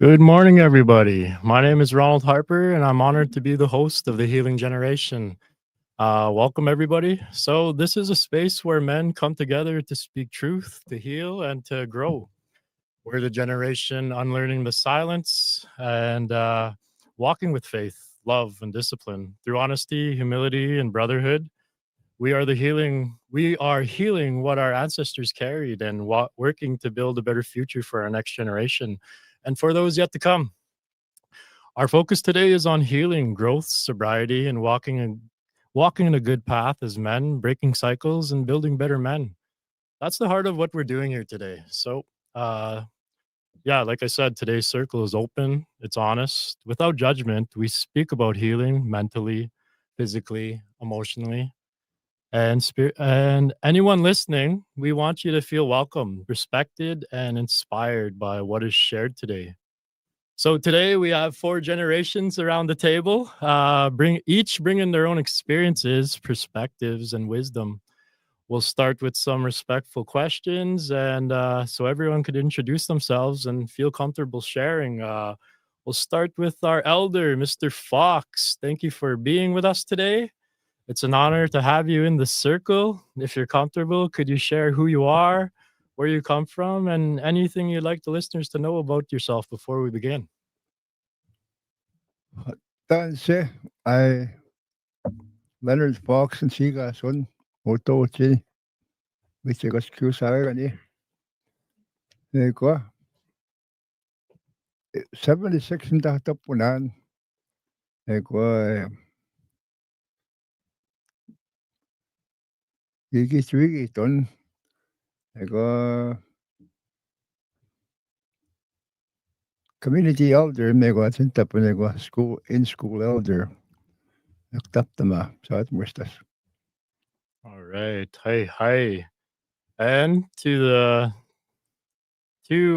Good morning, everybody. My name is Ronald Harper, and I'm honored to be the host of the Healing Generation. Welcome, everybody. So, this is a space where men come together to speak truth, to heal, and to grow. We're the generation unlearning the silence and walking with faith, love, and discipline through honesty, humility, and brotherhood. We are healing what our ancestors carried and working to build a better future for our next generation and for those yet to come. Our focus today is on healing, growth, sobriety, and walking in a good path as men, breaking cycles and building better men. That's the heart of what we're doing here today. So, uh, yeah, like I said, today's circle is open, it's honest, without judgment. We speak about healing mentally, physically, emotionally, and spirit. And anyone listening, we want you to feel welcome, respected, and inspired by what is shared today. So today we have four generations around the table, bringing their own experiences, perspectives, and wisdom. We'll start with some respectful questions, and so everyone could introduce themselves and feel comfortable sharing. We'll start with our elder, Mr. Fox. Thank you for being with us today. It's an honor to have you in the circle. If you're comfortable, could you share who you are, where you come from, and anything you'd like the listeners to know about yourself before we begin? Danse ay Leonard Fox and siga son oto chi bichegos kusaga ni ko 76 na tapunan ko gigi swigi ton ko community elder me ko atin tapun ko school elder naktaptama sa at mustas. All right. Hi, hi. And to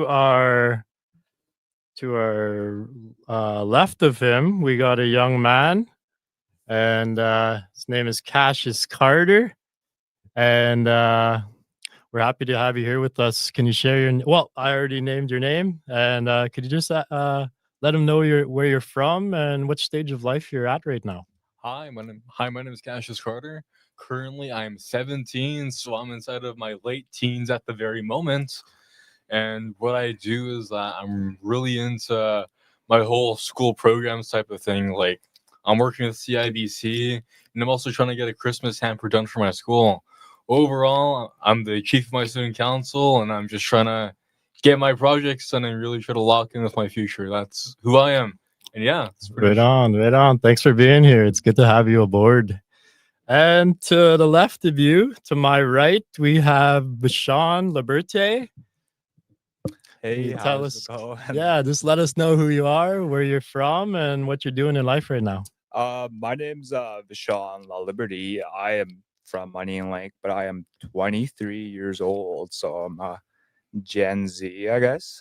our left of him, we got a young man, and his name is Cassius Carter. And we're happy to have you here with us. Can you share well, I already named your name, and could you just let him know where you're from and what stage of life you're at right now? My name is Cassius Carter. Currently, I'm 17, so I'm inside of my late teens at the very moment. And what I do is that I'm really into my whole school programs type of thing. Like, I'm working with CIBC, and I'm also trying to get a Christmas hamper done for my school. Overall, I'm the chief of my student council, and I'm just trying to get my projects done and really try to lock in with my future. That's who I am. And yeah, it's pretty Right much. on, right on. Thanks for being here. It's good to have you aboard. And to the left of you, to my right, we have Bashan Liberte. Can Hey, you tell how's it us? going? Yeah, just let us know who you are, where you're from, and what you're doing in life right now. My name's Vishal La Liberty. I am from Onion Lake, but I am 23 years old, so I'm Gen Z, I guess.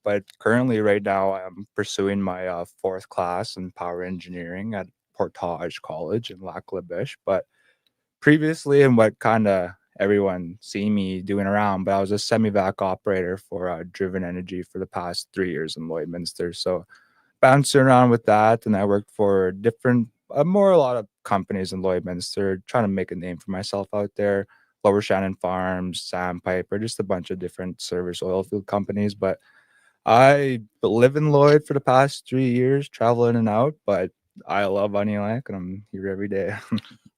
But currently, right now, I'm pursuing my fourth class in power engineering at Portage College in Lac La Biche. But previously, and what kind of everyone seen me doing around, but I was a semi-vac operator for Driven Energy for the past 3 years in Lloydminster. So bouncing around with that, and I worked for different, more a lot of companies in Lloydminster, trying to make a name for myself out there. Lower Shannon Farms, Sandpiper, just a bunch of different service oil field companies. But I live in Lloyd for the past 3 years, travel in and out. But I love Onion Lake, and I'm here every day.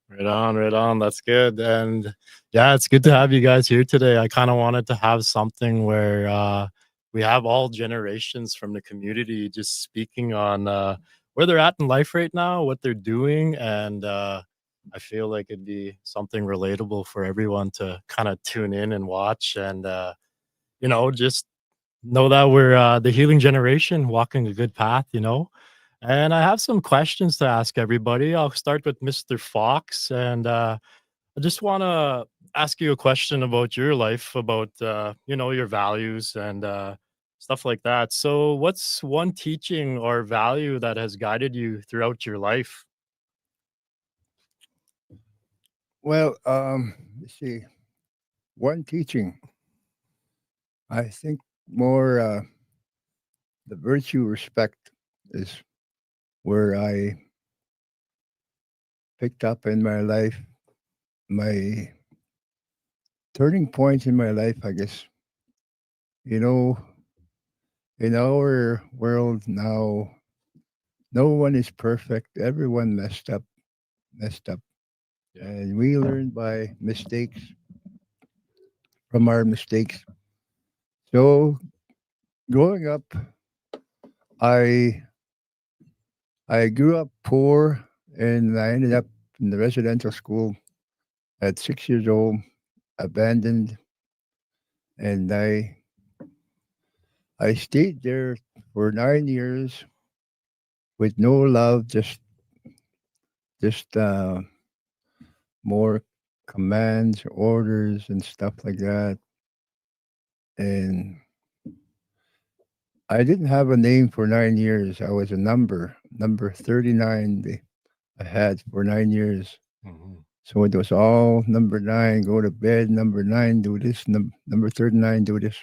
Right on, right on. That's good. And yeah, it's good to have you guys here today. I kind of wanted to have something where we have all generations from the community just speaking on where they're at in life right now, what they're doing. And I feel like it'd be something relatable for everyone to kind of tune in and watch and, just know that we're the healing generation walking a good path. And I have some questions to ask everybody. I'll start with Mr. Fox, and I just want to ask you a question about your life, about your values and stuff like that. So, what's one teaching or value that has guided you throughout your life? Well, let's see, one teaching. I think more the virtue respect is where I picked up in my life. My turning point in my life, I guess. You know, in our world now, no one is perfect. Everyone messed up. Yeah. And we learn by mistakes, from our mistakes. So growing up, I I grew up poor and I ended up in the residential school at 6 years old, abandoned, and I stayed there for 9 years with no love, just more commands, orders, and stuff like that. And I didn't have a name for 9 years. I was a number 39. I had for 9 years. Mhm. So it was all number nine, go to bed, number nine, do this, number 39, do this.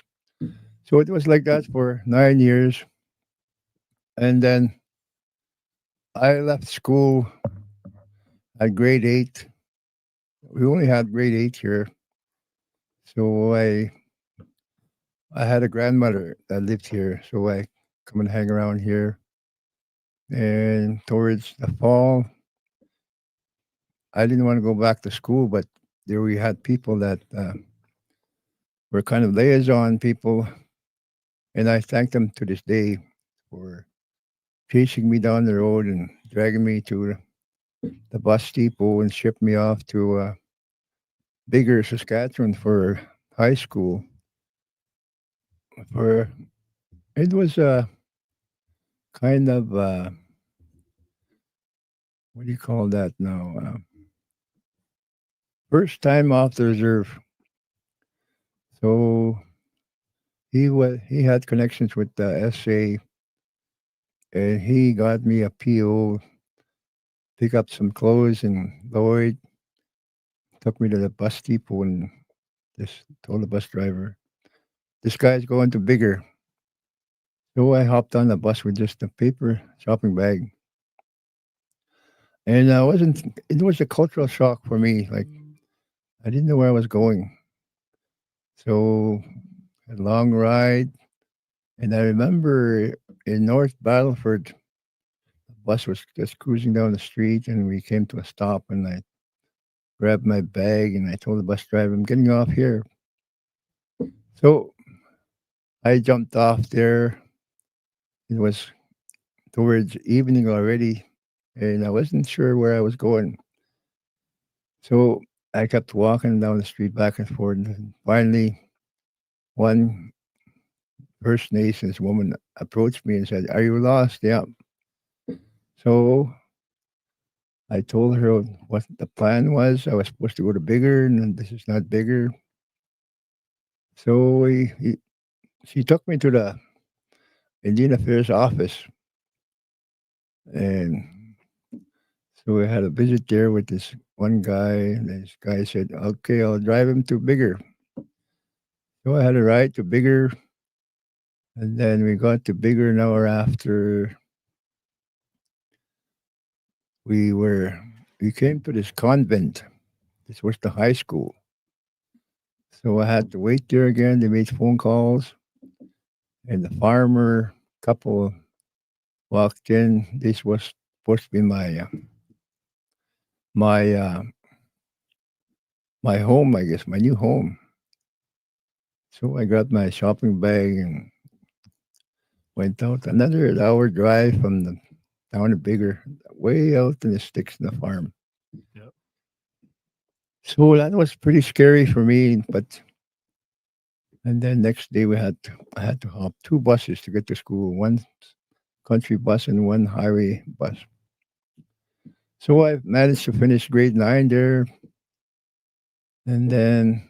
So it was like that for 9 years. And then I left school at grade eight. We only had grade eight here. So I had a grandmother that lived here. So I come and hang around here. And towards the fall, I didn't want to go back to school, but there we had people that were kind of liaison people. And I thank them to this day for chasing me down the road and dragging me to the bus depot and shipped me off to Bigger, Saskatchewan for high school. For it was a kind of what do you call that now? First time off the reserve. So he had connections with the SA, and he got me a PO, pick up some clothes in Lloyd, took me to the bus depot, and just told the bus driver, "This guy's going to Bigger." So I hopped on the bus with just a paper shopping bag, and I wasn't. It was a cultural shock for me. Like I didn't know where I was going. So a long ride, and I remember in North Battleford, the bus was just cruising down the street, and we came to a stop, and I grabbed my bag, and I told the bus driver, "I'm getting off here." So I jumped off there. It was towards evening already, and I wasn't sure where I was going. So I kept walking down the street back and forth. And finally, one First Nations woman approached me and said, "Are you lost?" Yeah. So I told her what the plan was. I was supposed to go to Bigger, and this is not Bigger. So she took me to the Indian Affairs office, and so we had a visit there with this one guy. And this guy said, "Okay, I'll drive him to Bigger." So I had a ride to Bigger, and then we got to Bigger an hour after. We were we came to this convent. This was the high school. So I had to wait there again. They made phone calls, and the farmer couple walked in. This was supposed to be my my home, I guess, my new home. So I got my shopping bag and went out. Another hour drive from the town of Bigger, way out in the sticks in the farm. Yep. So that was pretty scary for me. But and then next day I had to hop two buses to get to school, one country bus and one highway bus. So I managed to finish grade nine there, and then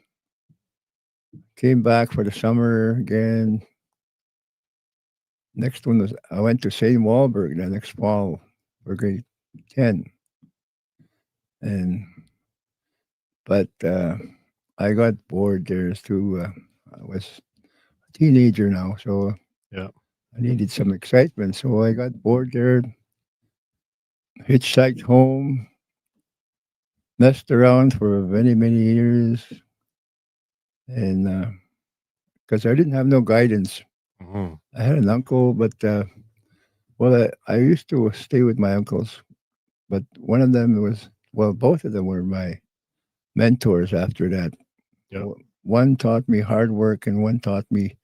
came back for the summer again. Next one was I went to St. Walburg the next fall for grade 10. And but I got bored there too. I was a teenager now, so Yeah. I needed some excitement, so I got bored there, hitchhiked home, messed around for many, many years, and because I didn't have no guidance. Mhm. I had an uncle, but well, I used to stay with my uncles, but one of them was well, both of them were my mentors after that. Yep. One taught me hard work, and one taught me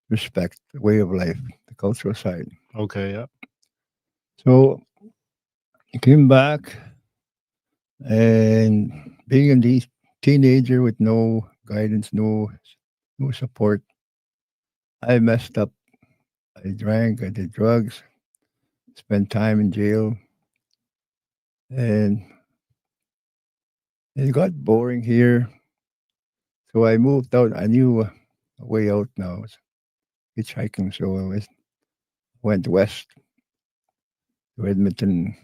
respect, the way of life, the cultural side. Okay. Yeah. So I came back, and being a teenager with no guidance, no support, I messed up. I drank, I did drugs, spent time in jail, and it got boring here. So I moved out. I knew a way out now. It's hitchhiking, so went west to Edmonton.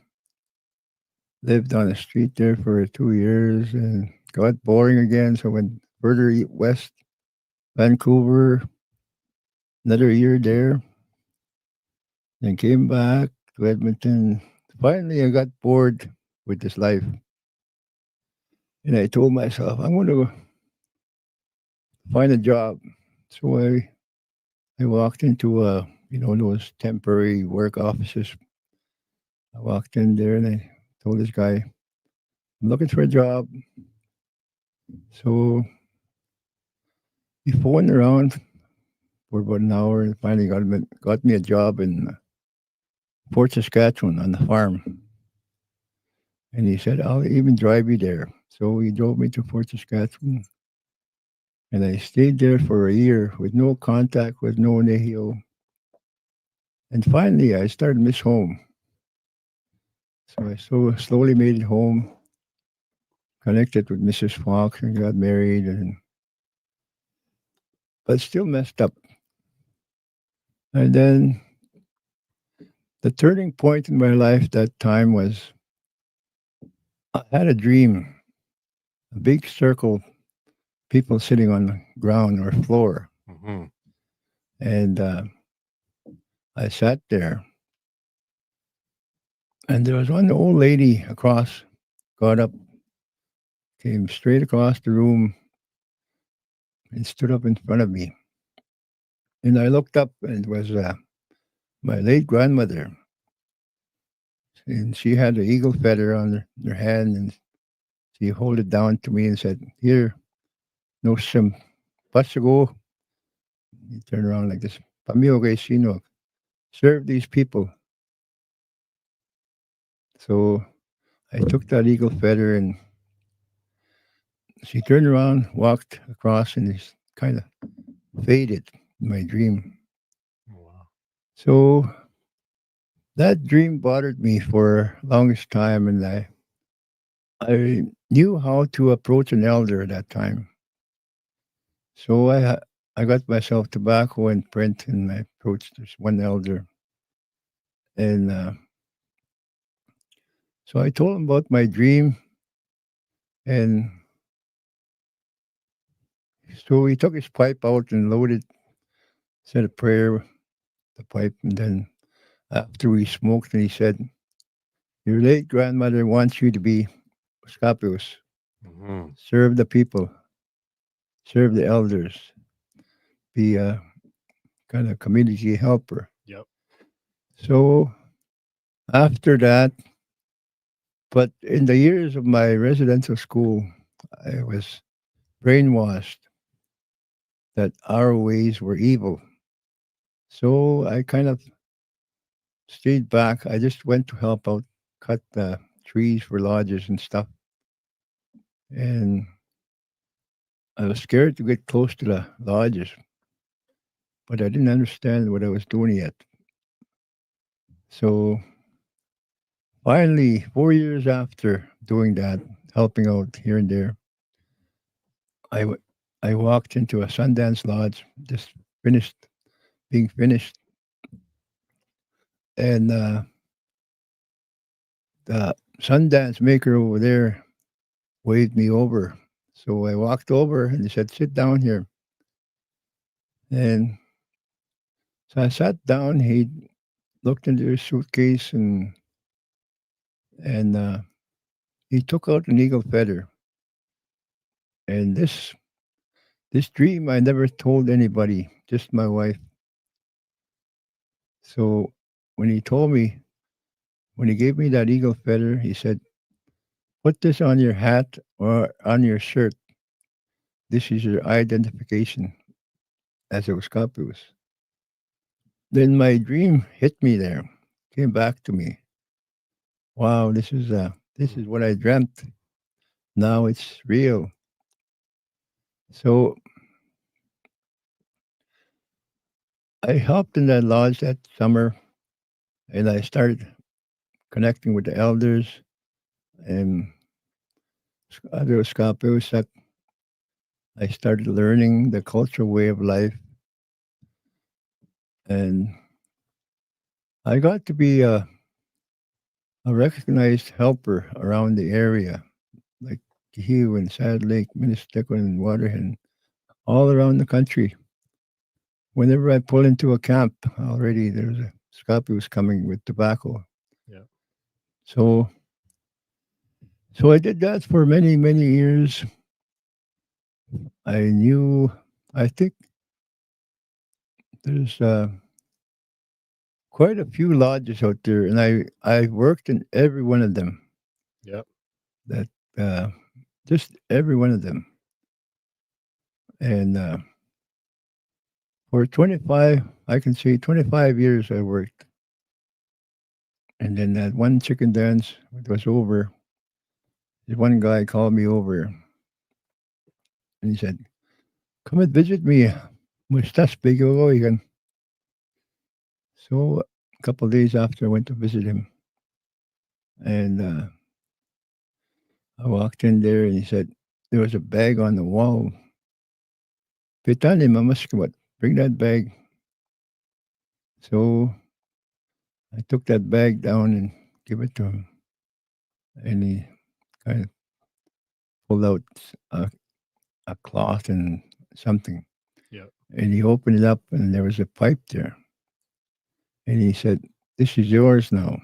Lived on the street there for 2 years and got boring again. So went further west, Vancouver, another year there. Then came back to Edmonton. Finally, I got bored with this life. And I told myself, I'm going to find a job. So I walked into those temporary work offices. I walked in there and I told this guy, I'm looking for a job. So he phoned around for about an hour and finally got me a job in Fort Saskatchewan on the farm. And he said, I'll even drive you there. So he drove me to Fort Saskatchewan. And I stayed there for a year with no contact with no Nahio. And finally, I started to miss home. So I slowly made it home, connected with Mrs. Fox and got married, but still messed up. And then the turning point in my life that time was I had a dream, a big circle, people sitting on the ground or floor. Hmm. And I sat there, and there was one old lady across, got up, came straight across the room, and stood up in front of me. And I looked up, and it was my late grandmother. And she had an eagle feather on her hand, and she held it down to me and said, Here, no some pasago. He turned around like this. Pamio kay sino, serve these people. So I took that eagle feather and she turned around, walked across, and it's kind of faded in my dream. Wow. So that dream bothered me for longest time, and I knew how to approach an elder at that time. So I got myself tobacco and print, and I approached this one elder, and so I told him about my dream, and so he took his pipe out and loaded, said a prayer, the pipe, and then after we smoked, and he said, "Your late grandmother wants you to be Scapios, Hmm. serve the people, serve the elders, be a kind of community helper." Yep. So after that, but in the years of my residential school, I was brainwashed that our ways were evil. So I kind of stayed back. I just went to help out, cut the trees for lodges and stuff. And I was scared to get close to the lodges, but I didn't understand what I was doing yet. So finally, 4 years after doing that, helping out here and there, I, w- I walked into a Sundance Lodge, just finished being finished. And the Sundance maker over there waved me over. So I walked over and he said, Sit down here. And So I sat down. He looked into his suitcase and he took out an eagle feather. And this dream I never told anybody, just my wife. So when he told me, when he gave me that eagle feather, he said, "Put this on your hat or on your shirt. This is your identification as a Uskapus." Then my dream hit me there, came back to me. Wow, this is what I dreamt. Now it's real. So I helped in that lodge that summer, and I started connecting with the elders and other Uskapus. That I started learning the cultural way of life, and I got to be a recognized helper around the area, like Hugh and Sad Lake, Ministico and Waterhen, all around the country. Whenever I pull into a camp, already there's a Scapus coming with tobacco. Yeah. So I did that for many, many years. I knew, I think there's quite a few lodges out there, and I worked in every one of them. Yep. That just every one of them, and for 25, I can say 25 years I worked, and then that one chicken dance was over. This one guy called me over, and he said, "Come and visit me. Mustas Bigo again." So a couple of days after, I went to visit him, and I walked in there, and he said there was a bag on the wall. Pitani mamaskawat, bring that bag. So I took that bag down and gave it to him, and he kind of pulled out a cloth and something. Yep. And he opened it up, and there was a pipe there. And he said, "This is yours now.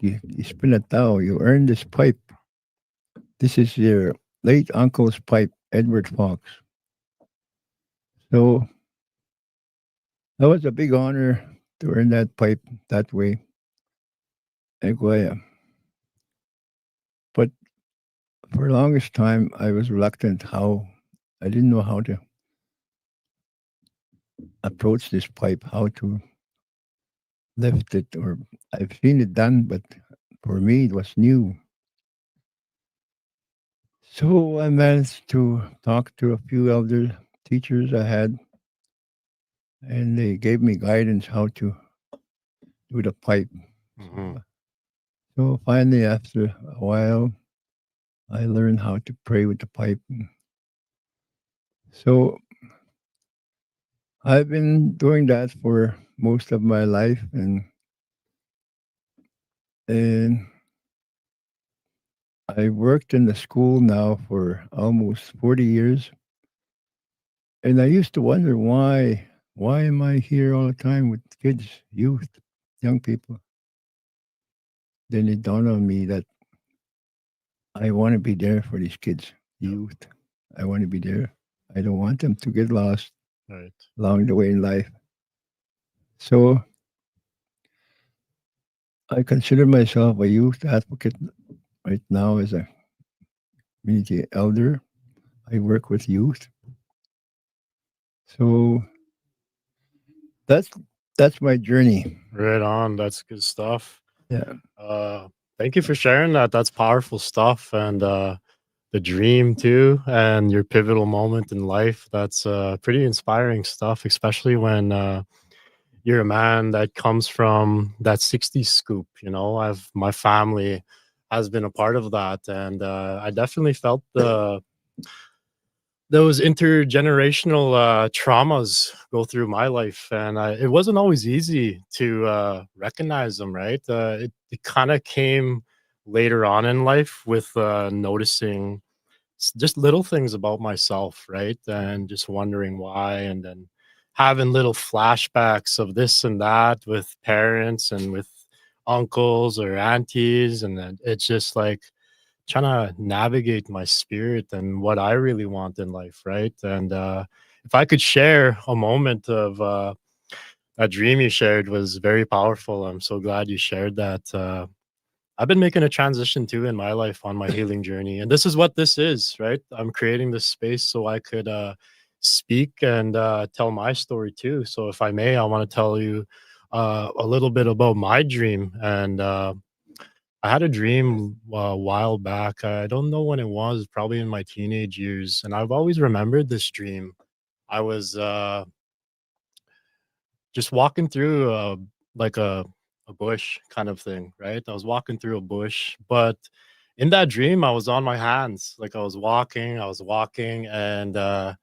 You spin a towel. You earned this pipe. This is your late uncle's pipe, Edward Fox." So that was a big honor to earn that pipe that way. Eguaya. But for the longest time, I was reluctant how I didn't know how to approach this pipe, how to lift it, or I've seen it done, but for me, it was new. So I managed to talk to a few elder teachers I had, and they gave me guidance how to do the pipe. Mhm. So finally, after a while, I learned how to pray with the pipe. So I've been doing that for most of my life, and I worked in the school now for almost 40 years. And I used to wonder why am I here all the time with kids, youth, young people? Then it dawned on me that I want to be there for these kids, youth. I want to be there. I don't want them to get lost Right. along the way in life. So I consider myself a youth advocate right now as a community elder. I work with youth. So that's that's my journey. Right on. That's good stuff. Yeah. Thank you for sharing that. That's powerful stuff. And the dream too, and your pivotal moment in life. That's pretty inspiring stuff, especially when you're a man that comes from that 60s scoop. You know, I've my family has been a part of that, and I definitely felt those intergenerational traumas go through my life, and it wasn't always easy to recognize them. Right, it kind of came later on in life with noticing just little things about myself, right, and just wondering why, and then having little flashbacks of this and that with parents and with uncles or aunties, and then it's just like trying to navigate my spirit and what I really want in life, right? And if I could share a moment of that dream you shared was very powerful. I'm so glad you shared that. I've been making a transition too in my life on my healing journey. And this is what this is, right? I'm creating this space so I could speak and tell my story too. So, if I may, I want to tell you a little bit about my dream. And I had a dream a while back. I don't know when it was, probably in my teenage years. And I've always remembered this dream. I was just walking through like a bush kind of thing, right? I was walking through a bush, but in that dream, I was on my hands. Like I was walking, and I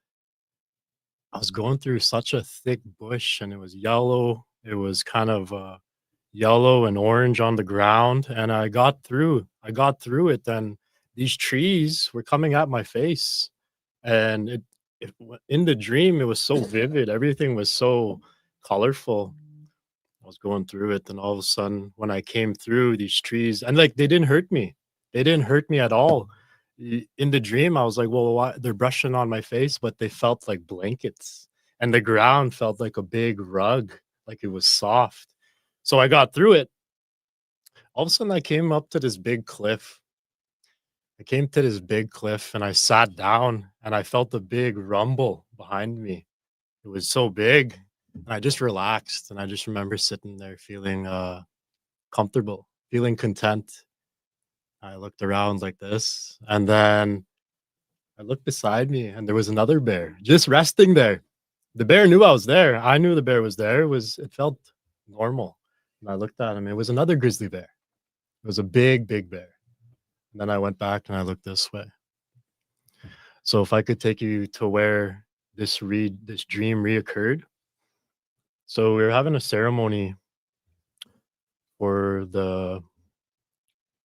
was going through such a thick bush, and it was yellow. It was kind of yellow and orange on the ground, and I got through. I got through it, and these trees were coming at my face, and in the dream, it was so vivid. Everything was so colorful. I was going through it, and all of a sudden, when I came through these trees, and like they didn't hurt me, they didn't hurt me at all. In the dream, I was like, "Well, why? They're brushing on my face, but they felt like blankets, and the ground felt like a big rug, like it was soft." So I got through it. All of a sudden, I came up to this big cliff. I came to this big cliff, and I sat down, and I felt a big rumble behind me. It was so big, and I just relaxed, and I just remember sitting there feeling comfortable, feeling content. I looked around like this, and then I looked beside me, and there was another bear just resting there. The bear knew I was there. I knew the bear was there. It felt normal. And I looked at him. It was another grizzly bear. It was a big, big bear. And then I went back and I looked this way. So if I could take you to where this dream reoccurred. So we were having a ceremony for the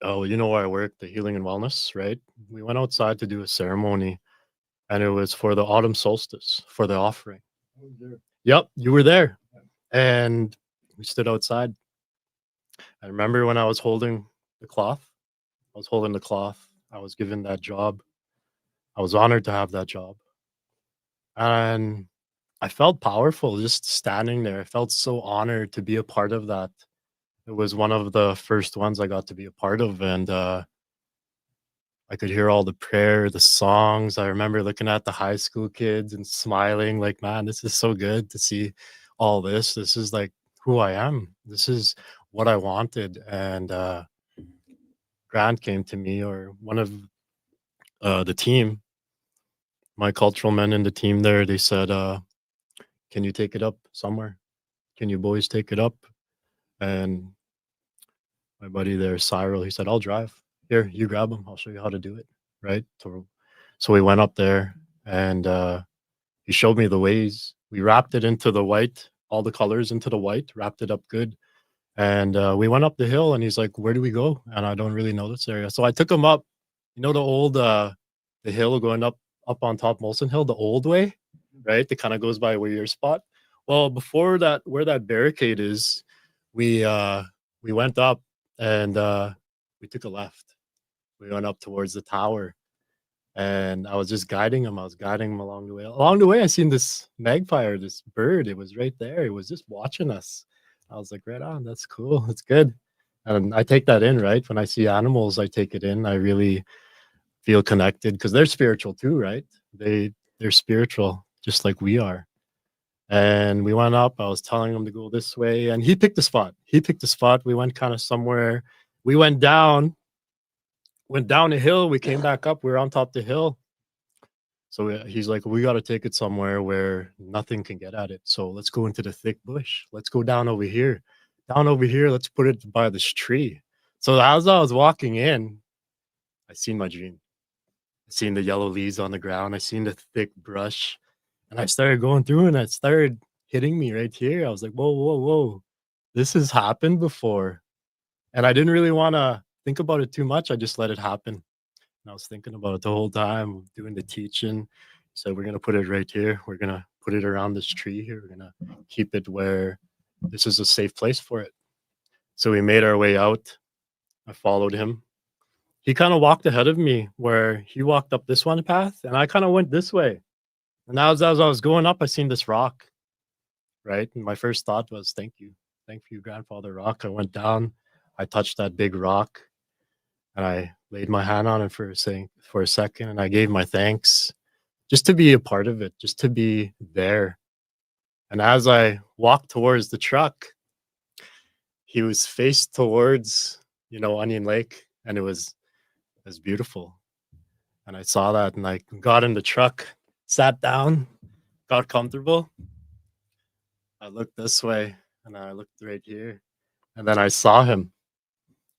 you know where I work, the healing and wellness, right? We went outside to do a ceremony, and it was for the autumn solstice, for the offering. Yep, you were there. And we stood outside. I remember when I was holding the cloth. I was holding the cloth. I was given that job. I was honored to have that job. And I felt powerful just standing there. I felt so honored to be a part of that. It was one of the first ones I got to be a part of, and I could hear all the prayer, the songs. I remember looking at the high school kids and smiling like, "Man, this is so good to see all this. This is like who I am. This is what I wanted." And Grant came to me, or one of the team, my cultural men in the team there. They said, "Can you take it up somewhere? Can you boys take it up?" And my buddy there, Cyril, he said, "I'll drive. Here, you grab him. I'll show you how to do it." Right. So we went up there, and he showed me the ways. We wrapped it into the white, all the colors into the white, wrapped it up good. And we went up the hill, and he's like, "Where do we go?" And I don't really know this area. So I took him up, the old, the hill going up on top Molson Hill, the old way, right? That kind of goes by where your spot. Well, before that, where that barricade is, we went up, and we took a left. We went up towards the tower, and I was just guiding him. I was guiding him along the way. Along the way, I seen this magpie, or this bird. It was right there. It was just watching us. I was like, right on. That's cool. That's good. And I take that in, right? When I see animals, I take it in. I really feel connected because they're spiritual too, right? They're spiritual just like we are. And we went up. I was telling him to go this way, and he picked a spot. He picked a spot. We went kind of somewhere. We went down a hill. We came back up. We were on top of the hill. So he's like, "We got to take it somewhere where nothing can get at it. So let's go into the thick bush. Let's go down over here. Down over here. Let's put it by this tree." So as I was walking in, I seen my dream. I seen the yellow leaves on the ground. I seen the thick brush. And I started going through, and it started hitting me right here. I was like, whoa, whoa, whoa. This has happened before. And I didn't really want to think about it too much. I just let it happen. And I was thinking about it the whole time, doing the teaching. So we're going to put it right here. We're going to put it around this tree here. We're gonna keep it where this is a safe place for it. So we made our way out. I followed him. He kind of walked ahead of me where he walked up this one path and I kind of went this way. And as I was going up, I seen this rock, right? And my first thought was, thank you. Thank you, Grandfather Rock. I went down, I touched that big rock, and I laid my hand on it for a second, and I gave my thanks just to be a part of it, just to be there. And as I walked towards the truck, he was faced towards, Onion Lake, and it was beautiful. And I saw that, and I got in the truck, sat down, got comfortable. I looked this way, and I looked right here, and then I saw him.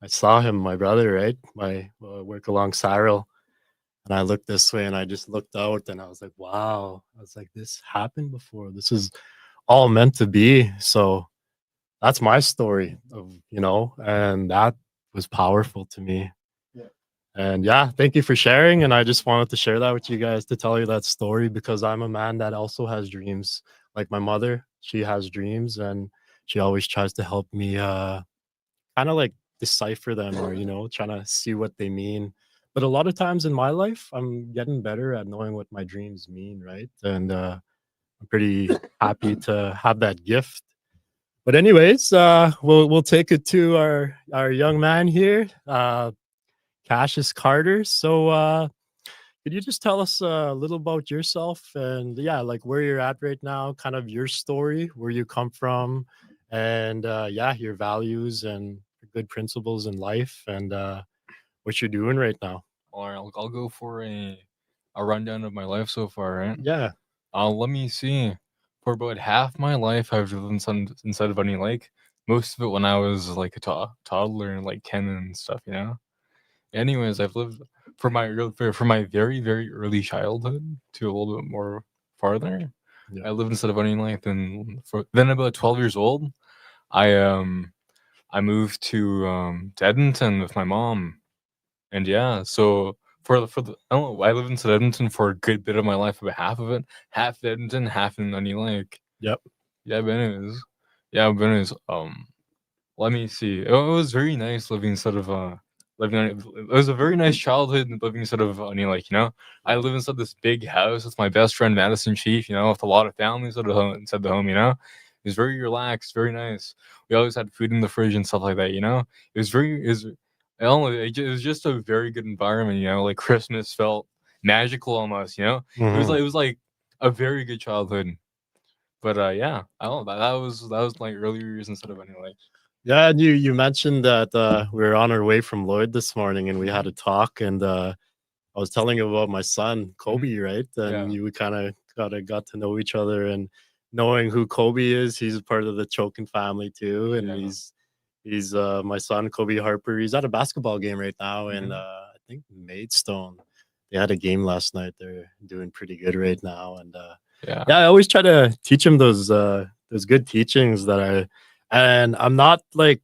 My brother, right? My work along Cyril. And I looked this way, and I just looked out, and I was like, wow. I was like, this happened before. This is all meant to be. So that's my story and that was powerful to me. Yeah. And yeah, thank you for sharing. And I just wanted to share that with you guys, to tell you that story, because I'm a man that also has dreams. Like my mother, she has dreams, and she always tries to help me kind of like decipher them, or trying to see what they mean. But a lot of times in my life, I'm getting better at knowing what my dreams mean, right? And I'm pretty happy to have that gift. But anyways, we'll take it to our young man here, Cassius Carter. So could you just tell us a little about yourself, and yeah, like where you're at right now, kind of your story, where you come from, and yeah, your values and good principles in life, and what you're doing right now. All right, I'll go for a rundown of my life so far, right? Yeah. Let me see. For about half my life, I've lived inside of Onion Lake. Most of it when I was like a toddler and like 10 and stuff, Anyways, I've lived for my very very early childhood to a little bit more farther. Yeah. I lived inside of Onion Lake. Then about 12 years old, I moved to Edmonton with my mom, and yeah, so I lived in Edmonton for a good bit of my life, about half of it, half in Edmonton, half in Onion Lake. Yep. Yeah, but anyways, let me see. It was very nice living instead of it was a very nice childhood living instead of Onion Lake. I live inside this big house with my best friend Madison Chief. With a lot of families inside the home. It was very relaxed, very nice. We always had food in the fridge and stuff like that. It was I don't know, it was just a very good environment. Like Christmas felt magical almost. It was Mhm. like a very good childhood. But yeah, I don't know. That was like early years instead of Onion Lake. Yeah, and you mentioned that we were on our way from Lloyd this morning, and we had a talk, and I was telling you about my son Kobe, right? And Yeah. we kind of got to know each other, and knowing who Kobe is, he's a part of the Chokin family too, and Yeah. he's my son Kobe Harper. He's at a basketball game right now in Mhm. I think Maidstone. They had a game last night. They're doing pretty good right now, and Yeah. yeah, I always try to teach him those good teachings and I'm not like,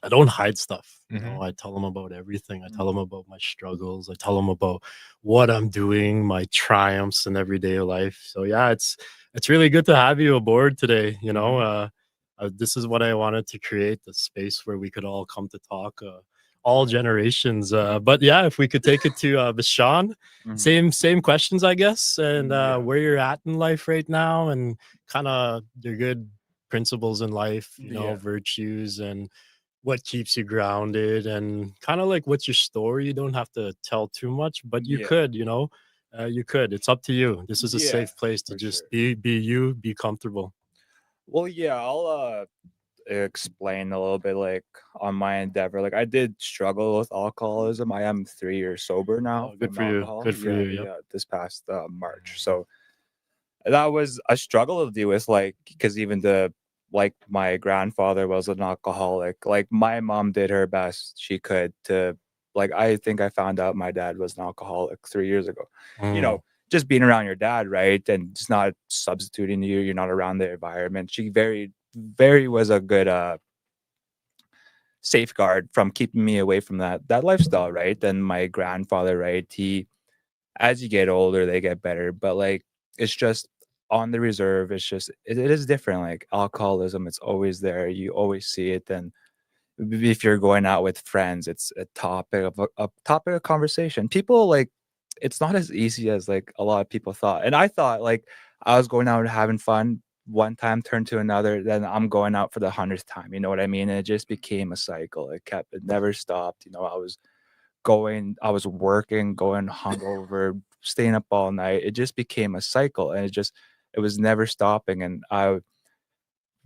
I don't hide stuff. Mhm. I tell him about everything. I tell him about my struggles. I tell him about what I'm doing, my triumphs in everyday life. So yeah, it's really good to have you aboard today. This is what I wanted to create, the space where we could all come to talk, all generations. But yeah, if we could take it to Vishon, same questions, I guess, and Yeah. where you're at in life right now, and kind of your good principles in life, Yeah. virtues, and what keeps you grounded, and kind of like what's your story. You don't have to tell too much, but you Yeah. could, you could. It's up to you. This is a Yeah, safe place to for just sure. be you, be comfortable. Well, yeah, I'll explain a little bit like on my endeavor. Like I did struggle with alcoholism. I am 3 years sober now Oh, good from for you. alcohol. Good for Yeah, you. Yep. yeah, this past March. So that was a struggle to deal with, like, because even my grandfather was an alcoholic. Like my mom did her best she could to, like, I think I found out my dad was an alcoholic 3 years ago. You Mm, know, just being around your dad, right? And just not substituting you, you're not around the environment. She very was a good safeguard from keeping me away from that lifestyle, right? And my grandfather, right? He, as you get older, they get better, but like it's just on the reserve, it's just it is different. Like alcoholism, it's always there. You always see it. And if you're going out with friends, it's a topic of a topic of conversation. People like it's not as easy as like a lot of people thought. And I thought like I was going out and having fun one time turned to another, then I'm going out for the 100th time. You know what I mean? And it just became a cycle. It never stopped. I was working, going hungover, staying up all night. It just became a cycle, and it was never stopping. And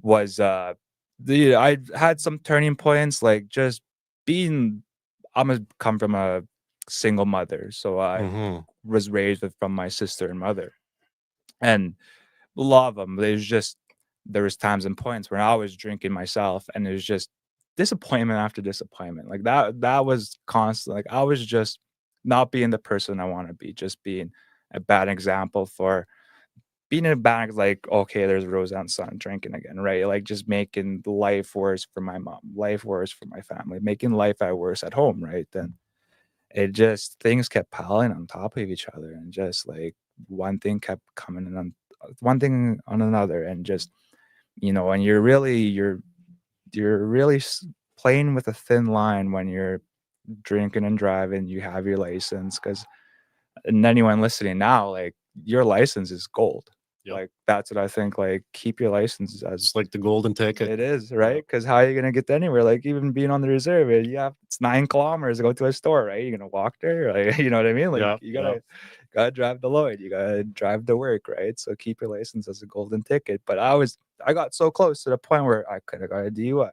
was I had some turning points, like just being come from a single mother, so I Mhm. was raised from my sister and mother, and a lot of them. There was times and points where I was drinking myself, and it was just disappointment after disappointment. Like that was constant. Like I was just not being the person I want to be, just being a bad example for being in a bad, like, okay, there's Roseanne's son drinking again, right? Like just making life worse for my mom, life worse for my family, making life at worse at home, right? Then it just things kept piling on top of each other, and just like one thing kept coming in on one thing on another, and just and you're really playing with a thin line when you're drinking and driving. You have your license, because and anyone listening now, like your license is gold. Yep. Like that's what I think. Like keep your license as It's like the golden ticket. it is, right? Because how are you gonna get anywhere? Like even being on the reserve, it's 9 kilometers to go to a store, right? You're gonna walk there, like you know what I mean? Like Yeah, you yeah. gotta drive to Lloyd, you gotta drive to work, right? So keep your license as a golden ticket. But I got so close to the point where I could have got a DUI,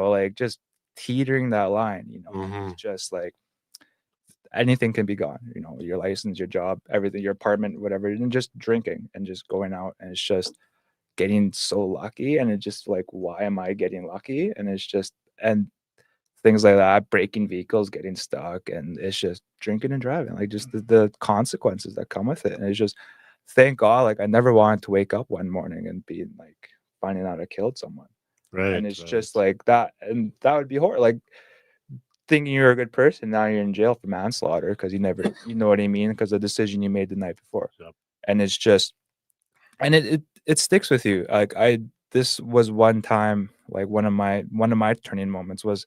like just teetering that line, Mhm. just like anything can be gone, your license, your job, everything, your apartment, whatever, and just drinking and just going out, and it's just getting so lucky, and it's just like, why am I getting lucky? And it's just and things like that, breaking vehicles, getting stuck, and it's just drinking and driving, like just the consequences that come with it. And it's just thank God, like I never wanted to wake up one morning and be like finding out I killed someone. Right, And it's right. just like that, and that would be horrible. Like thinking you're a good person, now you're in jail for manslaughter because you never, you know what I mean? Because the decision you made the night before. Yep. And it's just, and it sticks with you. Like this was one time, like one of my turning moments was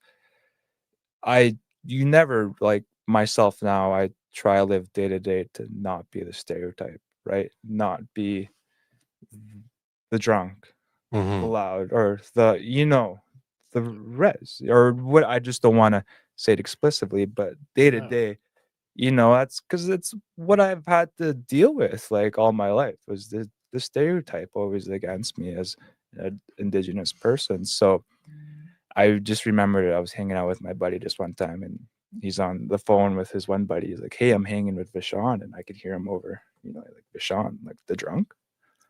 you never like myself now. I try to live day to day to not be the stereotype, right? Not be the drunk, the Mhm. loud, or the res, or what. I just don't want to say it explicitly, but day to Yeah. day, that's because it's what I've had to deal with like all my life was the stereotype always against me as an indigenous person. So I just remembered I was hanging out with my buddy just one time, and he's on the phone with his one buddy. He's like, "Hey, I'm hanging with Vishon," and I could hear him over, like Vishon, like the drunk.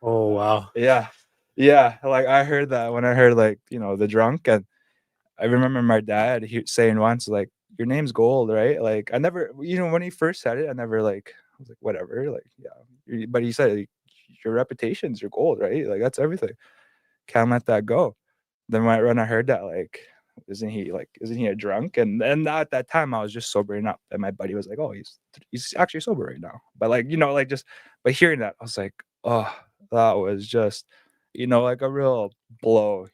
Oh, wow. Yeah, yeah. Like I heard that when I heard like the drunk, and I remember my dad saying once like, "Your name's Gold, right?" Like I never, when he first said it, I never like I was like, "Whatever," like yeah. But he said, like, "Your reputation's your gold, right? Like that's everything. Can't let that go." Then when I heard that, like, isn't he a drunk? And at that time I was just sobering up, and my buddy was like, "Oh, he's actually sober right now." But like, like just but hearing that, I was like, "Oh, that was just, like a real blow."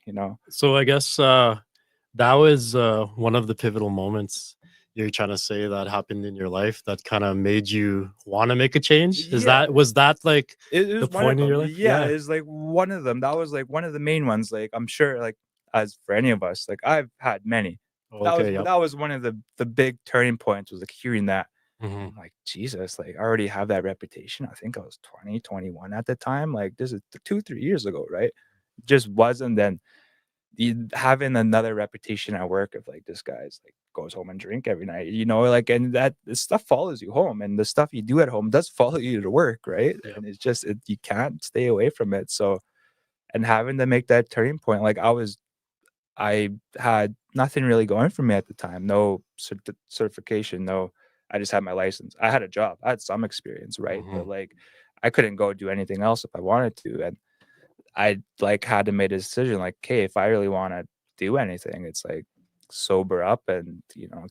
So I guess that was one of the pivotal moments you're trying to say that happened in your life that kind of made you want to make a change. Yeah. Was that like It the was one of point in them. your life? Yeah, Yeah. it's like one of them. That was like one of the main ones. Like I'm sure, like as for any of us, like I've had many. Okay. But Yep. that was one of the big turning points. Was like hearing that. Hmm. I'm like, Jesus, like I already have that reputation. I think I was 20, 21 at the time. Like this is 2, 3 years ago, right? Just wasn't then having another reputation at work of like this guy's like goes home and drink every night, like, and that the stuff follows you home, and the stuff you do at home does follow you to work, right? Yep. And it's just you can't stay away from it. So, and having to make that turning point, like I had nothing really going for me at the time. No certification, no. I just had my license. I had a job. I had some experience, right? Hmm. But like, I couldn't go do anything else if I wanted to, and I like had to make a decision. Like, hey, if I really want to do anything, it's like sober up and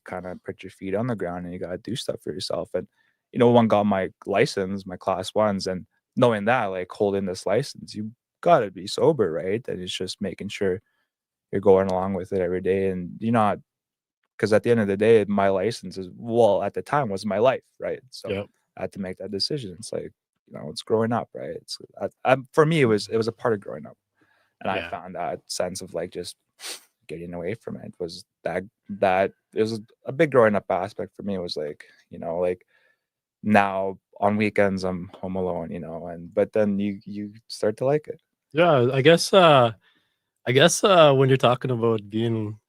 kind of put your feet on the ground, and you got to do stuff for yourself. And one got my license, my class ones, and knowing that, like, holding this license, you gotta be sober, right? And it's just making sure you're going along with it every day, and you're not, because at the end of the day, my license is, well, at the time was my life, right? So Yep. I had to make that decision. It's like, it's growing up, right? It's for me, it was a part of growing up, and I Yeah. found that sense of like just getting away from it was that it was a big growing up aspect for me. It was like, like now on weekends I'm home alone, and but then you start to like it. Yeah, I guess when you're talking about being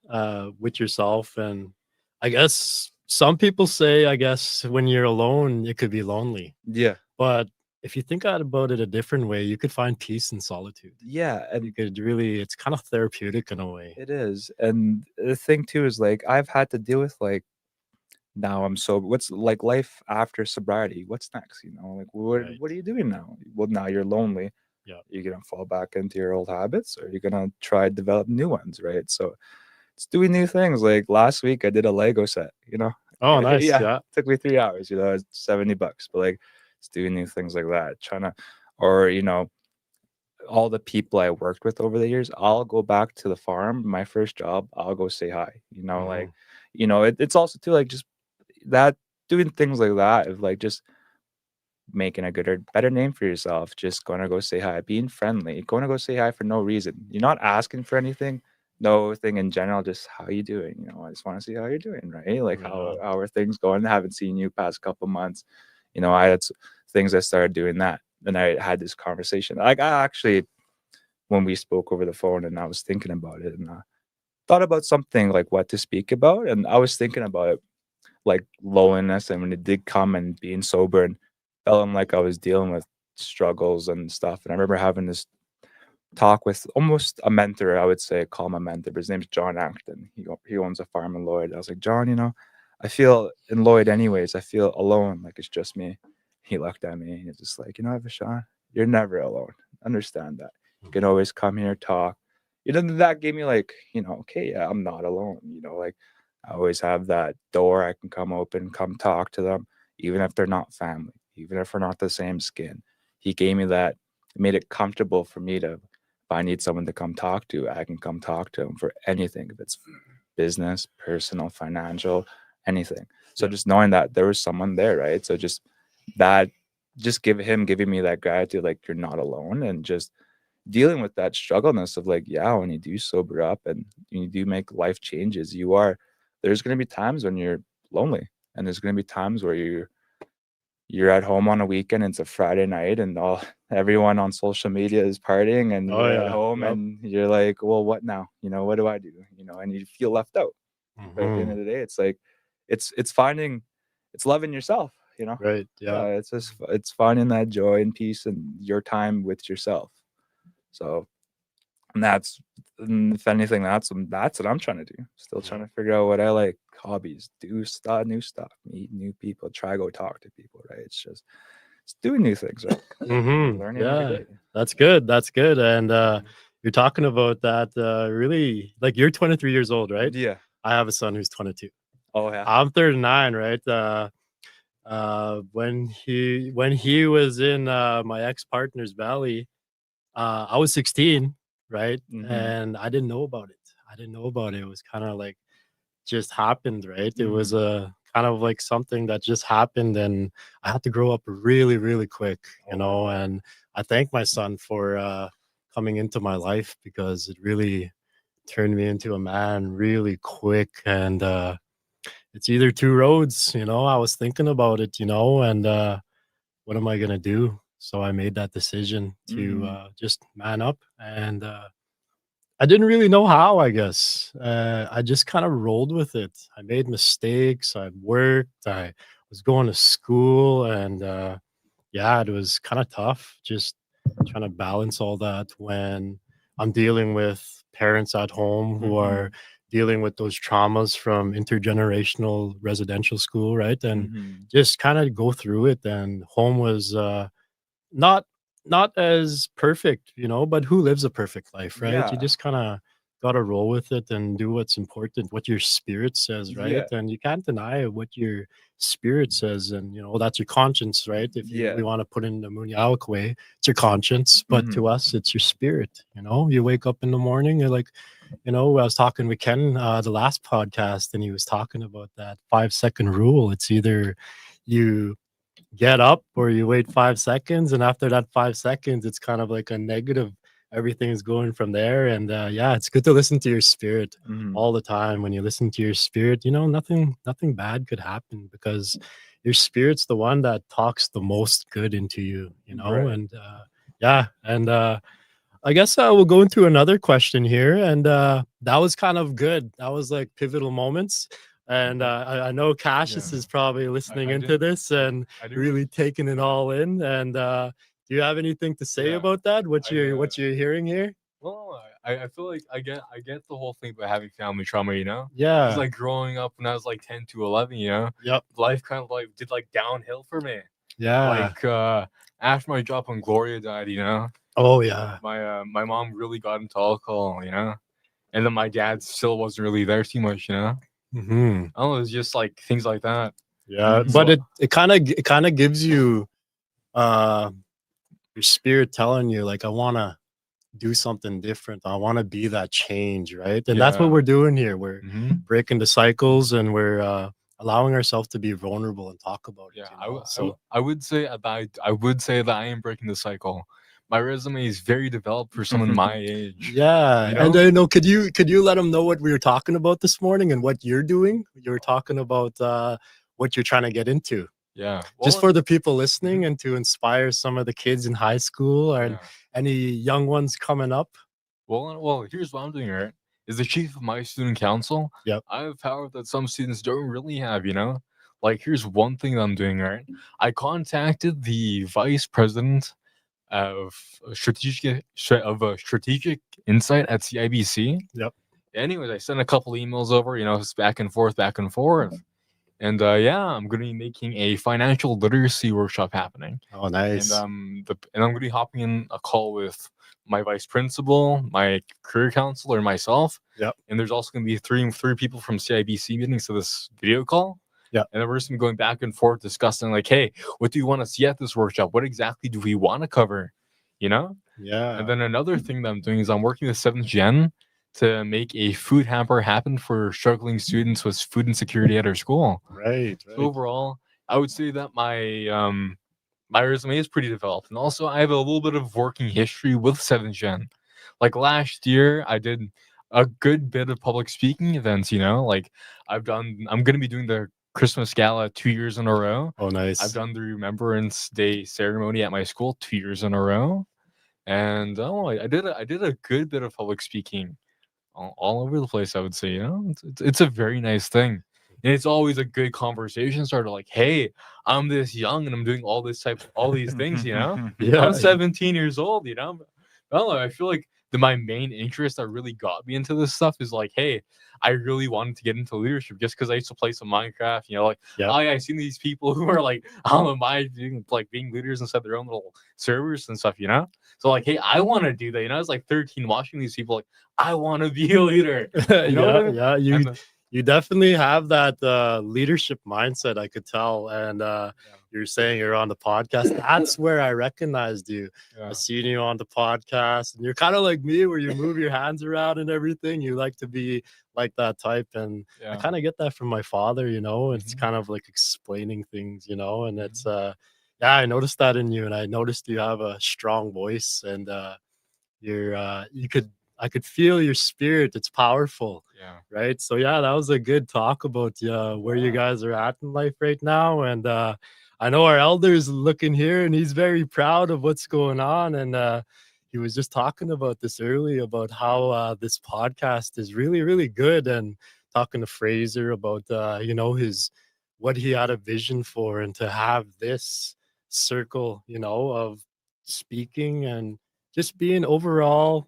with yourself, and I guess some people say, I guess when you're alone, it could be lonely. Yeah, But if you think about it a different way, you could find peace in solitude. yeah, and You could really, it's kind of therapeutic in a way. it is. And the thing too is like I've had to deal with like now I'm sober. What's like life after sobriety? What's next? Like Right. what are you doing now? Well, now you're lonely. Yeah. You're gonna fall back into your old habits, or you're gonna try to develop new ones, right? So it's doing new things. Like last week, I did a Lego set. Oh, nice. Yeah, Yeah. took me 3 hours. It's $70, but like it's doing new things like that. Trying to, or all the people I worked with over the years, I'll go back to the farm, my first job, I'll go say hi. Like, Mhm. it's also too like just that doing things like that of like just making a good or better name for yourself, just going to go say hi, being friendly, going to go say hi for no reason. You're not asking for anything, no thing in general, just how you doing? I just want to see how you're doing, right? Like Right how on. how are things going? I haven't seen you past couple months. I had things I started doing that. And I had this conversation. Like I actually, when we spoke over the phone, and I was thinking about it, and thought about something like what to speak about, and I was thinking about it like loneliness, and when it did come and being sober, and feeling like I was dealing with struggles and stuff. And I remember having this talk with almost a mentor, I would say, call him a mentor, but his name's John Acton. He owns a farm in Lloyd. I was like, John, I feel in Lloyd anyways, I feel alone, like it's just me. He looked at me and he's just like, Vishal, you're never alone. Understand that. You can always come here, talk. That gave me like, okay, yeah, I'm not alone. Like I always have that door I can come open, come talk to them, even if they're not family, even if we're not the same skin. He gave me that, it made it comfortable for me to, if I need someone to come talk to, I can come talk to them for anything, if it's business, personal, financial, anything. So Yeah. just knowing that there was someone there, right? So just that, just giving me that gratitude, like you're not alone, and just dealing with that struggleness of like, yeah, when you do sober up and you do make life changes, there's going to be times when you're lonely, and there's going to be times where you're at home on a weekend, and it's a Friday night, and everyone on social media is partying, and Oh, you're at yeah. home, Yep. and you're like, well, what now? What do I do? And you feel left out. But at the end Mhm. of the day, it's like it's finding, it's loving yourself. Right. Yeah. It's just it's finding that joy and peace and your time with yourself. So, and if anything, that's what I'm trying to do. Still Yeah. trying to figure out what I like, hobbies, do stuff, new stuff, meet new people, try go talk to people, right? It's doing new things, right? Learning every Yeah. day. That's good. That's good. And you're talking about that really, like, you're 23 years old, right? Yeah. I have a son who's 22. Oh yeah. I'm 39, right? When he was in my ex-partner's belly, I was 16, right? Mm-hmm. And I didn't know about it. I didn't know about it. It was kind of like just happened, right? It was Mm-hmm. a kind of like something that just happened, and I had to grow up really, really quick, Oh, wow. and I thank my son for coming into my life, because it really turned me into a man really quick. And it's either two roads, I was thinking about it, and what am I gonna do? So I made that decision to Mm-hmm. just man up, and I didn't really know how, I guess. I just kind of rolled with it. I made mistakes. I worked. I was going to school, and yeah, it was kind of tough just trying to balance all that when I'm dealing with parents at home who Mm-hmm. are dealing with those traumas from intergenerational residential school, right? And Mm-hmm. just kind of go through it. And home was not not as perfect, but who lives a perfect life, right? You Yeah. just kind of gotta roll with it and do what's important, what your spirit says, right? Yeah. And you can't deny what your spirit says, and that's your conscience, right? If Yeah. we want to put in the Munyawak way, it's your conscience, but to us, it's your spirit. You wake up in the morning, you're like, I was talking with Ken the last podcast, and he was talking about that 5-second rule. It's either you get up or you wait 5 seconds, and after that 5 seconds, it's kind of like a negative. Everything's going from there, and yeah, it's good to listen to your spirit all the time. When you listen to your spirit, nothing bad could happen, because your spirit's the one that talks the most good into you. Right. And yeah, and I guess we'll go into another question here, and that was kind of good. That was like pivotal moments, and I know Cassius Yeah. is probably listening I into did. this and I do. really taking it all in. And do you have anything to say Yeah, about that? What I, you're uh, what you're hearing here? Well, I feel like I get the whole thing about having family trauma, Because Yeah. like growing up when I was like 10 to 11, Yep. life kind of like did like downhill for me. Yeah. Like after my job when Gloria died, Oh yeah. my mom really got into alcohol, and then my dad still wasn't really there too much, Hmm. Oh, it was just like things like that. Yeah. Mhm. But So- it kind of gives you your spirit telling you, like, I want to do something different. I want to be that change, right? And that's what Yeah. we're doing here. We're Mhm. breaking the cycles, and we're allowing ourselves to be vulnerable and talk about it. Yeah, So I would say that I am breaking the cycle. My resume is very developed for someone my age. yeah, You and know? I know. Could you let them know what we were talking about this morning and what you're doing? You were talking about what you're trying to get into, Yeah. just Well, for the people listening and to inspire some of the kids in high school and yeah. any young ones coming up. Well, here's what I'm doing, right? As the chief of my student council, Yep. I have power that some students don't really have, Like, here's one thing that I'm doing, right? I contacted the vice president of strategic insight at CIBC. Yep. Anyways, I sent a couple emails over, it's back and forth, back and forth. And yeah, I'm gonna be making a financial literacy workshop happening. Oh, nice. And I'm gonna be hopping in a call with my vice principal, my career counselor, and myself. Yep. And there's also gonna be three people from CIBC meetings to this video call. Yep. And then we're just gonna be going back and forth discussing, like, hey, what do you want to see at this workshop? What exactly do we want to cover? Yeah. And then another thing that I'm doing is I'm working with 7th Gen to make a food hamper happen for struggling students with food insecurity at our school. Right. So overall, I would say that my resume is pretty developed, and also I have a little bit of working history with 7th Gen. Like last year, I did a good bit of public speaking events. Like I'm gonna be doing the Christmas Gala 2 years in a row. Oh, nice. I've done the Remembrance Day ceremony at my school 2 years in a row, and I did a good bit of public speaking all over the place. I would say, it's a very nice thing. And it's always a good conversation starter. Like, hey, I'm this young and I'm doing all these things. Yeah. I'm 17 years old. I don't know. I feel like my main interest that really got me into this stuff is like, hey, I really wanted to get into leadership just because I used to play some Minecraft. Like, Yeah. oh yeah, I've seen these people who are like, being leaders inside their own little servers and stuff. So like, hey, I want to do that. I was like 13 watching these people. Like, I want to be a leader. You know what I mean? Yeah. And You definitely have that leadership mindset, I could tell. And you're saying you're on the podcast. That's where I recognized you. yeah. I seen you on the podcast, and you're kind of like me, where you move your hands around and everything. You like to be like that type, and I Yeah. kind of get that from my father. It's Mhm. kind of like explaining things, and it's yeah, I noticed that in you, and I noticed you have a strong voice, and I could feel your spirit. It's powerful, Yeah. right? So yeah, that was a good talk about where you guys are at in life right now. And I know our elder's looking here, and he's very proud of what's going on. And he was just talking about this earlier, about how this podcast is really, really good, and talking to Fraser about his what he had a vision for, and to have this circle, of speaking and just being overall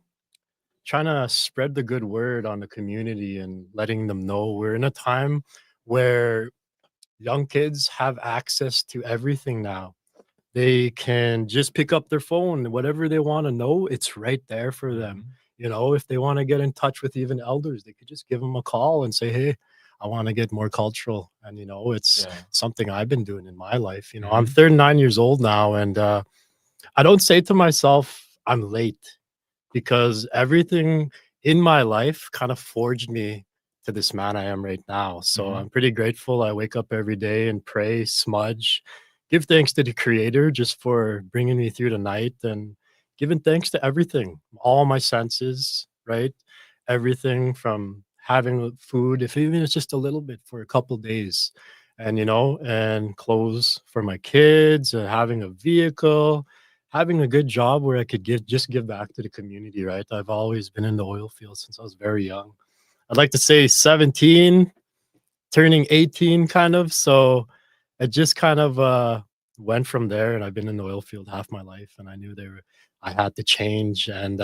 trying to spread the good word on the community and letting them know we're in a time where young kids have access to everything now. They can just pick up their phone, whatever they want to know, it's right there for them. You know, if they want to get in touch with even elders, they could just give them a call and say, hey, I want to get more cultural. And, you know, it's Yeah. something I've been doing in my life. You know, I'm 39 years old now, and I don't say to myself, I'm late, because everything in my life kind of forged me to this man I am right now. So Mhm. I'm pretty grateful. I wake up every day and pray, smudge, give thanks to the creator just for bringing me through the night, and giving thanks to everything, all my senses, right? Everything from having food, if even it's just a little bit for a couple days, and, you know, and clothes for my kids, having a vehicle, having a good job where I could give back to the community, right? I've always been in the oil field since I was very young. I'd like to say 17, turning 18 kind of. So it just kind of went from there, and I've been in the oil field half my life, and I knew I had to change. And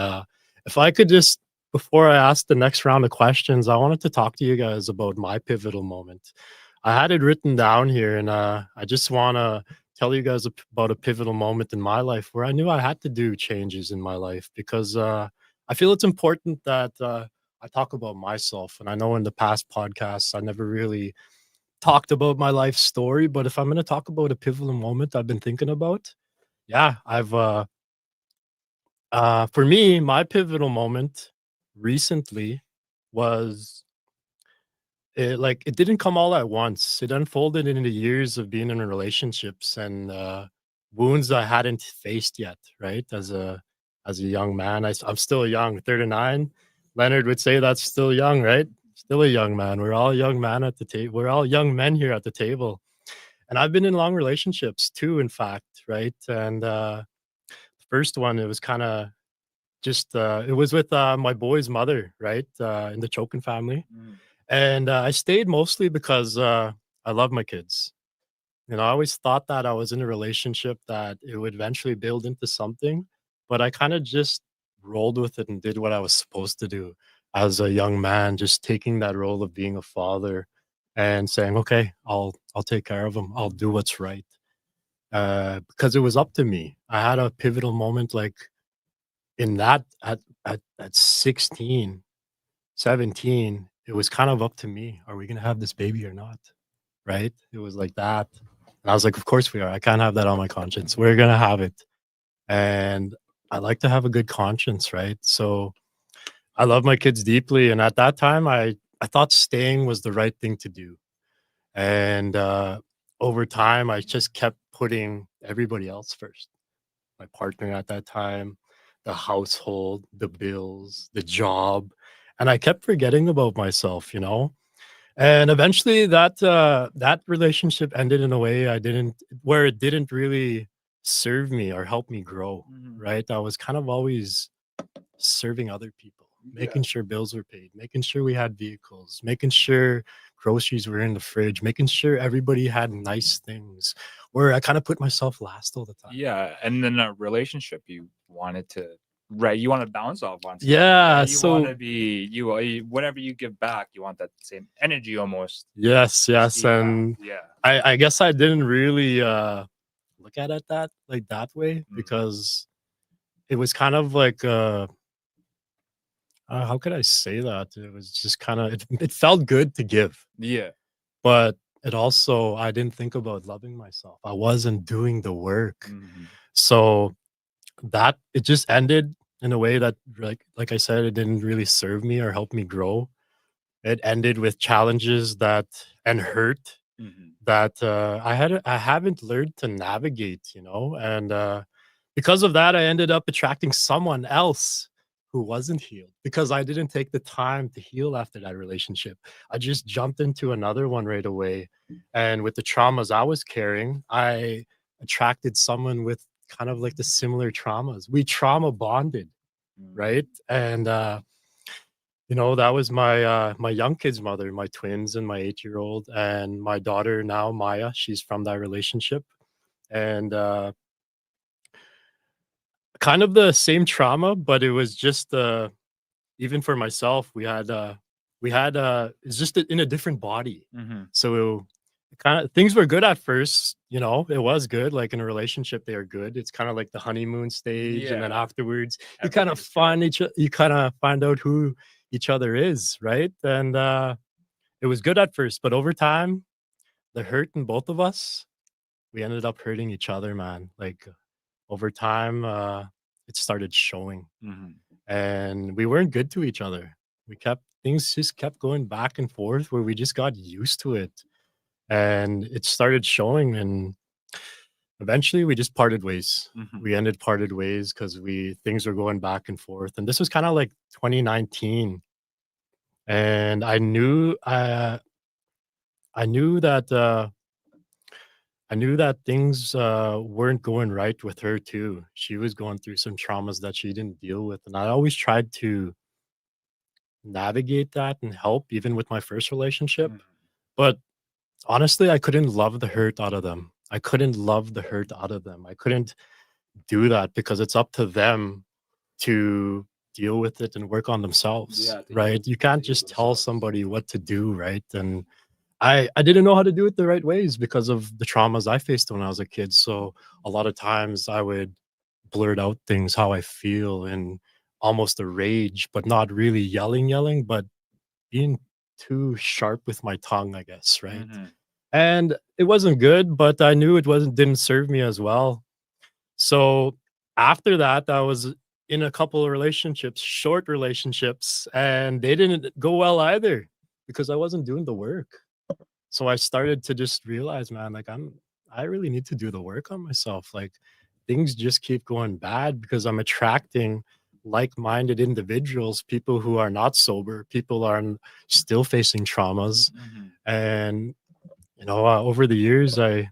if I could just, before I ask the next round of questions, I wanted to talk to you guys about my pivotal moment. I had it written down here, and I just want to tell you guys about a pivotal moment in my life where I knew I had to do changes in my life, because I feel it's important that I talk about myself. And I know in the past podcasts, I never really talked about my life story, but if I'm going to talk about a pivotal moment I've been thinking about, yeah, I've for me, my pivotal moment recently was, it didn't come all at once. It unfolded into years of being in relationships, and wounds I hadn't faced yet, right? As a young man, I'm still young, 39. Leonard would say that's still young, right? Still a young man. We're all young men at the table. We're all young men here at the table. And I've been in long relationships too, in fact, right? And the first one, it was kind of just it was with my boy's mother, right? In the Chokin family. And I stayed mostly because I love my kids. You know, I always thought that I was in a relationship that it would eventually build into something, but I kind of just rolled with it and did what I was supposed to do as a young man, just taking that role of being a father and saying, "Okay, I'll take care of them. I'll do what's right." Because it was up to me. I had a pivotal moment, like in that at 16, 17, it was kind of up to me. Are we gonna have this baby or not? Right? It was like that. And I was like, of course we are. I can't have that on my conscience. We're gonna have it. And I like to have a good conscience, right? So I love my kids deeply. And at that time I thought staying was the right thing to do. And over time I just kept putting everybody else first. My partner at that time, the household, the bills, the job. And I kept forgetting about myself, you know? And eventually that relationship ended in a way where it didn't really serve me or help me grow, right? I was kind of always serving other people, making sure bills were paid, making sure we had vehicles, making sure groceries were in the fridge, making sure everybody had nice things, where I kind of put myself last all the time. Yeah, and then a relationship you wanted to right, you want to bounce off on someone. Yeah, You want so to be whatever you give back, you want that same energy almost. yes, yes. See back. And Yeah. I guess I didn't really look at it that way, Mm. because it was kind of like how could I say that? It was just kind of it felt good to give, Yeah. but it also, I didn't think about loving myself. I wasn't doing the work. Mhm. So that it just ended in a way that, like I said, it didn't really serve me or help me grow. It ended with challenges that and hurt Mhm. that I haven't learned to navigate, you know. And because of that, I ended up attracting someone else who wasn't healed, because I didn't take the time to heal after that relationship. I just jumped into another one right away. And with the traumas I was carrying, I attracted someone with kind of like the similar traumas. We trauma bonded, right? And you know, that was my young kid's mother, my twins and my 8-year-old, and my daughter now, Maya. She's from that relationship. And kind of the same trauma, but it was just even for myself, we had it's just in a different body. Mhm. So kind of things were good at first, you know, it was good. Like in a relationship, they are good. It's kind of like the honeymoon stage, and then Yeah, afterwards, everything's good. you kind of find out who each other is, right? And it was good at first, but over time, the hurt in both of us, we ended up hurting each other, man. Like over time, it started showing, Mhm. and we weren't good to each other. We kept things just kept going back and forth where we just got used to it, and it started showing, and eventually we just parted ways. Mhm. We ended parted ways because we things were going back and forth, and this was kind of like 2019, and I knew that I knew that things weren't going right with her too. She was going through some traumas that she didn't deal with, and I always tried to navigate that and help, even with my first relationship. Mhm. But honestly, I couldn't love the hurt out of them. I couldn't love the hurt out of them. I couldn't do that because it's up to them to deal with it and work on themselves, Yeah, right? You to can't heal just tell themselves. somebody what to do, right? And I didn't know how to do it the right ways because of the traumas I faced when I was a kid. So a lot of times I would blurt out things how I feel and almost a rage, but not really yelling, but being too sharp with my tongue, I guess, right? Mhm. And it wasn't good, but I knew it wasn't didn't serve me as well. So after that, I was in a couple of relationships, short relationships, and they didn't go well either because I wasn't doing the work. So I started to just realize, man, like I really need to do the work on myself. Like things just keep going bad because I'm attracting like-minded individuals, people who are not sober, people are still facing traumas. Mhm. And you know, over the years, I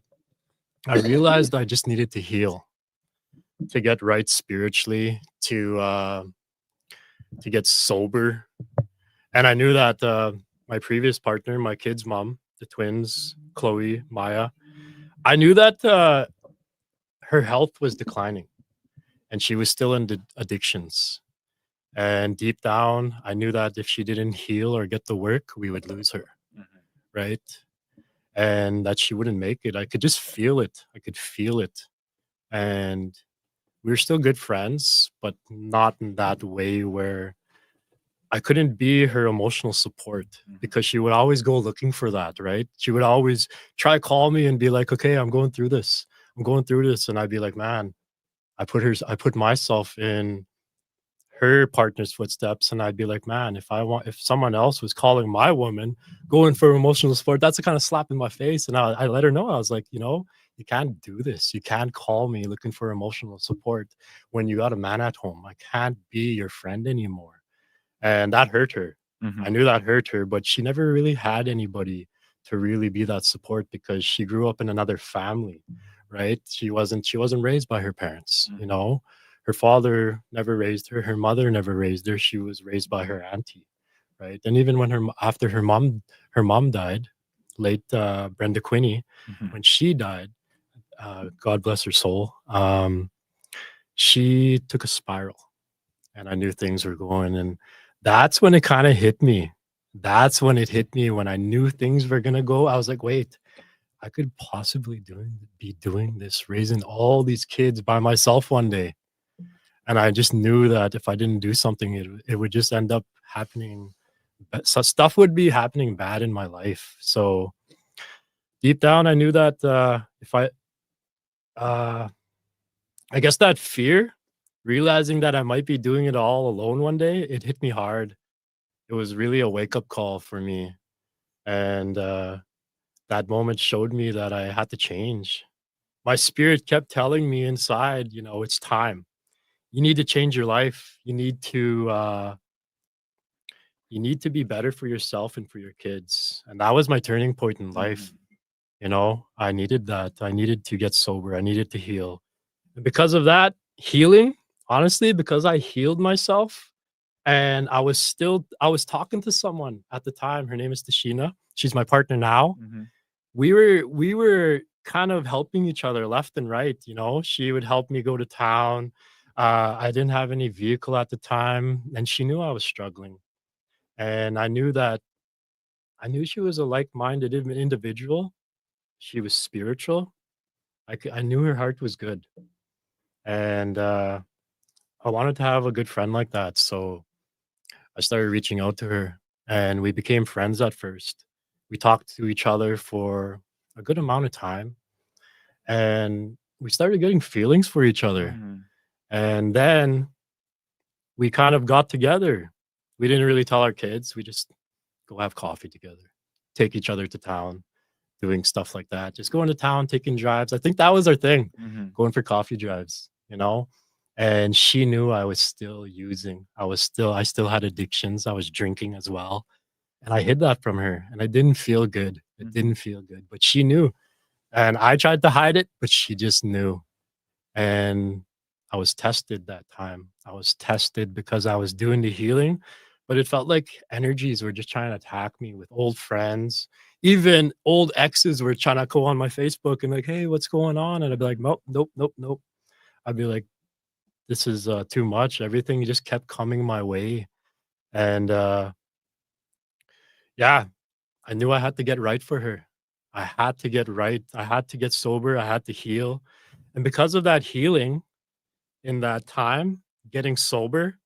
realized I just needed to heal, to get right spiritually, to get sober. And I knew that my previous partner, my kid's mom, the twins, Chloe, Maya, I knew that her health was declining and she was still in addictions. And deep down, I knew that if she didn't heal or get the work, we would lose her, Mhm. right? And that she wouldn't make it. I could just feel it. I could feel it. And we were still good friends, but not in that way where I couldn't be her emotional support Mhm. because she would always go looking for that, right? She would always try call me and be like, "Okay, I'm going through this. I'm going through this." And I'd be like, "Man, I put myself in her partner's footsteps and I'd be like, "Man, if someone else was calling my woman going for emotional support, that's a kind of slap in my face." And I let her know. I was like, "You know, you can't do this. You can't call me looking for emotional support when you got a man at home. I can't be your friend anymore." And that hurt her. I Mhm. knew that hurt her, but she never really had anybody to really be that support because she grew up in another family, right? She wasn't raised by her parents, you Mhm. know. Her father never raised her, her mother never raised her. She was raised by her auntie, right? And even when after her mom died, late Brenda Quinney, Mhm. when she died, God bless her soul, she took a spiral and I knew things were going. And that's when it kind of hit me. That's when it hit me when I knew things were gonna go. I was like, wait, I could possibly be doing this, raising all these kids by myself one day. And I just knew that if I didn't do something, it would just end up happening. So stuff would be happening bad in my life. So deep down, I knew that if uh, I guess that fear, realizing that I might be doing it all alone one day, it hit me hard. It was really a wake up call for me. And that moment showed me that I had to change. My spirit kept telling me inside, you know, it's time. You need to change your life. You need to be better for yourself and for your kids. And that was my turning point in life. Mhm. You know, I needed that. I needed to get sober. I needed to heal. And because of that healing, honestly, because I healed myself, and I was talking to someone at the time. Her name is Tashina. She's my partner now. Mhm. We were kind of helping each other left and right, you know. She would help me go to town. I didn't have any vehicle at the time, and she knew I was struggling. And I knew she was a like-minded individual. she was spiritual. I knew her heart was good, and I wanted to have a good friend like that. So I started reaching out to her, and we became friends at first. We talked to each other for a good amount of time, and we started getting feelings for each other. Mhm. And then we kind of got together. We didn't really tell our kids. We just go have coffee together, take each other to town, doing stuff like that. Just going to town, taking drives. I think that was our thing, Mhm. going for coffee drives, you know? And she knew I was still using. I still had addictions. I was drinking as well. And I hid that from her and I didn't feel good. It Mhm. didn't feel good, but she knew. And I tried to hide it, but she just knew. And I was tested that time. I was tested because I was doing the healing, but it felt like energies were just trying to attack me with old friends. Even old exes were trying to go on my Facebook and like, "Hey, what's going on?" And I'd be like, "Nope, nope, nope, nope." I'd be like, "This is too much." Everything just kept coming my way, and yeah, I knew I had to get right for her. I had to get right. I had to get sober. I had to heal, and because of that healing in that time, getting sober,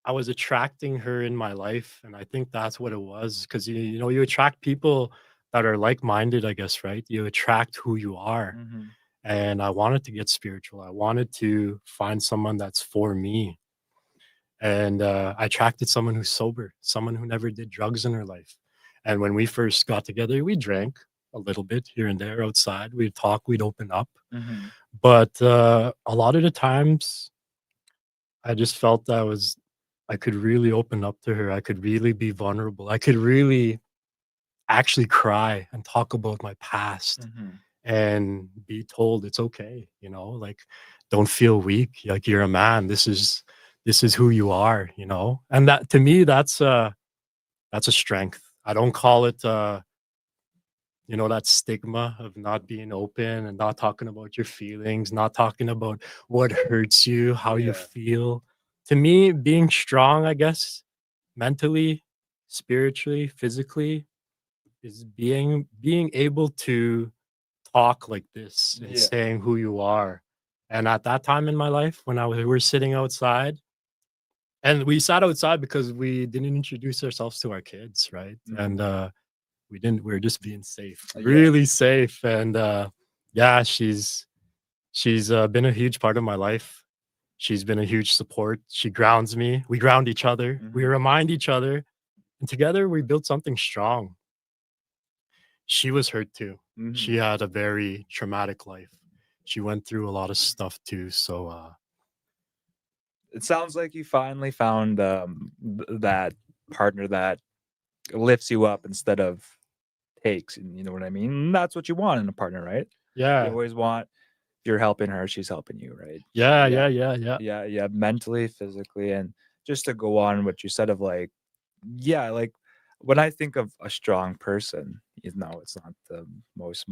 I was attracting her in my life, and I think that's what it was. Because you know, you attract people that are like-minded, I guess, right? You attract who you are, Mhm. and I wanted to get spiritual. I wanted to find someone that's for me, and, I attracted someone who's sober, someone who never did drugs in her life, and when we first got together, we drank a little bit here and there outside. We'd talk, we'd open up, Mhm. but, a lot of the times I just felt I could really open up to her. I could really be vulnerable. I could really actually cry and talk about my past Mhm. and be told it's okay, you know, like don't feel weak. Like you're a man. This is who you are, you know? And that to me that's a strength. I don't call it you know, that stigma of not being open and not talking about your feelings, not talking about what hurts you, how you Yeah. feel. To me, being strong, I guess, mentally, spiritually, physically, is being able to talk like this and Yeah. saying who you are. And at that time in my life, when we were sitting outside, and we sat outside because we didn't introduce ourselves to our kids, right? And Mhm. we didn't we are just being safe, Yeah. really safe, and, yeah, she's, been a huge part of my life. She's been a huge support. She grounds me. We ground each other. We Mhm. remind each other, and together we built something strong. She was hurt too. She Mhm. had a very traumatic life. She went through a lot of stuff too, so, It sounds like you finally found that partner that lifts you up instead of takes, and you know what I mean? That's what you want in a partner, right? You yeah. always want if you're helping her, she's helping you, right? Yeah, Yeah. yeah, yeah, yeah. Yeah, yeah, mentally, physically, and just to go on what you said of like, yeah, like when I think of a strong person, you know, it's not the most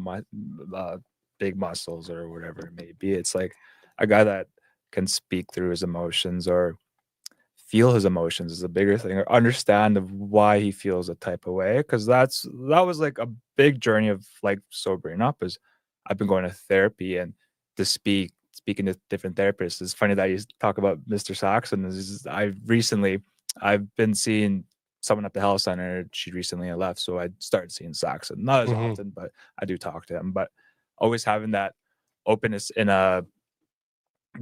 uh, big muscles or whatever it may be. It's like a guy that can speak through his emotions or feel his emotions is a bigger thing or understand of why he feels a type of way because that was like a big journey of like sobering up is I've been going to therapy and to speaking to different therapists. It's funny that you talk about Mr. Saxon I've been seeing someone at the health center. She recently left, so I started seeing Saxon, not as Mhm. often, but I do talk to him. But always having that openness in a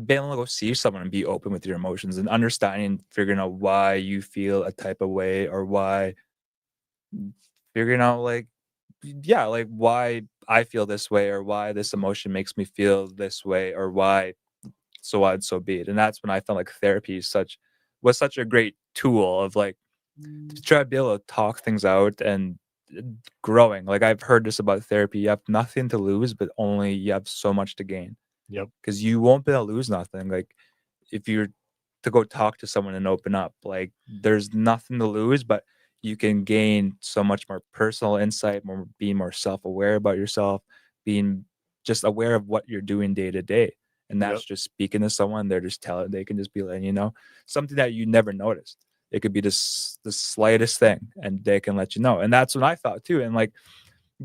being able to go see someone and be open with your emotions and understanding, figuring out why you feel a type of way or why figuring out like yeah, like why I feel this way or why this emotion makes me feel this way or why so on so be it. And that's when I felt like therapy was such a great tool of like to try to be able to talk things out and growing. Like I've heard this about therapy. You have nothing to lose, but only you have so much to gain. Yep. Because you won't be able to lose nothing. Like if you're to go talk to someone and open up, like there's nothing to lose, but you can gain so much more personal insight, more being more self-aware about yourself, being just aware of what you're doing day to day. And Yep. that's just speaking to someone, they're just telling they can just be letting you know something that you never noticed. It could be just the slightest thing and they can let you know. And that's what I thought too. And like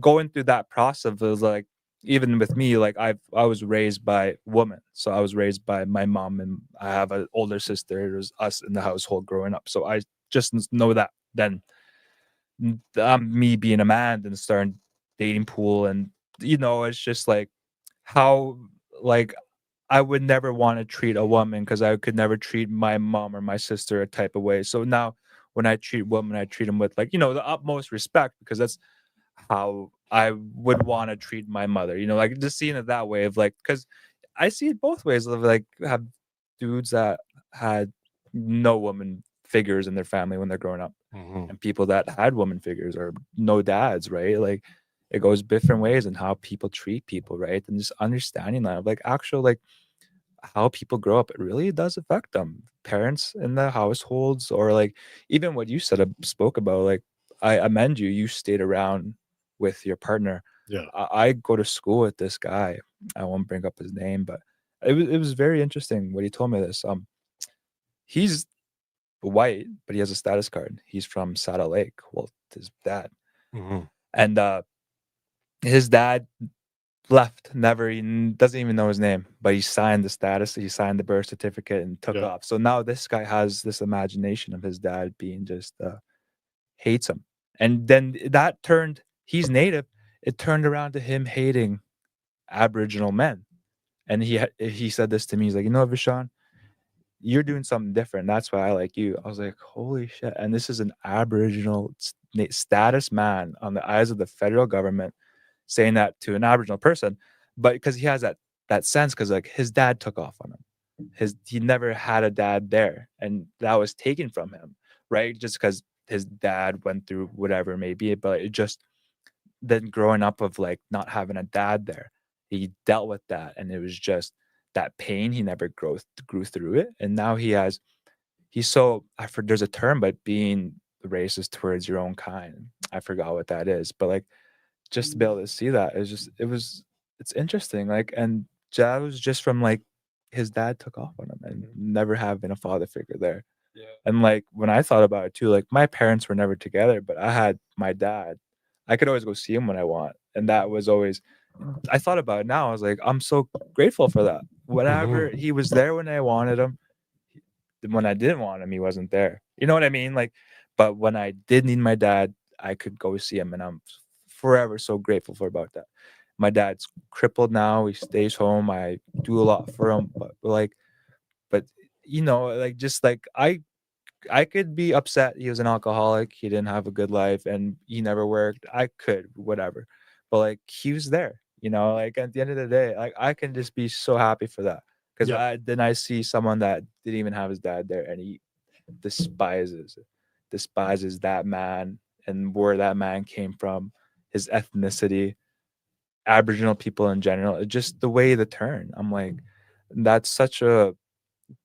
going through that process was like, even with me, like I was raised by women, so I was raised by my mom, and I have an older sister. It was us in the household growing up, so I just know that. Then me being a man and starting dating pool, and it's just like how, like, I would never want to treat a woman because I could never treat my mom or my sister a type of way. So now when I treat women, I treat them with, like, the utmost respect, because that's how I would want to treat my mother. Like, just seeing it that way of, like, because I see it both ways of, like, have dudes that had no woman figures in their family when they're growing up, Mhm. and people that had woman figures or no dads, right? Like, it goes different ways in how people treat people, right? And just understanding that, like, actual, like, how people grow up, it really does affect them. Parents in the households, or like even what you said, spoke about, like, I amend you, you stayed around with your partner. Yeah. I go to school with this guy. I won't bring up his name, but it was very interesting when he told me this. He's white, but he has a status card. He's from Saddle Lake. Well, his dad. Mhm. And his dad left, never even doesn't even know his name, but he signed the status, he signed the birth certificate and took Yeah. off. So now this guy has this imagination of his dad being just hates him. And then that turned, he's native, it turned around to him hating Aboriginal men. And he said this to me. He's like, Vishan, you're doing something different. That's why I like you. I was like, holy shit. And this is an Aboriginal status man on the eyes of the federal government saying that to an Aboriginal person. But because he has that sense, because, like, his dad took off on him. He never had a dad there, and that was taken from him, right? Just because his dad went through whatever it may be. But it just, then growing up of, like, not having a dad there, he dealt with that, and it was just that pain. He never grew through it, and now he's so, there's a term, but being racist towards your own kind, I forgot what that is, but, like, just to be able to see that is just, it's interesting, like, and that was just from, like, his dad took off on him and never having a father figure there. Yeah. And, like, when I thought about it too, like, my parents were never together, but I had my dad. I could always go see him when I want, and that was always, I thought about it now, I was like, I'm so grateful for that. Whenever he was there when I wanted him, when I didn't want him, he wasn't there. You know what I mean? Like, but when I did need my dad, I could go see him, and I'm forever so grateful for about that. My dad's crippled now. He stays home. I do a lot for him, but like, just like, I could be upset he was an alcoholic, he didn't have a good life, and he never worked. I could, whatever. But, like, he was there, like, at the end of the day, like, I can just be so happy for that. Because Yeah. I see someone that didn't even have his dad there, and he despises that man and where that man came from, his ethnicity, Aboriginal people in general, just the way the turn. I'm like, that's such a,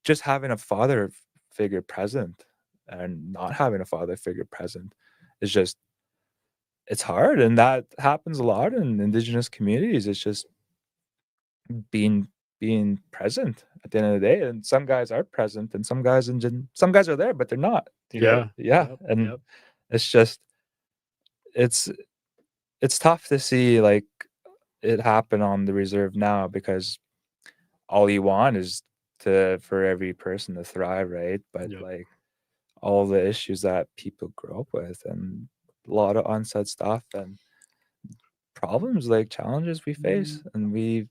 just having a father figure present and not having a father figure present is just, it's hard, and that happens a lot in Indigenous communities. It's just being present at the end of the day, and some guys are present, and some guys are there, but they're not. Yeah. Yeah, Yep. and Yep. it's just, it's it's tough to see, like, it happen on the reserve now, because all you want is for every person to thrive, right? But, Yep. like, all the issues that people grow up with, and a lot of unsaid stuff, and problems, like, challenges we face, and we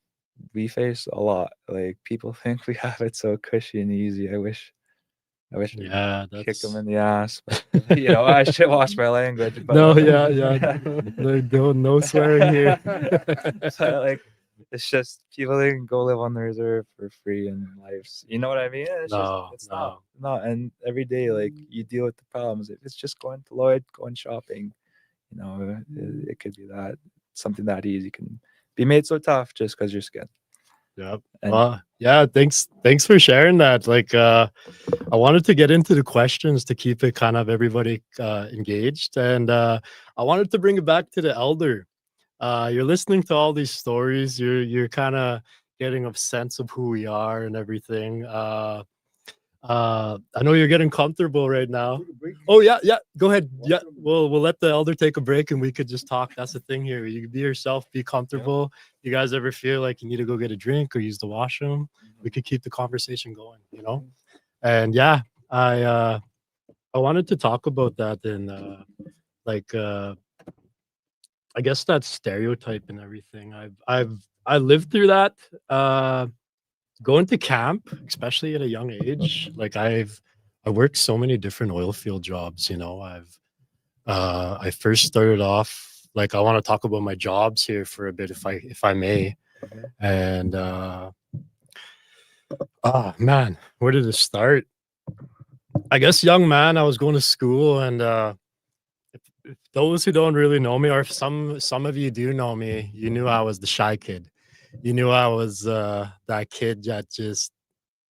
face a lot. Like, people think we have it so cushy and easy. I wish I could Yeah, kick them that's in the ass, but, I should watch my language. But no, yeah. No swearing here. so, like, it's just people, they can go live on the reserve for free, and life's, you know what I mean? It's just, No, it's no. not, and every day, like, you deal with the problems. If it's just going to Lloyd, going shopping, it could be that something that easy can be made so tough just because you're scared. Yep. And Well, yeah, thanks for sharing that. Like, I wanted to get into the questions to keep it kind of everybody engaged, and I wanted to bring it back to the elder. You're listening to all these stories. You're kind of getting a sense of who we are and everything. I know you're getting comfortable right now. Oh yeah, yeah. Go ahead. Yeah, we'll let the elder take a break and we could just talk. That's the thing here. You be yourself, be comfortable. You guys ever feel like you need to go get a drink or use the washroom? We could keep the conversation going, you know? And yeah, I wanted to talk about that and like I guess that stereotype and everything. I lived through that. Going to camp, especially at a young age, like I worked so many different oil field jobs, you know. I first started off like I want to talk about my jobs here for a bit if I may. And man, where did it start? I guess young man, I was going to school and if those who don't really know me, or if some of you do know me, you knew I was the shy kid. You knew I was that kid that just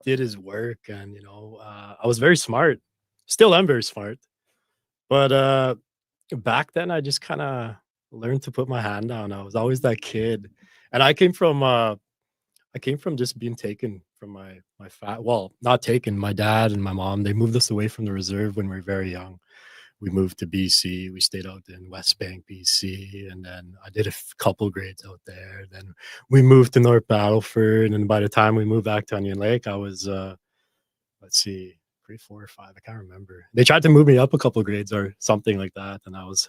did his work, and you know, I was very smart. Still am very smart, but back then I just kind of learned to put my hand down. I was always that kid, and I came from just being taken from my well, not taken. My dad and my mom, they moved us away from the reserve when we were very young. We moved to BC. We stayed out in West Bank, BC, and then I did a couple grades out there. Then we moved to North Battleford, and by the time we moved back to Onion Lake, I was let's see, grade 4 or 5. I can't remember. They tried to move me up a couple grades or something like that, and I was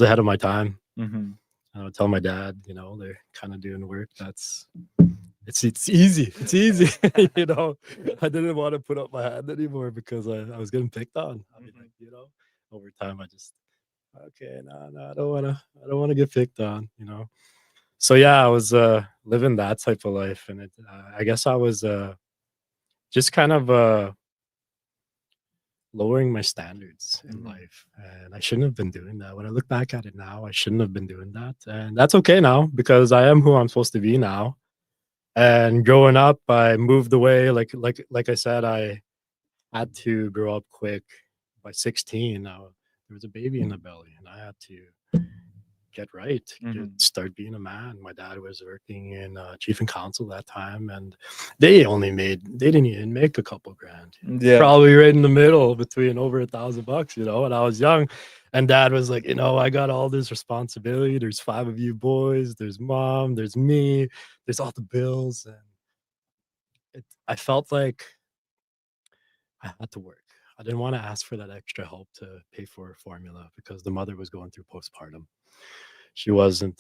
ahead of my time. Mm-hmm. I would tell my dad, you know, they're kind of doing work that's it's easy. It's easy. You know, I didn't want to put up my hand anymore because I was getting picked on. I mean, like, you know, over time I just okay, no, I don't wanna get picked on, you know. So yeah, I was living that type of life and I guess I was just kind of lowering my standards in life. And I shouldn't have been doing that. When I look back at it now, I shouldn't have been doing that. And that's okay now because I am who I'm supposed to be now. And growing up, I moved away. Like I said, I had to grow up quick. By 16, there was a baby in the belly, and I had to get right, start being a man. My dad was working in chief and council that time, and they didn't even make a couple grand. Yeah. Probably right in the middle between over $1,000, you know. And I was young, and dad was like, you know, I got all this responsibility. There's 5 of you boys. There's mom. There's me. There's all the bills, and I felt like I had to work. I didn't want to ask for that extra help to pay for formula because the mother was going through postpartum. She wasn't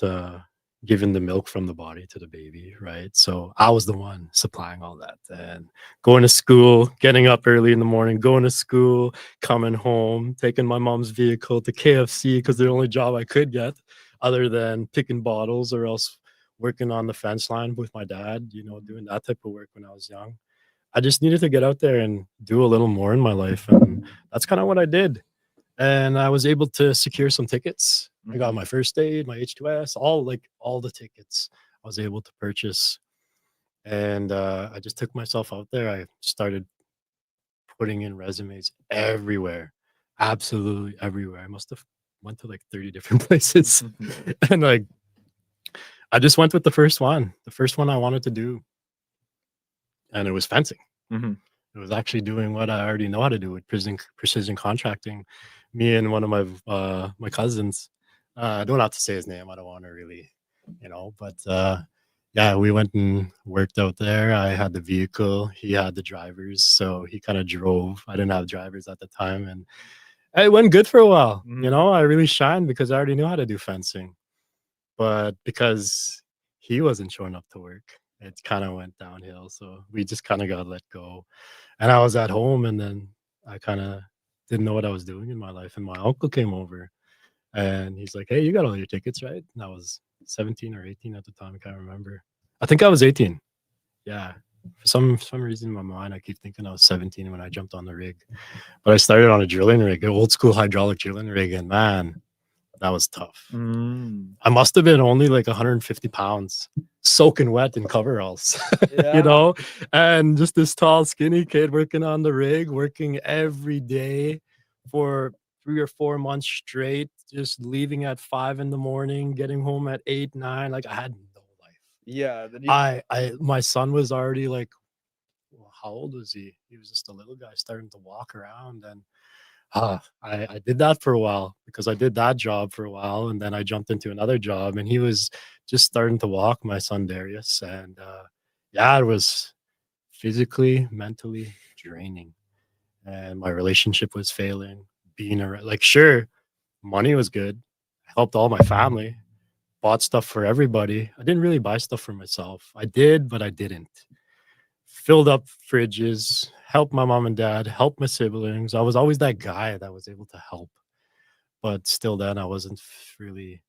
giving the milk from the body to the baby, right? So I was the one supplying all that and going to school, getting up early in the morning, going to school, coming home, taking my mom's vehicle to KFC because the only job I could get other than picking bottles or else working on the fence line with my dad, you know, doing that type of work when I was young. I just needed to get out there and do a little more in my life. And that's kind of what I did. And I was able to secure some tickets. I got my first aid, my H2S, all the tickets I was able to purchase. And I just took myself out there. I started putting in resumes everywhere, absolutely everywhere. I must have went to like 30 different places. And like, I just went with the first one I wanted to do. And it was fencing. It was actually doing what I already know how to do with precision contracting. Me and one of my cousins, I don't have to say his name. I don't want to really, you know, but yeah, we went and worked out there. I had the vehicle, he had the drivers, so he kind of drove. I didn't have drivers at the time, and it went good for a while. You know, I really shined because I already knew how to do fencing, but because he wasn't showing up to work, it kind of went downhill. So we just kind of got let go. And I was at home, and then I kind of didn't know what I was doing in my life. And my uncle came over and he's like, "Hey, you got all your tickets, right?" And I was 17 or 18 at the time. I can't remember. I think I was 18. Yeah. For some reason in my mind, I keep thinking I was 17 when I jumped on the rig. But I started on a drilling rig, an old school hydraulic drilling rig, and man, that was tough. I must have been only like 150 pounds, soaking wet in coveralls, you know, and just this tall, skinny kid working on the rig, working every day for 3 or 4 months straight, just leaving at 5 in the morning, getting home at 8, 9. Like I had no life. Yeah. My son was already like well, how old was he? He was just a little guy starting to walk around. And I did that for a while because I did that job for a while. And then I jumped into another job and he was just starting to walk, my son Darius. And yeah, it was physically, mentally draining. And my relationship was failing. Being around, like, sure, money was good, helped all my family, bought stuff for everybody. I didn't really buy stuff for myself. I did, but I didn't. Filled up fridges, helped my mom and dad, helped my siblings. I was always that guy that was able to help. But still, then I wasn't really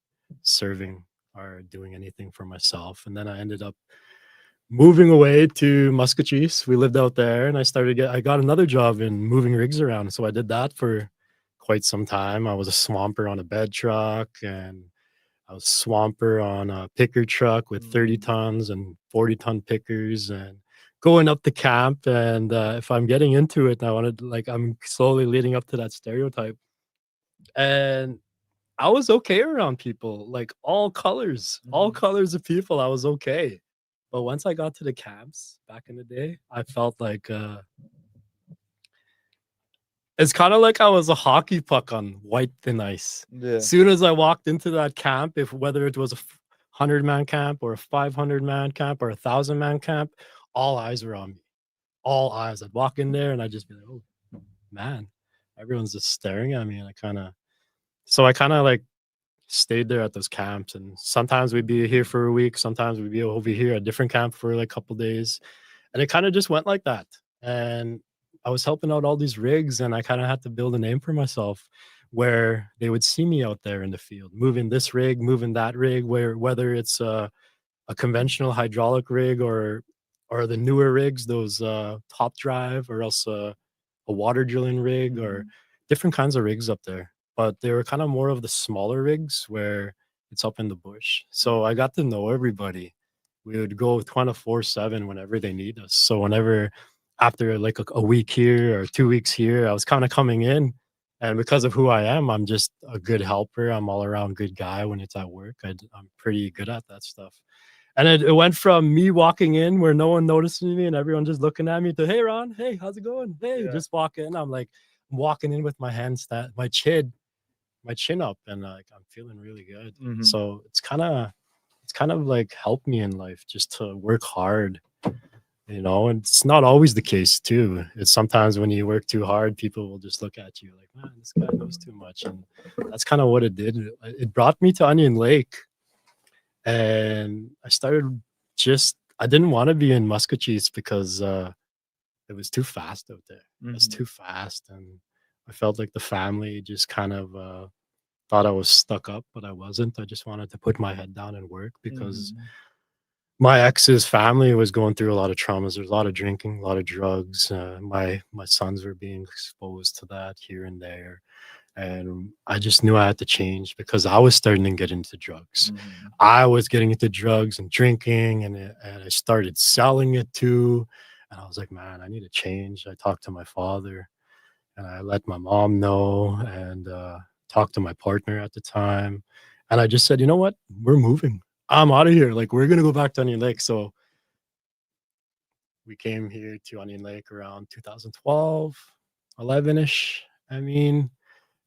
serving or doing anything for myself. And then I ended up moving away to Muscatcheese. We lived out there, and I got another job in moving rigs around. So I did that for quite some time. I was a swamper on a bed truck, and I was swamper on a picker truck with 30 tons and 40-ton pickers, and going up to camp. And if I'm getting into it, I wanted, like, I'm slowly leading up to that stereotype. And I was okay around people, like all colors of people. I was okay. But once I got to the camps back in the day, I felt like it's kind of like I was a hockey puck on white thin ice. Yeah. Soon as I walked into that camp, if whether it was a 100-man camp or a 500-man camp or a 1,000-man camp, all eyes were on me. All eyes. I'd walk in there and I'd just be like, "Oh man, everyone's just staring at me." And I kind of like stayed there at those camps. And sometimes we'd be here for a week. Sometimes we'd be over here at a different camp for like a couple days. And it kind of just went like that. And I was helping out all these rigs, and I kind of had to build a name for myself where they would see me out there in the field, moving this rig, moving that rig, whether it's a conventional hydraulic rig or the newer rigs, those top drive, or else a water drilling rig, or different kinds of rigs up there. But they were kind of more of the smaller rigs where it's up in the bush. So I got to know everybody. We would go 24/7 whenever they need us. So whenever, after like a week here or 2 weeks here, I was kind of coming in. And because of who I am, I'm just a good helper. I'm all around good guy when it's at work. I'm pretty good at that stuff. And it went from me walking in where no one noticing me and everyone just looking at me to, "Hey, Ron, hey, how's it going? Hey," Yeah. just walk in. I'm like walking in with my hands that my chin up, and like I'm feeling really good. Mhm. So it's kind of like helped me in life just to work hard, and it's not always the case too. It's sometimes when you work too hard, people will just look at you like, "Man, this guy knows too much." And that's kind of what it did. It brought me to Onion Lake, and I didn't want to be in Muscatcheese because it was too fast out there. It was too fast, and I felt like the family just kind of thought I was stuck up, but I wasn't. I just wanted to put my head down and work because my ex's family was going through a lot of traumas. There's a lot of drinking, a lot of drugs. My sons were being exposed to that here and there. And I just knew I had to change because I was starting to get into drugs. I was getting into drugs and drinking, and I started selling it too. And I was like, man, I need to change. I talked to my father, and I let my mom know, and talked to my partner at the time. And I just said, you know what? We're moving. I'm out of here. Like, we're going to go back to Onion Lake. So we came here to Onion Lake around 2012, 11-ish.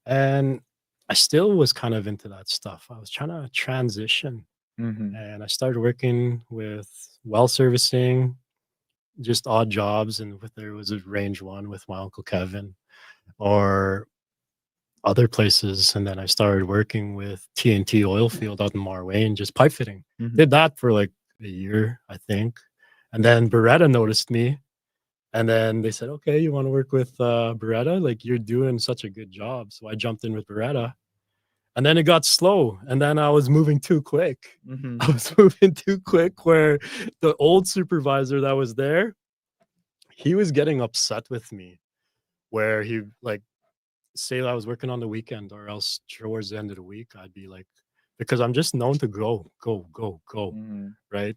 And I still was kind of into that stuff. I was trying to transition, and I started working with well servicing, just odd jobs. And there was a range one with my uncle Kevin, or other places. And then I started working with TNT oil field out in Marwayne, just pipe fitting. Did that for like a year, I think. And then Beretta noticed me. And then they said, "Okay, you want to work with Beretta? Like, you're doing such a good job." So I jumped in with Beretta. And then it got slow. And then I was moving too quick. I was moving too quick, where the old supervisor that was there, he was getting upset with me, where he, like, say I was working on the weekend, or else towards the end of the week, I'd be like, because I'm just known to go, right?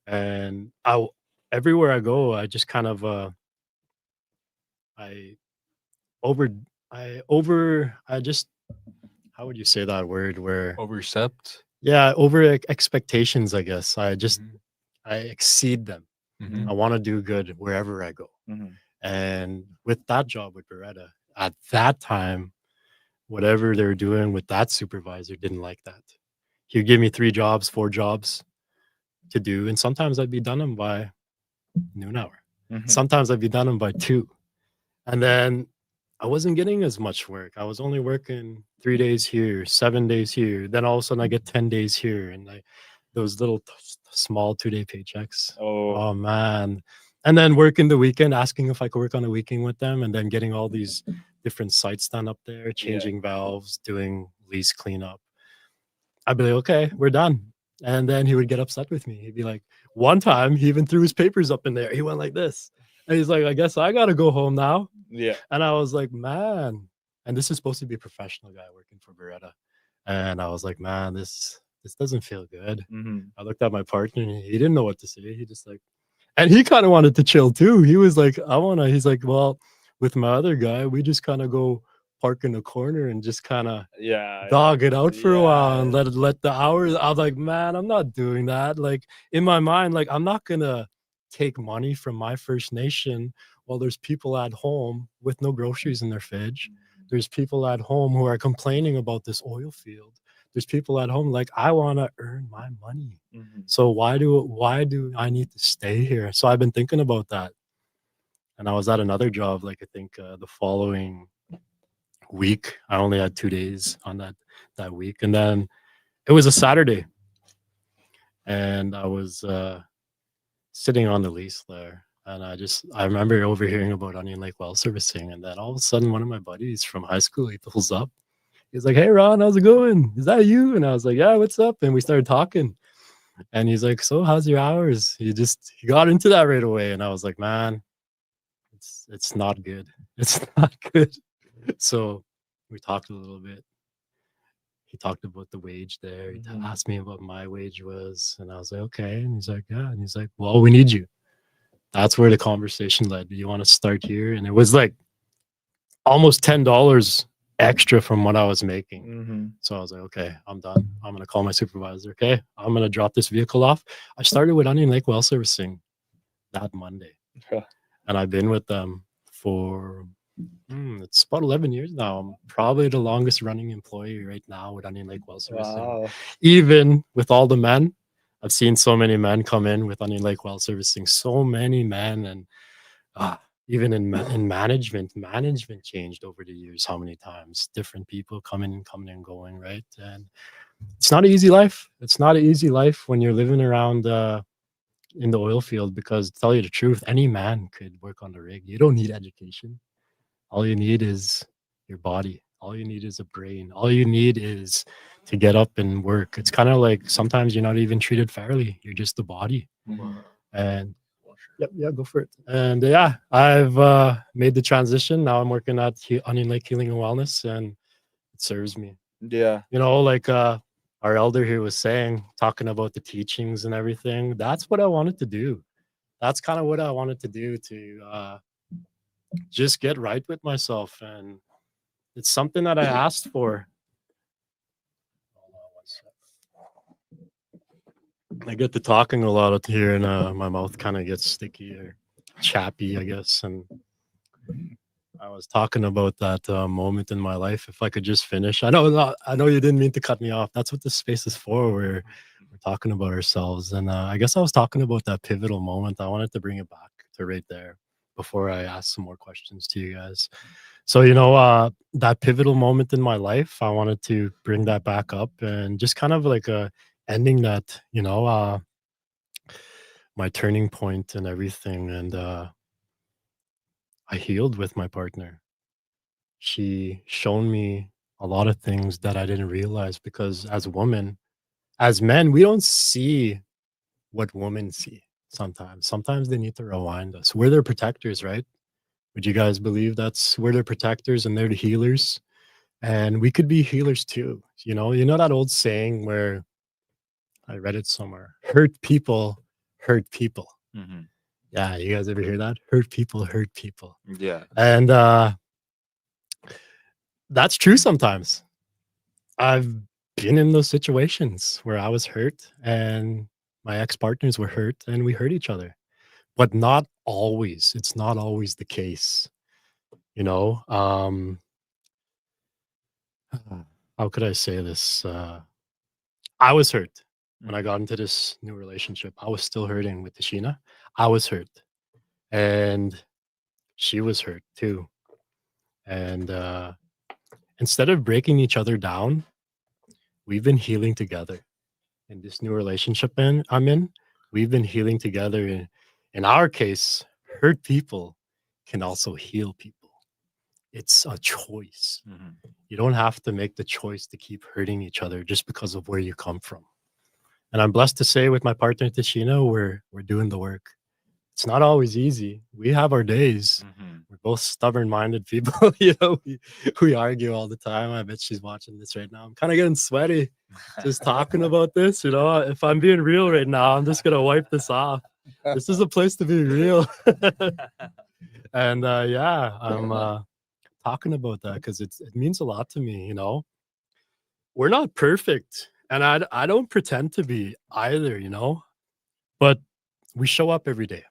And everywhere I go, I just kind of I over I just, how would you say that word, where Overstepped. yeah, over expectations, I guess. I exceed them. Mhm. I want to do good wherever I go. Mhm. And with that job with Beretta, at that time, whatever they're doing with that supervisor didn't like that. He'd give me 3 jobs, 4 jobs to do, and sometimes I'd be done them by noon hour. Mhm. Sometimes I'd be done them by 2. And then I wasn't getting as much work. I was only working 3 days here, 7 days here. Then all of a sudden I get 10 days here, and those little small 2-day paychecks. Oh. Oh man. And then working the weekend, asking if I could work on the weekend with them, and then getting all these different sites done up there, changing valves, doing lease cleanup. I'd be like, okay, we're done. And then he would get upset with me. He'd be like, one time he even threw his papers up in there. He went like this. And he's like, I guess I gotta go home now. Yeah. And I was like, man. And this is supposed to be a professional guy working for Beretta. And I was like, man, this doesn't feel good. Mhm. I looked at my partner and he didn't know what to say. He just like, and he kind of wanted to chill too. He was like, he's like, well, with my other guy, we just kind of go park in the corner and just kind of Yeah. dog it out for a while and Yeah. let the hours. I was like, man, I'm not doing that. Like in my mind, like I'm not gonna take money from my First Nation while there's people at home with no groceries in their fridge. There's people at home who are complaining about this oil field. There's people at home like I want to earn my money. Mhm. So why do I need to stay here? So I've been thinking about that. And I was at another job, like I think the following week. I only had 2 days on that week, and then it was a Saturday, and I was sitting on the lease there, and I remember overhearing about Onion Lake well servicing, and then all of a sudden one of my buddies from high school, he pulls up. He's like, "Hey Ron, how's it going? Is that you?" And I was like, "Yeah, what's up?" And we started talking. And he's like, "So how's your hours?" He got into that right away, and I was like, "Man, it's not good. It's not good." So we talked a little bit. He talked about the wage there. He Mhm. asked me what my wage was, and I was like, "Okay." And he's like, "Yeah." And he's like, "Well, we need you." That's where the conversation led. Do you want to start here? And it was like almost $10 extra from what I was making. Mhm. So I was like, okay, I'm done. I'm gonna call my supervisor. Okay, I'm gonna drop this vehicle off. I started with Onion Lake well servicing that Monday, Yeah. and I've been with them for it's about 11 years now. I'm probably the longest running employee right now with Onion Lake well servicing. Wow. Even with all the men, I've seen so many men come in with Onion Lake well servicing. So many men, and even in management changed over the years. How many times different people coming and going, right? And it's not an easy life. It's not an easy life when you're living around in the oil field, because to tell you the truth, any man could work on the rig. You don't need education. All you need is your body. All you need is a brain. All you need is to get up and work. It's kind of like sometimes you're not even treated fairly. You're just the body. And yeah, go for it. And yeah, I've made the transition. Now I'm working at Onion Lake Healing and Wellness, and it serves me. Yeah. You know, like our elder here was saying, talking about the teachings and everything. That's what I wanted to do. That's kind of what I wanted to do, to just get right with myself. And it's something that I asked for. Hold on one sec. I get to talking a lot here, and my mouth kind of gets sticky or chappy, I guess. And I was talking about that moment in my life. If I could just finish, I know you didn't mean to cut me off. That's what this space is for. We're talking about ourselves, and I guess I was talking about that pivotal moment. I wanted to bring it back to right there before I ask some more questions to you guys. So that pivotal moment in my life, I wanted to bring that back up and just kind of like ending that, my turning point and everything. And I healed with my partner. She shown me a lot of things that I didn't realize, because as men, we don't see what women see sometimes. Sometimes they need to rewind us. We're their protectors, right? Would you guys believe we're their protectors and they're the healers? And we could be healers too. You know that old saying where I read it somewhere: hurt people hurt people. Mhm. Yeah, you guys ever hear that? Hurt people hurt people. Yeah. And that's true sometimes. I've been in those situations where I was hurt and my ex-partners were hurt and we hurt each other. but not always. It's not always the case, you know. How could I say this? I was hurt when I got into this new relationship. I was still hurting with Tashina. I was hurt, and she was hurt too. And instead of breaking each other down, we've been healing together. In this new relationship I'm in, we've been healing together. In our case, hurt people can also heal people. It's a choice. You don't have to make the choice to keep hurting each other just because of where you come from. And I'm blessed to say with my partner Tashina, we're doing the work. It's not always easy. We have our days. We're both stubborn-minded people. You know, we argue all the time. I bet she's watching this right now. I'm kind of getting sweaty just talking about this. You know, if I'm being real right now, I'm just gonna wipe this off. This is a place to be real. And yeah, I'm talking about that because it means a lot to me. You know, we're not perfect, and I don't pretend to be either. You know, but we show up every day.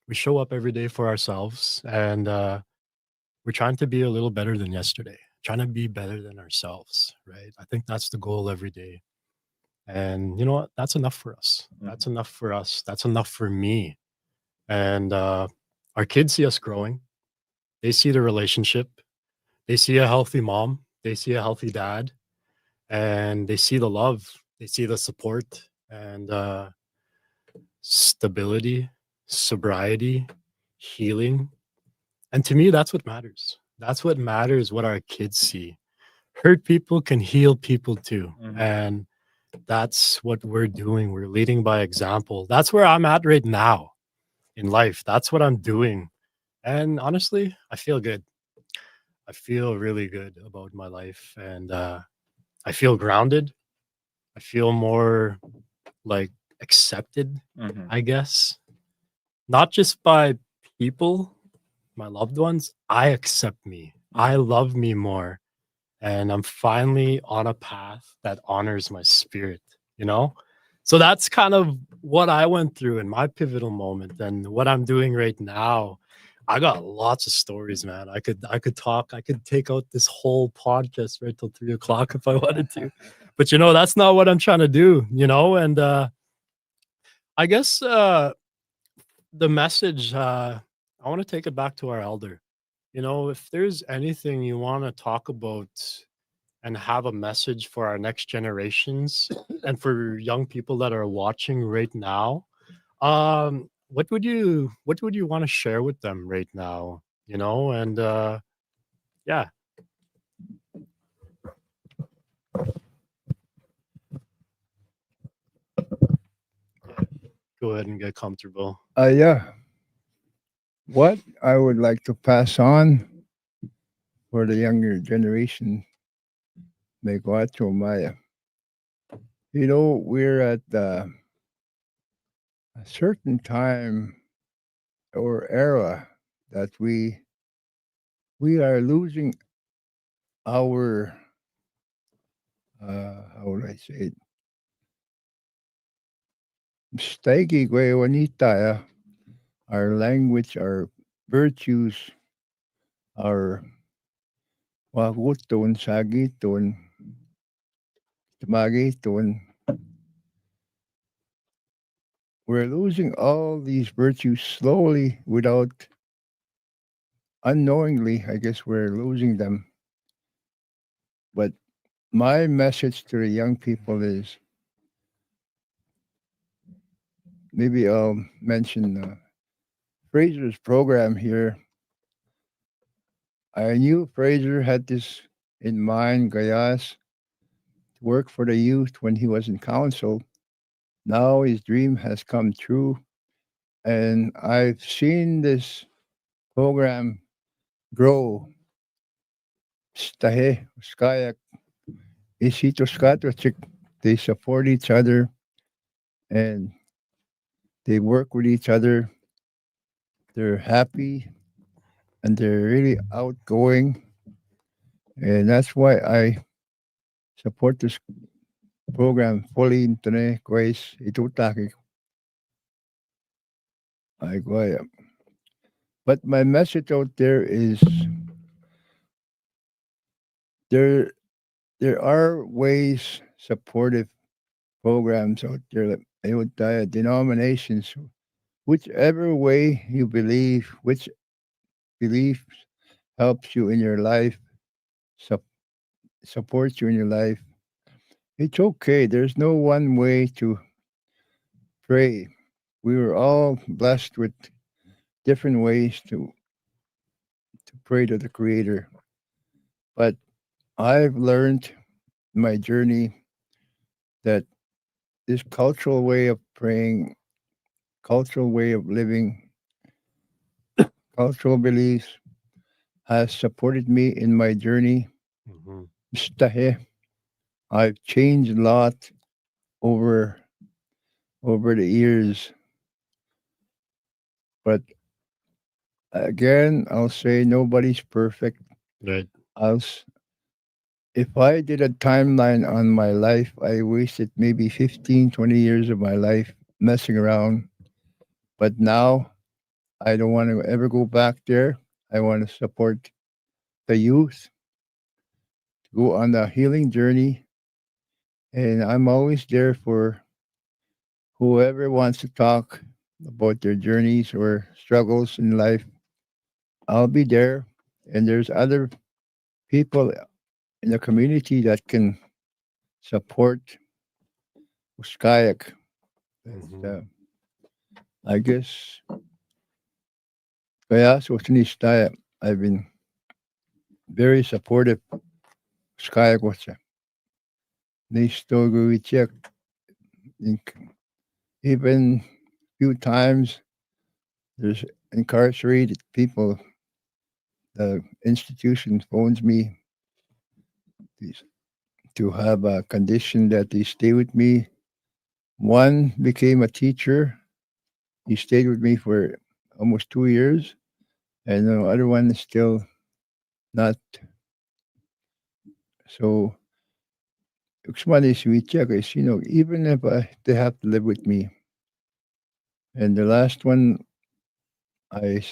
We show up every day for ourselves, and we're trying to be a little better than yesterday, trying to be better than ourselves, right? I think that's the goal every day. And you know what? That's enough for us. That's enough for us. That's enough for me. And our kids see us growing. They see the relationship. They see a healthy mom. They see a healthy dad. And they see the love. They see the support and stability, sobriety, healing. And to me, that's what matters. That's what matters, what our kids see. Hurt people can heal people too. And that's what we're doing. We're leading by example. That's where I'm at right now in life. That's what I'm doing. And honestly, I feel good. I feel really good about my life. And I feel grounded. I feel more like accepted, I guess. Not just by people, my loved ones. I accept me. I love me more. And I'm finally on a path that honors my spirit, you know? So that's kind of what I went through in my pivotal moment and what I'm doing right now. I got lots of stories, man. I could talk, I could take out this whole podcast right till 3 o'clock if I wanted to. But you know, that's not what I'm trying to do, you know? And I guess the message, I want to take it back to our elder. You know, if there's anything you want to talk about and have a message for our next generations and for young people that are watching right now, what would you want to share with them right now? You know, and yeah, go ahead and get comfortable. Yeah. What I would like to pass on for the younger generation, Megwacho Maya. You know, we're at a certain time or era that we are losing our how would I say it? Stegi Gwewanita, our language, our virtues, our waguton, sagiton, tamagiton. We're losing all these virtues slowly without unknowingly. I guess we're losing them. But my message to the young people is maybe I'll mention Fraser's program here. I knew Fraser had this in mind, Gayas, to work for the youth when he was in council. Now his dream has come true. And I've seen this program grow. Stahe, Skayak, Isito Skatwachik, they support each other and they work with each other. They're happy and they're really outgoing. And that's why I support this program fully. Grace, itutaki. I go, yeah. But my message out there is there there are ways, supportive programs out there, like denominations, whichever way you believe, which belief helps you in your life, sup- supports you in your life. It's okay. There's no one way to pray. We were all blessed with different ways to pray to the Creator. But I've learned in my journey that this cultural way of praying, cultural way of living, cultural beliefs has supported me in my journey. Mhm. Stahe. I've changed a lot over the years. But again, I'll say nobody's perfect. Right. I'll s- if I did a timeline on my life, I wasted maybe 15, 20 years of my life messing around. But now I don't want to ever go back there. I want to support the youth to go on the healing journey. And I'm always there for whoever wants to talk about their journeys or struggles in life. I'll be there. And there's other people in the community that can support Uskayak. Mhm. I guess kaya sa Usinistaya, I've been very supportive of Uskayak Watsa. Nistogu check even few times there's incarcerated people. The institution phones me to have a condition that they stay with me. One became a teacher. He stayed with me for almost 2 years, and the other one is still not. So, Uxmani Sweetchak is, even if they have to live with me. And the last one, I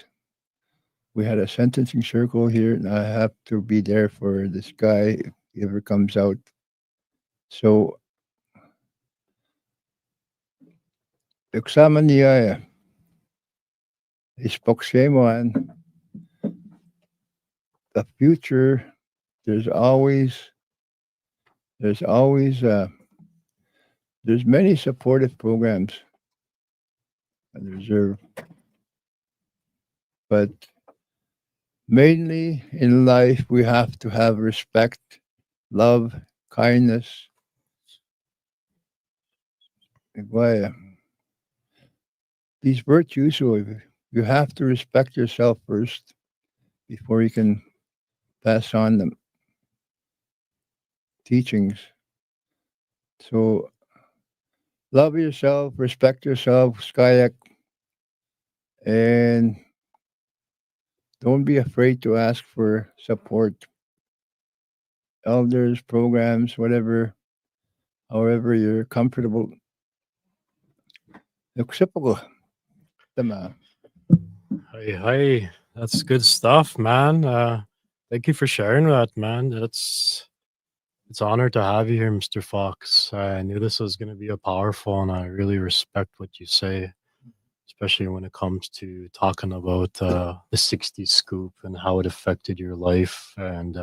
we had a sentencing circle here, and I have to be there for this guy if he ever comes out. So, Uxama niya ispoksemo the future. There's always there's always there's many supportive programs at the reserve, but mainly in life we have to have respect, love, kindness. Why these virtues? So you have to respect yourself first before you can pass on the teachings. So love yourself, respect yourself, Skyak, and don't be afraid to ask for support. Elders, programs, whatever, however you're comfortable. Acceptable. Tama. Hey, hey, that's good stuff, man. Thank you for sharing that, man. It's an honor to have you here, Mr. Fox. I knew this was going to be a powerful, and I really respect what you say, especially when it comes to talking about the '60s scoop and how it affected your life and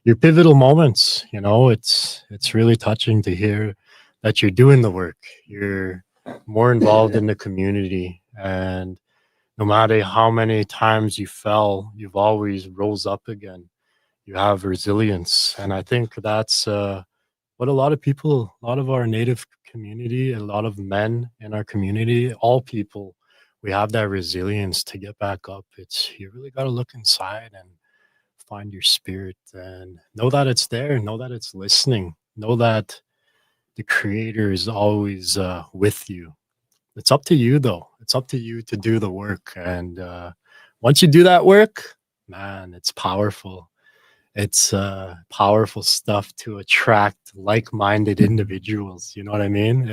your pivotal moments. It's really touching to hear that you're doing the work. You're more involved in the community, and no matter how many times you fell, you've always rose up again. You have resilience, and I think that's what a lot of people, a lot of our native community, a lot of men in our community, all people, we have that resilience to get back up. It's you really got to look inside and find your spirit and know that it's there, know that it's listening, know that the creator is always with you. It's up to you though. It's up to you to do the work. And once you do that work, man, it's powerful. It's powerful stuff to attract like-minded individuals. You know what I mean?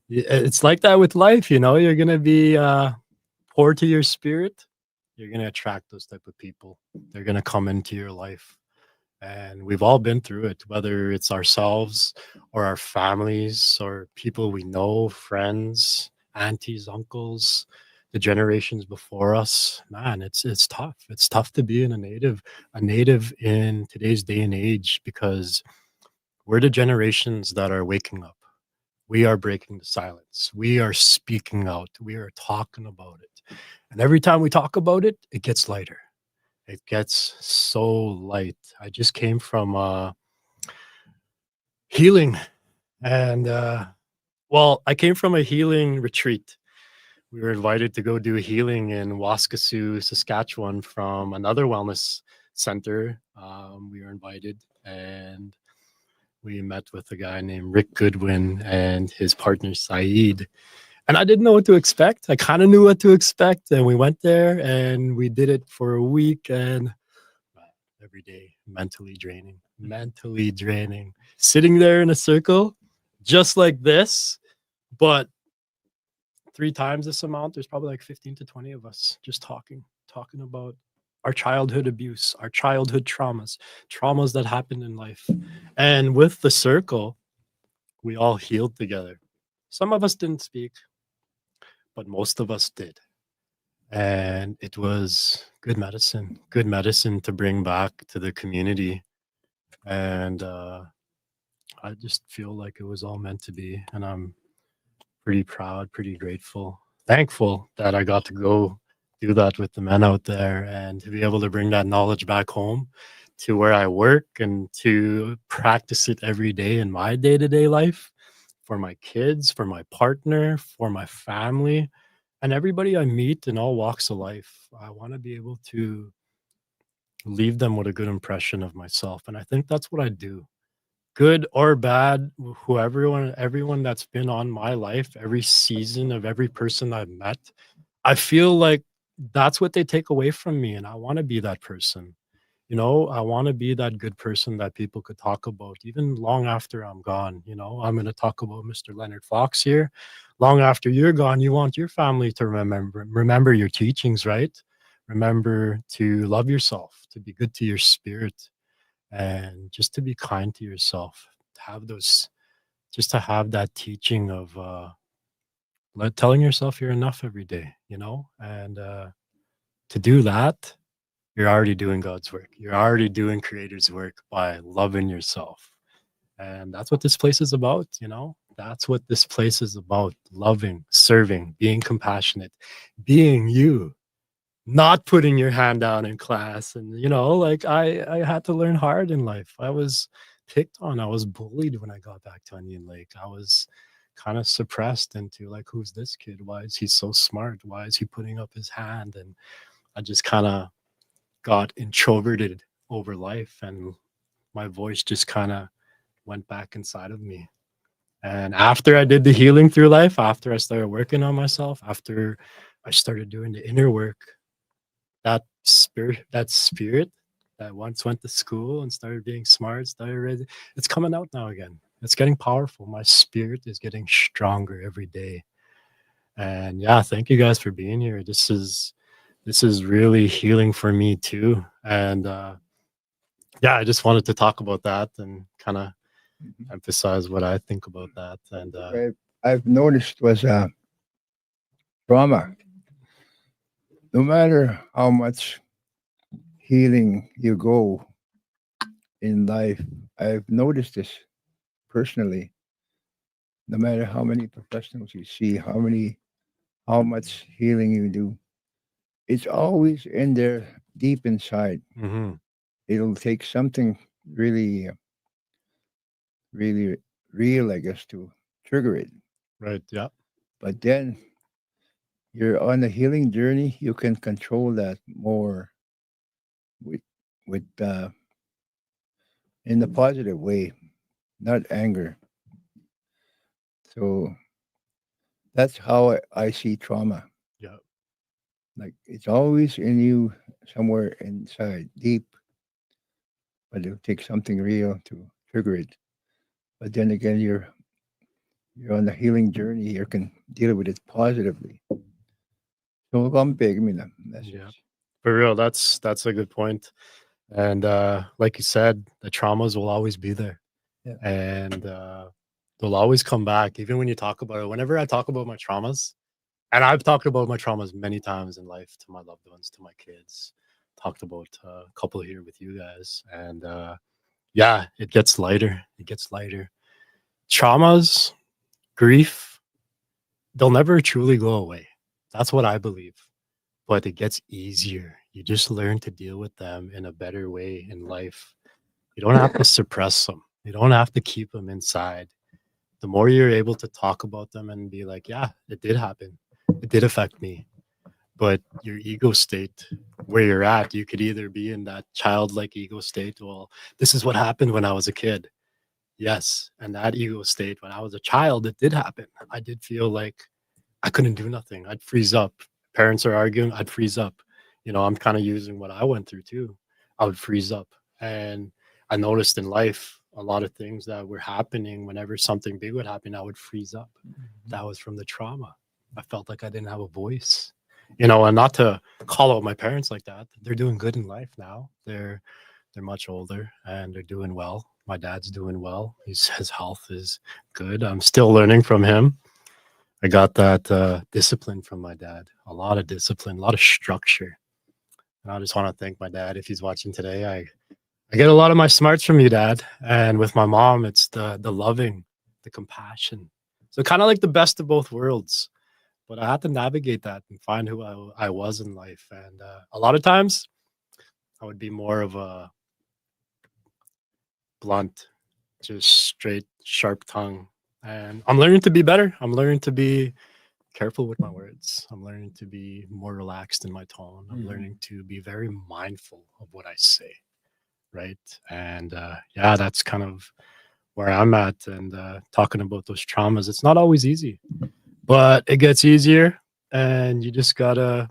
It's like that with life, you know. You're gonna be poor to your spirit. You're gonna attract those type of people. They're gonna come into your life, and we've all been through it. Whether it's ourselves or our families or people we know, friends, aunties, uncles, the generations before us. Man, it's tough. It's tough to be a native in today's day and age because we're the generations that are waking up. We are breaking the silence. We are speaking out. We are talking about it. And every time we talk about it, it gets lighter. It gets so light. I just came from healing and well, I came from a healing retreat. We were invited to go do healing in Waskesiu, Saskatchewan from another wellness center. We were invited and we met with a guy named Rick Goodwin and his partner Saeed. And I didn't know what to expect. I kind of knew what to expect. And we went there and we did it for a week. And every day, mentally draining. Sitting there in a circle, just like this, but 3 times this amount, there's probably like 15 to 20 of us just talking about our childhood abuse, our childhood traumas that happened in life. And with the circle, we all healed together. Some of us didn't speak, but most of us did. And it was good medicine to bring back to the community. And I just feel like it was all meant to be. And I'm pretty proud, pretty grateful, thankful that I got to go do that with the men out there and to be able to bring that knowledge back home to where I work and to practice it every day in my day to day life for my kids, for my partner, for my family, and everybody I meet in all walks of life. I want to be able to leave them with a good impression of myself. And I think that's what I do, good or bad, everyone that's been on my life, every season of every person I've met, I feel like that's what they take away from me, and I want to be that person. You know, I want to be that good person that people could talk about even long after I'm gone. You know, I'm going to talk about Mr. Leonard Fox here. Long after you're gone, you want your family to remember your teachings, right? Remember to love yourself, to be good to your spirit, and just to be kind to yourself. To have those, just to have that teaching of telling yourself you're enough every day, you know, and to do that, you're already doing God's work. You're already doing Creator's work by loving yourself. And that's what this place is about, you know? That's what this place is about: loving, serving, being compassionate, being you, not putting your hand down in class. And, you know, like I had to learn hard in life. I was picked on, I was bullied when I got back to Onion Lake. I was kind of suppressed into like, who's this kid? Why is he so smart? Why is he putting up his hand? And I just kind of got introverted over life, and my voice just kind of went back inside of me. And after I did the healing through life, after I started working on myself, after I started doing the inner work, that spirit that once went to school and started being smart, it's coming out now again. It's getting powerful. My spirit is getting stronger every day. And yeah, thank you guys for being here. This is really healing for me too. And yeah, I just wanted to talk about that and kind of Mhm. emphasize what I think about that. And I've noticed was trauma. No matter how much healing you go in life, I've noticed this personally. No matter how many professionals you see, how much healing you do, it's always in there deep inside. mhm, It'll take something really, really real, I guess, to trigger it. right, yeah, But then you're on a healing journey, you can control that more with with in a positive way, not anger. So that's how I see trauma. yeah, Like it's always in you somewhere inside, deep, but it'll take something real to trigger it. But then again, you're on the healing journey, you can deal with it positively. So I'm big, I mean, the message. Yeah. For real, that's a good point. And like you said, the traumas will always be there. Yeah. And they'll always come back, even when you talk about it. Whenever I talk about my traumas, and I've talked about my traumas many times in life to my loved ones, to my kids, talked about a couple here with you guys. And yeah, it gets lighter. It gets lighter. Traumas, grief, they'll never truly go away. That's what I believe. But it gets easier. You just learn to deal with them in a better way in life. You don't have to suppress them. You don't have to keep them inside. The more you're able to talk about them and be like, yeah, it did happen. It did affect me. But your ego state, where you're at, you could either be in that childlike ego state. Well, this is what happened when I was a kid. Yes. And that ego state, when I was a child, it did happen. I did feel like I couldn't do nothing. I'd freeze up. Parents are arguing, I'd freeze up. You know, I'm kind of using what I went through too. I would freeze up. And I noticed in life a lot of things that were happening. Whenever something big would happen, I would freeze up. That was from the trauma. I felt like I didn't have a voice. You know, and not to call out my parents like that. They're doing good in life now. They're much older and they're doing well. My dad's doing well. His health is good. I'm still learning from him. I got that discipline from my dad, a lot of discipline, a lot of structure. And I just want to thank my dad if he's watching today. I get a lot of my smarts from you, Dad. And with my mom, it's the loving, the compassion. So kind of like the best of both worlds. But I had to navigate that and find who I was in life. And a lot of times I would be more of a blunt, just straight, sharp tongue. And I'm learning to be better. I'm learning to be careful with my words. I'm learning to be more relaxed in my tone. I'm learning to be very mindful of what I say. Right. And yeah, that's kind of where I'm at. And talking about those traumas, it's not always easy, but it gets easier. And you just gotta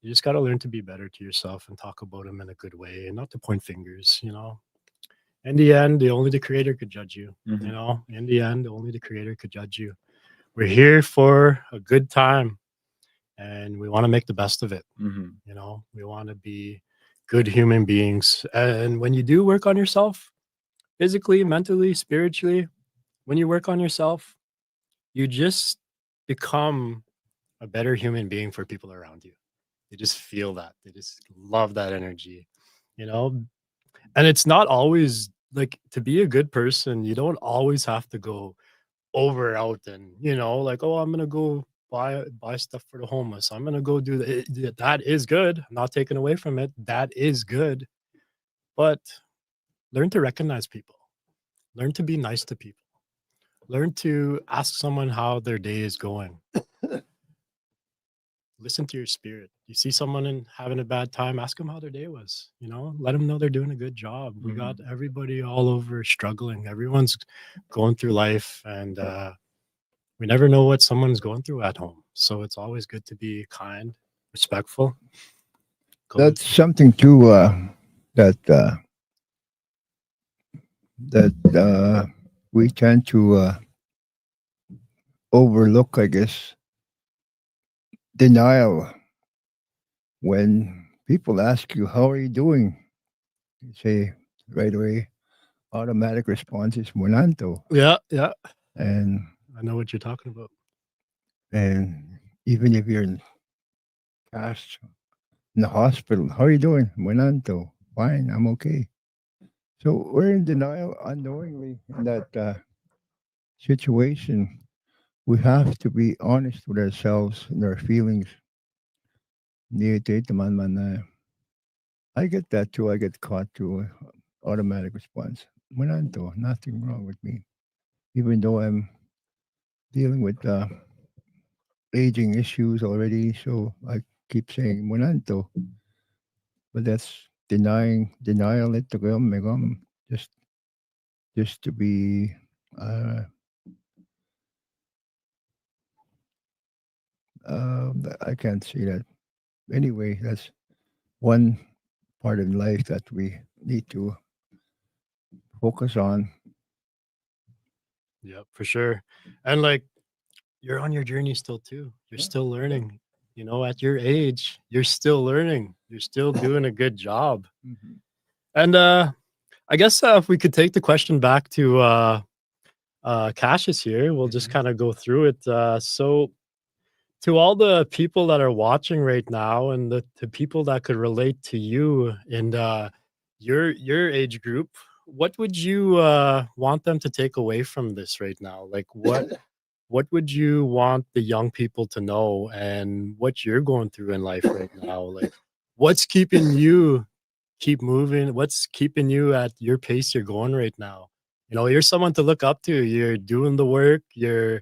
learn to be better to yourself and talk about them in a good way and not to point fingers, you know. In the end, only the creator could judge you. You know, in the end, only the creator could judge you. We're here for a good time and we want to make the best of it. You know, we want to be good human beings. And when you do work on yourself, physically, mentally, spiritually, when you work on yourself, you just become a better human being for people around you. They just feel that. They just love that energy, you know? And it's not always like to be a good person, you don't always have to go over out and, you know, like, oh, I'm gonna go buy stuff for the homeless. I'm gonna go do that. That is good. I'm not taking away from it. That is good. But learn to recognize people. Learn to be nice to people. Learn to ask someone how their day is going. Listen to your spirit. You see someone having a bad time, ask them how their day was. You know, let them know they're doing a good job. We got everybody all over struggling. Everyone's going through life, and we never know what someone's going through at home. So it's always good to be kind, respectful. That's something too that we tend to overlook, I guess. Denial. When people ask you, how are you doing? You say right away, automatic response is Monanto. Yeah. And I know what you're talking about. and even if you're in cast in the hospital, how are you doing? Monanto. Fine, I'm okay. So we're in denial unknowingly in that situation. We have to be honest with ourselves and our feelings. I get that too. I get caught to automatic response. Monanto, nothing wrong with me. Even though I'm dealing with aging issues already, so I keep saying Monanto. But that's denial it to come, just to be I can't see that. Anyway, that's one part of life that we need to focus on. Yeah, for sure. And like you're on your journey still too. You're Yeah. still learning. You know, at your age, you're still learning. You're still doing a good job. Mhm. And I guess if we could take the question back to Cassius here, we'll just Mhm. kind of go through it. So to all the people that are watching right now and the people that could relate to you and your age group, what would you want them to take away from this right now? Like what would you want the young people to know and what you're going through in life right now? Like what's keeping you keep moving? What's keeping you at your pace you're going right now? You know, you're someone to look up to. You're doing the work, you're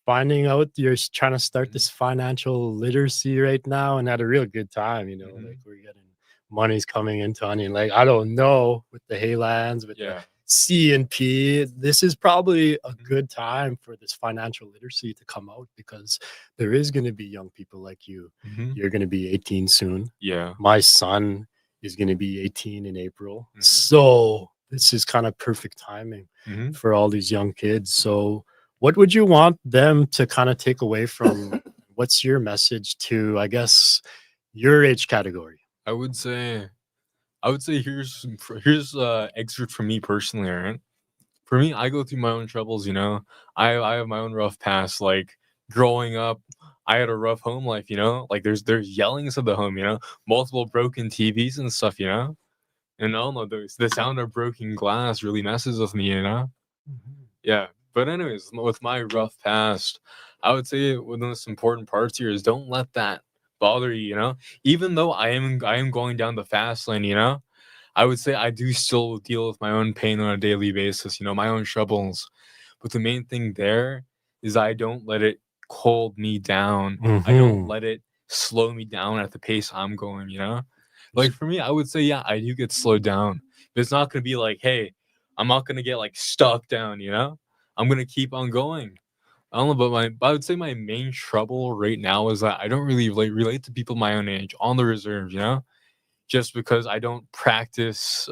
finding out trying to start Mhm. this financial literacy right now and at a real good time, you know, like Mhm. we're getting money's coming into Onion. Like I don't know with the Haylands, with the Yeah. C&P, this is probably a Mhm. good time for this financial literacy to come out because there is going to be young people like you. Mhm. You're going to be 18 soon. Yeah. My son is going to be 18 in April. Mhm. So this is kind of perfect timing Mhm. for all these young kids. So what would you want them to kind of take away from what's your message to, I guess, your age category? I would say here's excerpt from me personally, all right? For me, I go through my own troubles, you know. I have my own rough past. Like growing up, I had a rough home life, you know. Like there's yellings of the home, you know, multiple broken TVs and stuff, you know. And all of those, the sound of broken glass really messes with me, you know. Yeah. But anyways, with my rough past, I would say one of the most important parts here is don't let that bother you, you know. Even though I am going down the fast lane, you know. I would say I do still deal with my own pain on a daily basis, you know, my own troubles. But the main thing there is I don't let it hold me down. I don't Hmm. let it slow me down at the pace I'm going, you know? Like for me, I would say, yeah, I do get slowed down. But it's not gonna be like, hey, I'm not gonna get like stuck down, you know? I'm gonna keep on going. I don't know, but I would say my main trouble right now is that I don't really relate to people my own age on the reserve, you know? Just because I don't practice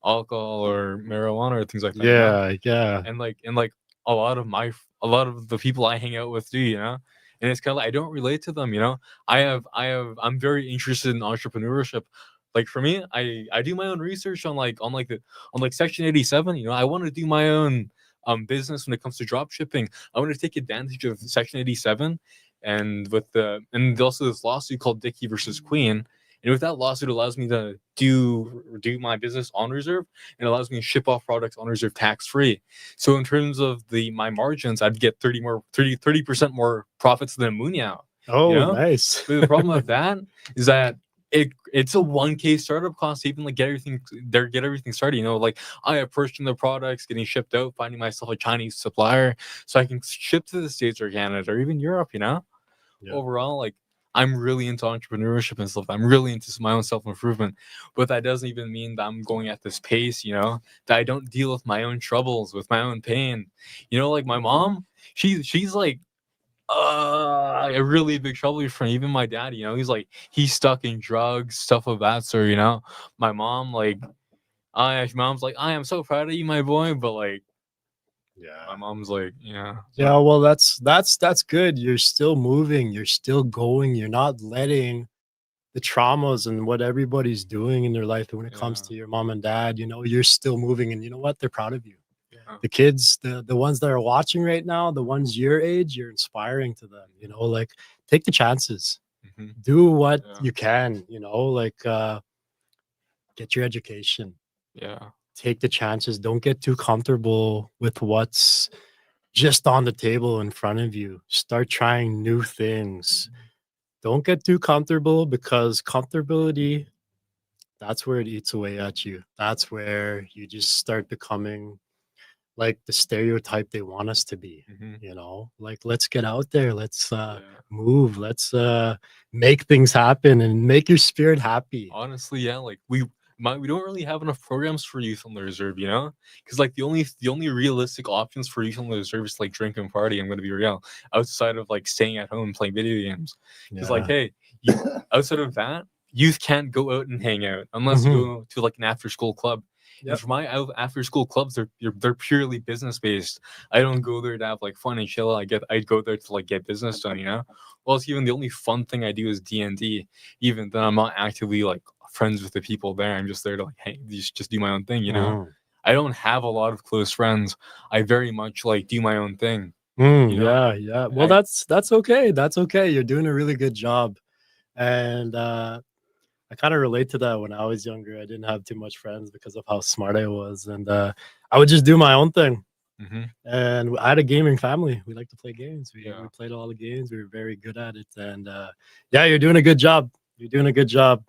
alcohol or marijuana or things like that, you know? Yeah, yeah. And a lot of the people I hang out with do, you know? And it's kind of like I don't relate to them, you know? I'm very interested in entrepreneurship. Like for me, I do my own research on like Section 87, you know? I want to do my own business when it comes to drop shipping. I want to take advantage of Section 87 and also this lawsuit called Dickey versus Queen. And with that lawsuit, it allows me to do my business on reserve and allows me to ship off products on reserve tax free. So in terms of my margins, I'd get 30% more profits than Munyao, you Oh, know? nice. But the problem with that is that it's a 1K startup cost to even like get everything started. You know, like I approaching the products, getting shipped out, finding myself a Chinese supplier so I can ship to the States or Canada or even Europe, you know? Yeah. Overall, like I'm really into entrepreneurship and stuff. I'm really into my own self improvement, but that doesn't even mean that I'm going at this pace. You know, that I don't deal with my own troubles, with my own pain. You know, like my mom, she's like a really big trouble for me. Even my dad, you know, he's stuck in drugs, stuff of that sort. You know, my mom, like, mom's like, I am so proud of you, my boy, but like, my Yeah. mom's like, yeah, Yeah, well, that's good. You're still moving, you're still going, you're not letting the traumas and what everybody's doing in their life when it comes yeah, to your mom and dad, you know, you're still moving and you know what? They're proud of you. yeah, The kids, the ones that are watching right now, the ones your age, you're inspiring to them, you know, like take the chances. hmm Do what yeah, you can, you know, like get your education. yeah. Take the chances. Don't get too comfortable with what's just on the table in front of you. Start trying new things. Don't get too comfortable because comfortability, that's where it eats away at you. That's where you just start becoming like the stereotype they want us to be. hmm You know, like let's get out there, let's Yeah. move, let's make things happen and make your spirit happy. Honestly, yeah, like we don't really have enough programs for youth on the reserve, you know? Because like the only realistic options for youth on the reserve is like drink and party. I'm gonna be real, outside of like staying at home and playing video games. Because like, Yeah. hey, outside of that, youth can't go out and hang out unless you Mhm. go to like an after school club. Yep. And for my after school clubs, they're purely business based. I don't go there to have like fun and chill. I'd go there to like get business done, you know. Well, it's even the only fun thing I do is D&D. Even then, I'm not actively like friends with the people there. I'm just there to like hey, just do my own thing, you know. Mhm. I don't have a lot of close friends. I very much like do my own thing. Mm, You know, yeah. Well, I that's okay. That's okay. You're doing a really good job. And I kind of relate to that when I was younger. I didn't have too much friends because of how smart I was. And I would just do my own thing. hmm And I had a gaming family. We like to play games. We yeah. played all the games. We were very good at it. And yeah, you're doing a good job. You're doing a good job.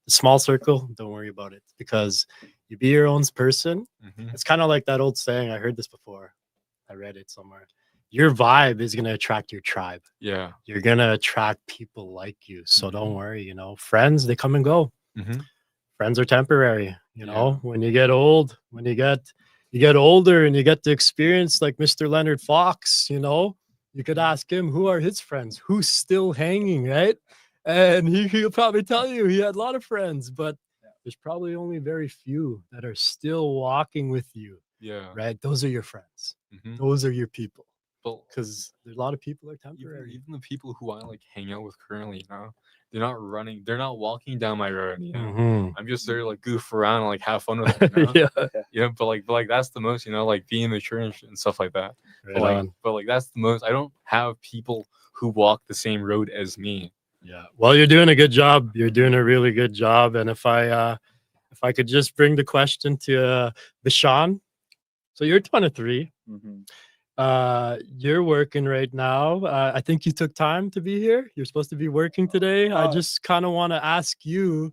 The small circle, don't worry about it because you be your own person. hmm It's kind of like that old saying. I heard this before. I read it somewhere. Your vibe is going to attract your tribe. Yeah. You're going to attract people like you. So don't Mhm. worry, friends, they come and go. hmm Friends are temporary, Yeah. when you get old, when you get older and you get to experience like Mr. Leonard Fox, you could ask him who are his friends, who's still hanging, right? And he'll probably tell you he had a lot of friends, but there's probably only very few that are still walking with you, Yeah. right? Those are your friends. hmm Those are your people But because a lot of people are even temporary. even the people who I like hang out with currently, they're not walking down my road. Mhm. I'm just there to like goof around and like have fun with them. Yeah, But like that's the most. Like being mature and stuff like that. right on. But like that's the most. I don't have people who walk the same road as me. Yeah. Well, you're doing a good job. You're doing a really good job. And if I could just bring the question to Vishan. So you're 23. Mhm. You're working right now. I think you took time to be here. You're supposed to be working today. I Uh, just kind of want to ask you,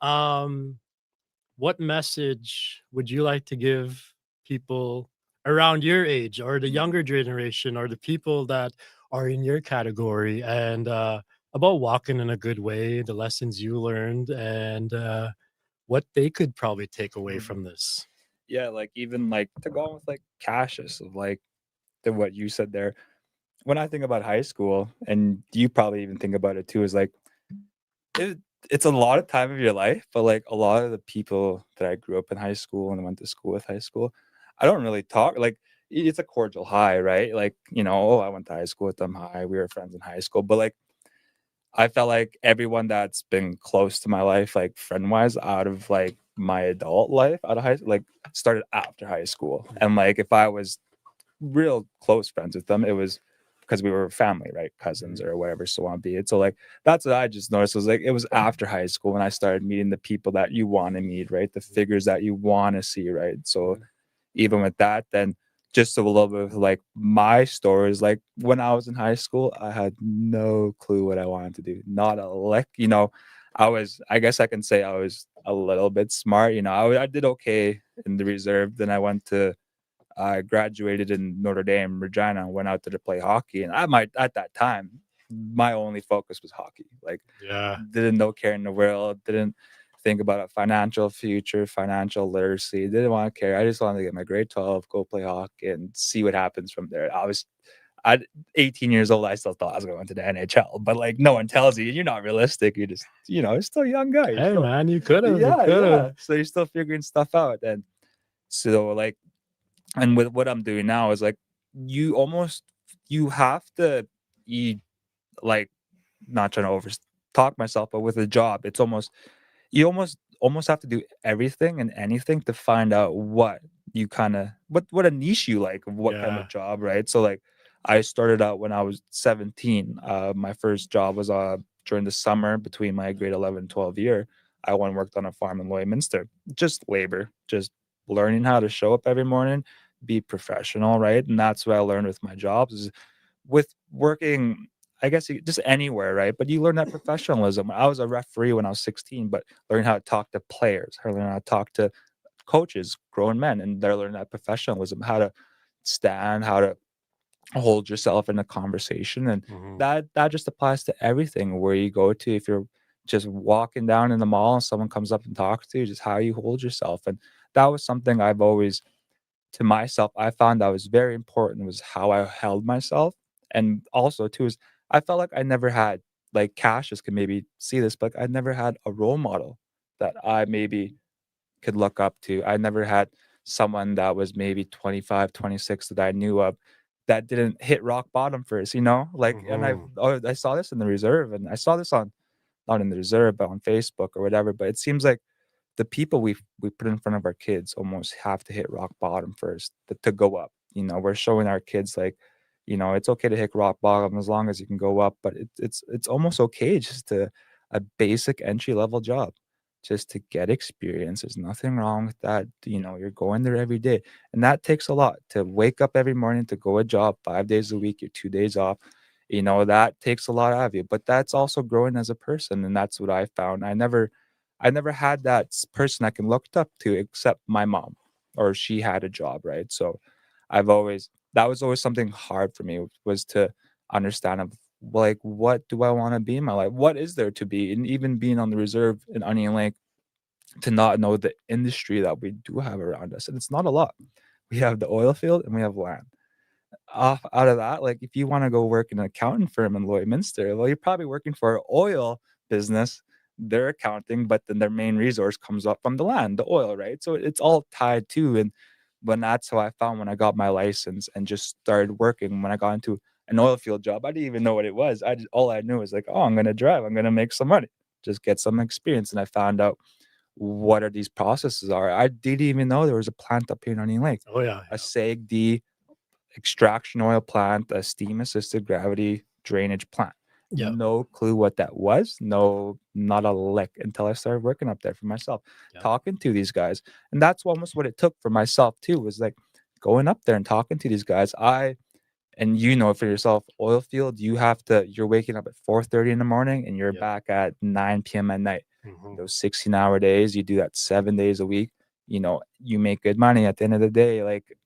um, what message would you like to give people around your age or the younger generation or the people that are in your category and about walking in a good way, the lessons you learned, and what they could probably take away Mhm. from this? Yeah, like even like to go on with like Cassius of like to what you said there. When I think about high school, and you probably even think about it too, is like it, it's a lot of time of your life, but like a lot of the people that I grew up in high school and went to school with high school, I don't really talk like it's a cordial hi, right? Like, oh, I went to high school with them. Hi, we were friends in high school. But like I felt like everyone that's been close to my life, like friend wise, out of like my adult life, out of high like started after high school. And like if I was real close friends with them, it was because we were family, right? Cousins or whatever, so on be it. So like that's what I just noticed was like it was after high school when I started meeting the people that you want to meet, right? The figures that you want to see, right? So even with that, then just a little bit of like my stories, like when I was in high school, I had no clue what I wanted to do. Not a lick, I guess I can say I was a little bit smart, I did okay in the reserve. Then I graduated in Notre Dame, Regina, and went out there to play hockey. And at that time, my only focus was hockey. Like, Yeah. didn't know care in the world, didn't think about a financial future, financial literacy, didn't want to care. I just wanted to get my grade 12, go play hockey, and see what happens from there. At 18 years old, I still thought I was going to the NHL, but like no one tells you, you're not realistic. You're just, you're still a young guy. You're Hey, still, man, you could have. You yeah, could have. yeah. So you're still figuring stuff out. And so like and with what I'm doing now is like you have to you like not trying to over talk myself, but with a job, it's almost have to do everything and anything to find out what you kind of what a niche you like of what kind Yeah. of job, right? So like I started out when I was 17. My first job was during the summer between my grade 11 and 12 year. I went and worked on a farm in Lloydminster, just labor, just learning how to show up every morning, be professional, right? And that's what I learned with my jobs is with working, I guess just anywhere, right? But you learn that professionalism. I was a referee when I was 16, but learning how to talk to players, how to learn how to talk to coaches, grown men, and they're learning that professionalism, how to stand, how to hold yourself in a conversation. And Mhm. that just applies to everything where you go to. If you're just walking down in the mall and someone comes up and talks to you, just how you hold yourself. And that was something I've always to myself, I found that was very important was how I held myself. And also too is I felt like I never had like Cassius can maybe see this, but I never had a role model that I maybe could look up to. I never had someone that was maybe 25, 26 that I knew of that didn't hit rock bottom first, like, and I saw this in the reserve, and I saw this on, not in the reserve, but on Facebook or whatever. But it seems like the people we put in front of our kids almost have to hit rock bottom first to go up. We're showing our kids like, it's okay to hit rock bottom as long as you can go up, but it's almost okay just to a basic entry level job just to get experience. There's nothing wrong with that. You're going there every day. And that takes a lot to wake up every morning to go a job 5 days a week, you're 2 days off. That takes a lot out of you. But that's also growing as a person. And that's what I found. I never had that person I can look up to except my mom, or she had a job, right? So that was always something hard for me, was to understand of like, what do I want to be in my life? What is there to be? And even being on the reserve in Onion Lake, to not know the industry that we do have around us. And it's not a lot. We have the oil field and we have land. Out of that, like if you want to go work in an accounting firm in Lloydminster, well, you're probably working for an oil business. They're accounting, but then their main resource comes up from the land, the oil, right? So it's all tied to. And when that's how I found when I got my license and just started working, when I got into an oil field job, I didn't even know what it was. All I knew was like, oh, I'm gonna drive, I'm gonna make some money, just get some experience. And I found out what are these processes are. I didn't even know there was a plant up here in Onion Lake, Oh yeah. a SAGD extraction oil plant, a steam assisted gravity drainage plant. Yeah. No clue what that was. No, not a lick until I started working up there for myself, Yeah. talking to these guys. And that's almost what it took for myself too, was like going up there and talking to these guys. And for yourself, oil field, you're waking up at 4:30 in the morning and you're Yeah. back at 9 p.m. at night. Mhm. Those 16-hour days, you do that 7 days a week, you make good money at the end of the day. Like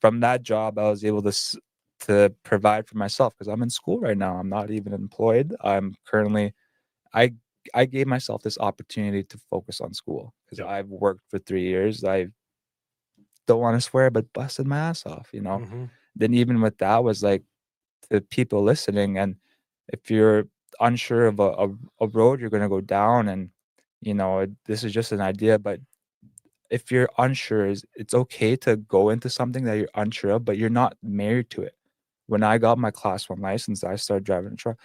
from that job, I was able to provide for myself because I'm in school right now. I'm not even employed. I'm currently, I I gave myself this opportunity to focus on school because Yeah. I've worked for 3 years. I don't want to swear, but busted my ass off. Mhm. Then even with that was like the people listening, and if you're unsure of a road you're going to go down, and this is just an idea, but if you're unsure, it's okay to go into something that you're unsure of, but you're not married to it. When I got my class 1 license, I started driving a truck.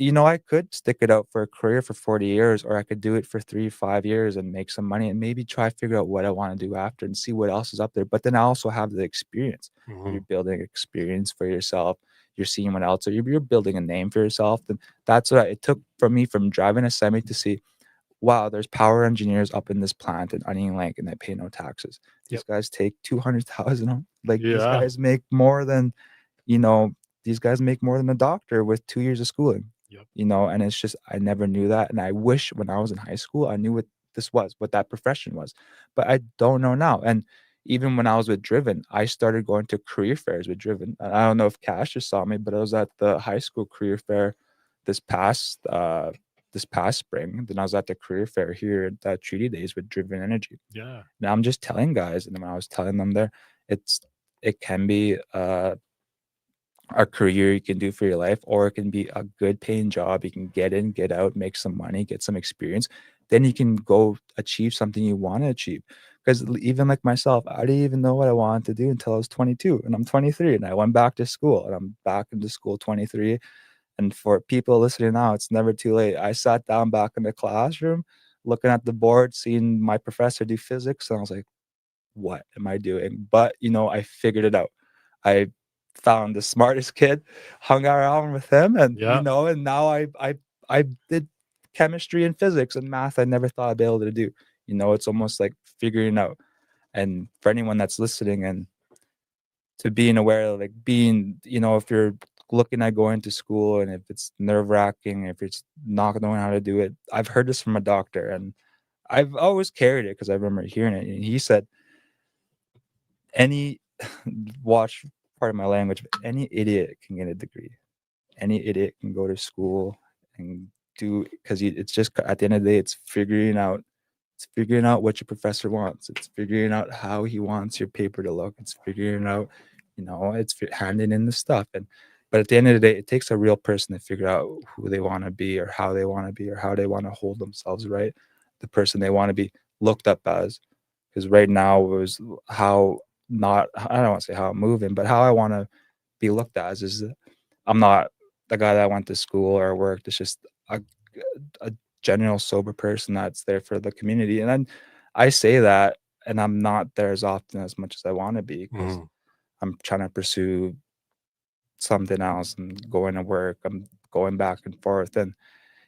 I could stick it out for a career for 40 years, or I could do it for 3, 5 years and make some money and maybe try to figure out what I want to do after and see what else is up there. But then I also have the experience. You're Mhm. building experience for yourself. You're seeing what else, or you're building a name for yourself. And that's what it took from me, from driving a semi, to see, wow, there's power engineers up in this plant in Onion Lake and they pay no taxes. These Yep. guys take 200,000. Like these Yeah. guys make more than, you know, these guys make more than a doctor with 2 years of schooling. Yep. And it's just, I never knew that. And I wish when I was in high school, I knew what this was, what that profession was. But I don't know now. And even when I was with Driven, I started going to career fairs with Driven. And I don't know if Cash just saw me, but I was at the high school career fair this past spring. Then I was at the career fair here at the Treaty Days with Driven Energy. Yeah. Now I'm just telling guys, and when I was telling them there, it can be a career you can do for your life, or it can be a good paying job. You can get in, get out, make some money, get some experience. Then you can go achieve something you want to achieve. Because even like myself, I didn't even know what I wanted to do until I was 22, and I'm 23, and I went back to school, and I'm back into school 23. And for people listening now, it's never too late. I sat down back in the classroom, looking at the board, seeing my professor do physics, and I was like, what am I doing? But I figured it out. I found the smartest kid, hung around with him, and Yeah. and now I did chemistry and physics and math I never thought I'd be able to do. It's almost like figuring out. And for anyone that's listening, and to being aware, like being, if you're looking at going to school and if it's nerve wracking, if it's not knowing how to do it, I've heard this from a doctor, and I've always carried it because I remember hearing it. And he said, any watch part of my language, but any idiot can get a degree. Any idiot can go to school and do, because it's just, at the end of the day, it's figuring out what your professor wants. It's figuring out how he wants your paper to look. It's figuring out, it's handing in the stuff. But at the end of the day, it takes a real person to figure out who they want to be, or how they want to be, or how they want to hold themselves, right? The person they want to be. looked up as, because right now was how, not, I don't want to say how I'm moving, but how I want to be looked at is that I'm not the guy that went to school or worked. It's just a general sober person that's there for the community. And then I say that, and I'm not there as often as much as I want to be, because Mhm. I'm trying to pursue something else and going to work. I'm going back and forth. And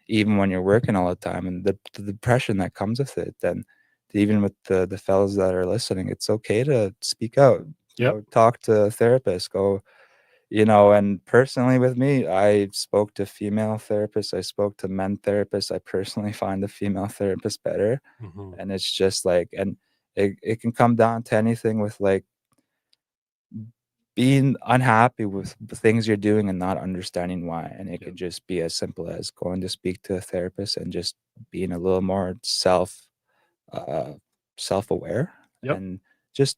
even when you're working all the time and the depression that comes with it, then even with the fellas that are listening, it's okay to speak out. Yep. Go talk to a therapist. Go, you know. And personally with me, I spoke to female therapists, I spoke to men therapists. I personally find the female therapist better. Mhm. And it's just like, and it can come down to anything with like being unhappy with the things you're doing and not understanding why. And it Yep. could just be as simple as going to speak to a therapist and just being a little more uh self-aware. Yep. And just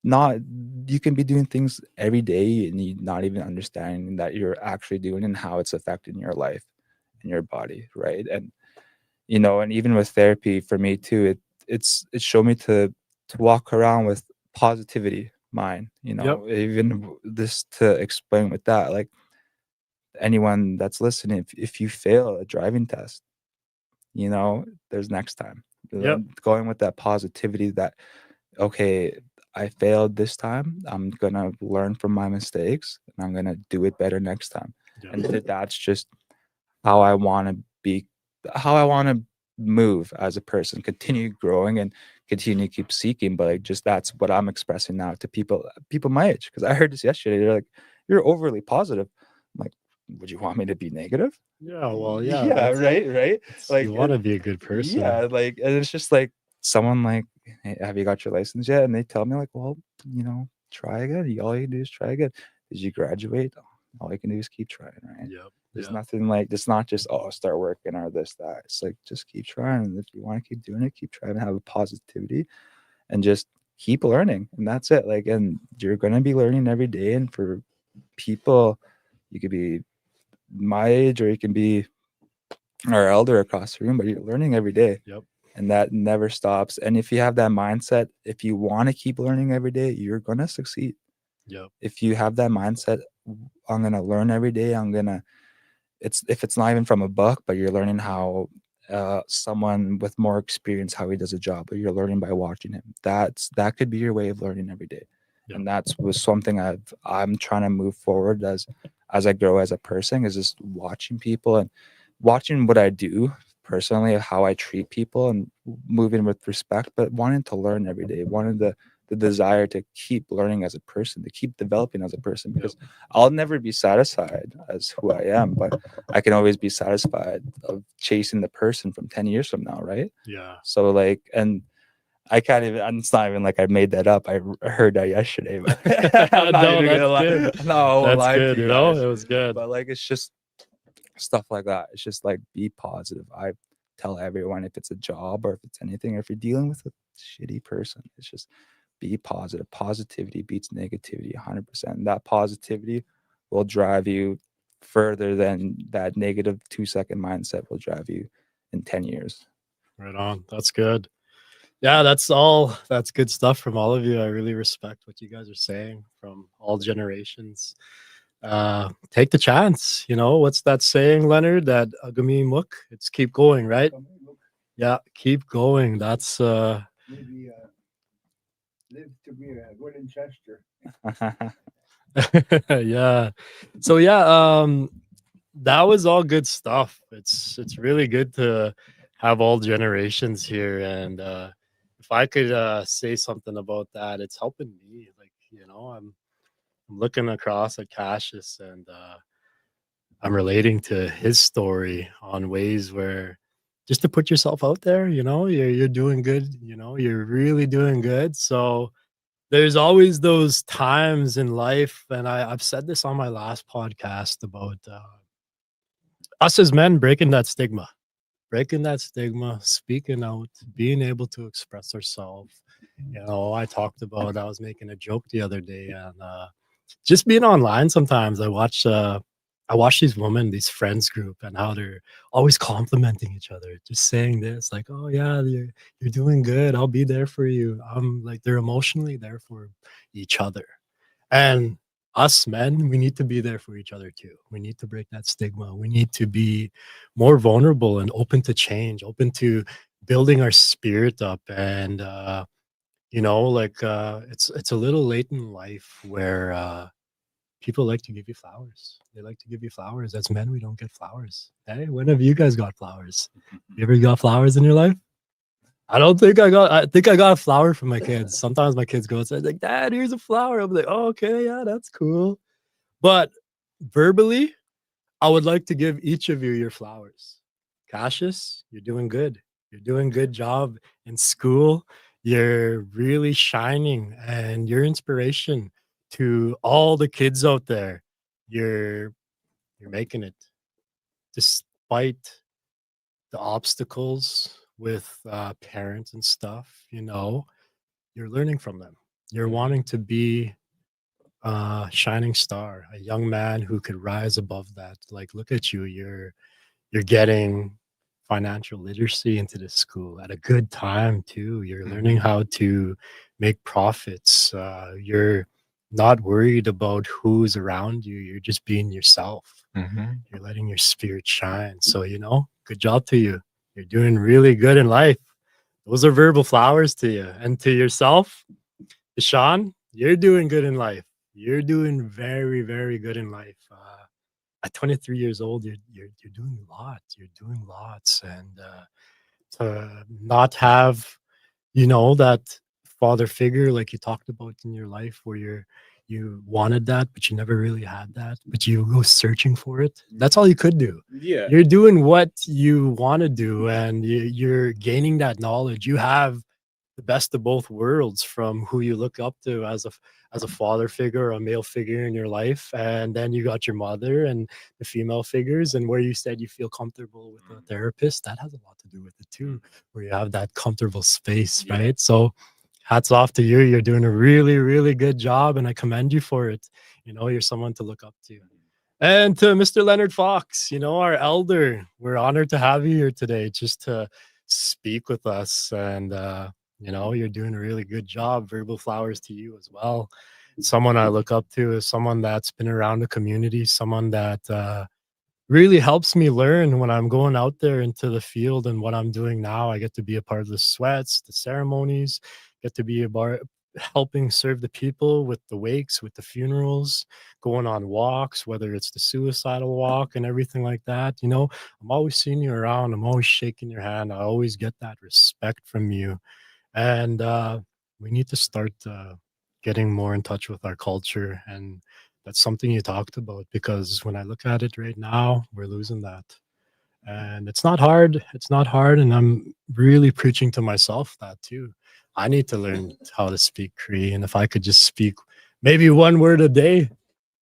not, you can be doing things every day and you not even understanding that you're actually doing and how it's affecting your life and your body, right? And you know, and even with therapy for me too, it showed me to walk around with positivity mind, you Yep. know. Even this to explain with that, like anyone that's listening, if you fail a driving test, you know, there's next time. Yep. Going with that positivity that, okay, I failed this time, I'm gonna learn from my mistakes and I'm gonna do it better next time. Yeah. And that's just how I want to be, how I want to move as a person, continue growing and continue to keep seeking. But like, just that's what I'm expressing now to people my age. Because I heard this yesterday. They're like, "You're overly positive." I'm like, "Would you want me to be negative?" Yeah. Well, yeah. Yeah, right, right. You Like, want to be a good person. yeah, like, and it's just like someone like, "Hey, have you got your license yet?" And they tell me like, "Well, you know, try again. All you can do is try again. Did you graduate? All you can do is keep trying, right?" Yep. There's Yeah. nothing like, it's not just, oh, start working or this, that. It's like, just keep trying. And if you want to keep doing it, keep trying to have a positivity and just keep learning. And that's it. Like, and you're going to be learning every day. And for people, you could be my age or you can be our elder across the room, but you're learning every day. Yep. And that never stops. And if you have that mindset, if you want to keep learning every day, you're going to succeed. Yep. If you have that mindset, I'm going to learn every day. I'm going to, it's, if it's not even from a book, but you're learning how someone with more experience, how he does a job, or you're learning by watching him. That could be your way of learning every day. Yeah. And that's was something I'm trying to move forward as I grow as a person, is just watching people and watching what I do personally, how I treat people and moving with respect, but wanting to learn every day, wanting the desire to keep learning as a person, to keep developing as a person, because I'll never be satisfied as who I am, but I can always be satisfied of chasing the person from 10 years from now, right? Yeah. So like, and I can't even, and it's not even like I made that up. I heard that yesterday, but I'm not No, even gonna that's lie. good. No, I won't That's lie to good. you You know, guys. it was good. But like, it's just stuff like that. It's just like, be positive. I tell everyone, if it's a job or if it's anything, or if you're dealing with a shitty person, it's just be positive. Positivity beats negativity 100%. That positivity will drive you further than that negative 2-second mindset will drive you in 10 years. Right on. That's good. Yeah, that's good stuff from all of you. I really respect what you guys are saying from all generations. Take the chance. You know, what's that saying, Leonard? That agami muk? It's keep going, right? Yeah, keep going. That's Maybe live to be a Winchester. yeah. So yeah, that was all good stuff. It's really good to have all generations here. And if I could say something about that, it's helping me. Like, you know, I'm looking across at Cassius and I'm relating to his story on ways where just to put yourself out there, you know, you're doing good, you know, you're really doing good. So there's always those times in life, and I've said this on my last podcast about us as men breaking that stigma, speaking out, being able to express ourselves. You know, I was making a joke the other day, and just being online sometimes. I watch I watch these women, these friends group, and how they're always complimenting each other, just saying this, like, "Oh yeah, you're doing good. I'll be there for you." Like they're emotionally there for each other, and us men, we need to be there for each other too. We need to break that stigma. We need to be more vulnerable and open to change, open to building our spirit up, and like it's a little late in life where people like to give you flowers. They like to give you flowers. As men, we don't get flowers. Hey, when have you guys got flowers? You ever got flowers in your life? I don't think I got. I think I got a flower from my kids. Sometimes my kids go and say, like, "Dad, here's a flower." I'm like, "Oh, okay, yeah, that's cool." But verbally, I would like to give each of you your flowers. Cassius, you're doing good. You're doing good job in school. You're really shining, and you're inspiration to all the kids out there. You're you're making it despite the obstacles with parents and stuff. You're learning from them. You're wanting to be a shining star, a young man who could rise above that. Like, look at you. You're getting financial literacy into the school at a good time too. You're learning how to make profits. You're not worried about who's around you. You're just being yourself. You're letting your spirit shine. So, good job to you. You're doing really good in life. Those are verbal flowers to you. And to yourself, Deshaun, you're doing good in life. You're doing very, very good in life. At 23 years old, you're doing a lot. You're doing lots, and to not have, that father figure like you talked about in your life, where you wanted that, but you never really had that, but you go searching for it. That's all you could do. Yeah. You're doing what you want to do, and you're gaining that knowledge. You have the best of both worlds from who you look up to as a father figure, a male figure in your life, and then you got your mother and the female figures, and where you said you feel comfortable with a therapist, that has a lot to do with it too, where you have that comfortable space, right? So hats off to you. You're doing a really, really good job, and I commend you for it. You're someone to look up to. And to Mr. Leonard Fox, our elder, we're honored to have you here today just to speak with us. And, you're doing a really good job. Verbal flowers to you as well. Someone I look up to is someone that's been around the community, someone that really helps me learn when I'm going out there into the field and what I'm doing now. I get to be a part of the sweats, the ceremonies, get to be a part helping serve the people with the wakes, with the funerals, going on walks, whether it's the suicidal walk and everything like that. I'm always seeing you around. I'm always shaking your hand. I always get that respect from you. And we need to start getting more in touch with our culture. And that's something you talked about, because when I look at it right now, we're losing that. And it's not hard. It's not hard. And I'm really preaching to myself that too. I need to learn how to speak Cree. And if I could just speak maybe one word a day,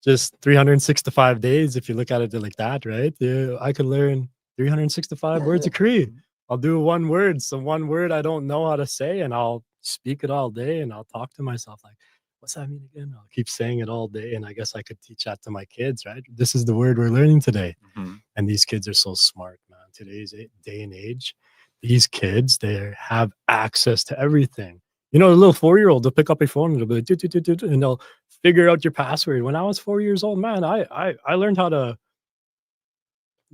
just 365 days, if you look at it like that, right? Yeah, I could learn 365 words of Cree. I'll do one word. So one word I don't know how to say, and I'll speak it all day, and I'll talk to myself like, what's that mean again? I'll keep saying it all day. And I guess I could teach that to my kids, right? This is the word we're learning today. And these kids are so smart, man. Today's day and age, these kids, they have access to everything. A little 4-year-old, they'll pick up a phone and they'll be like, "Doot, doot, doot, doot," and they'll figure out your password. When I was 4 years old, man, I learned how to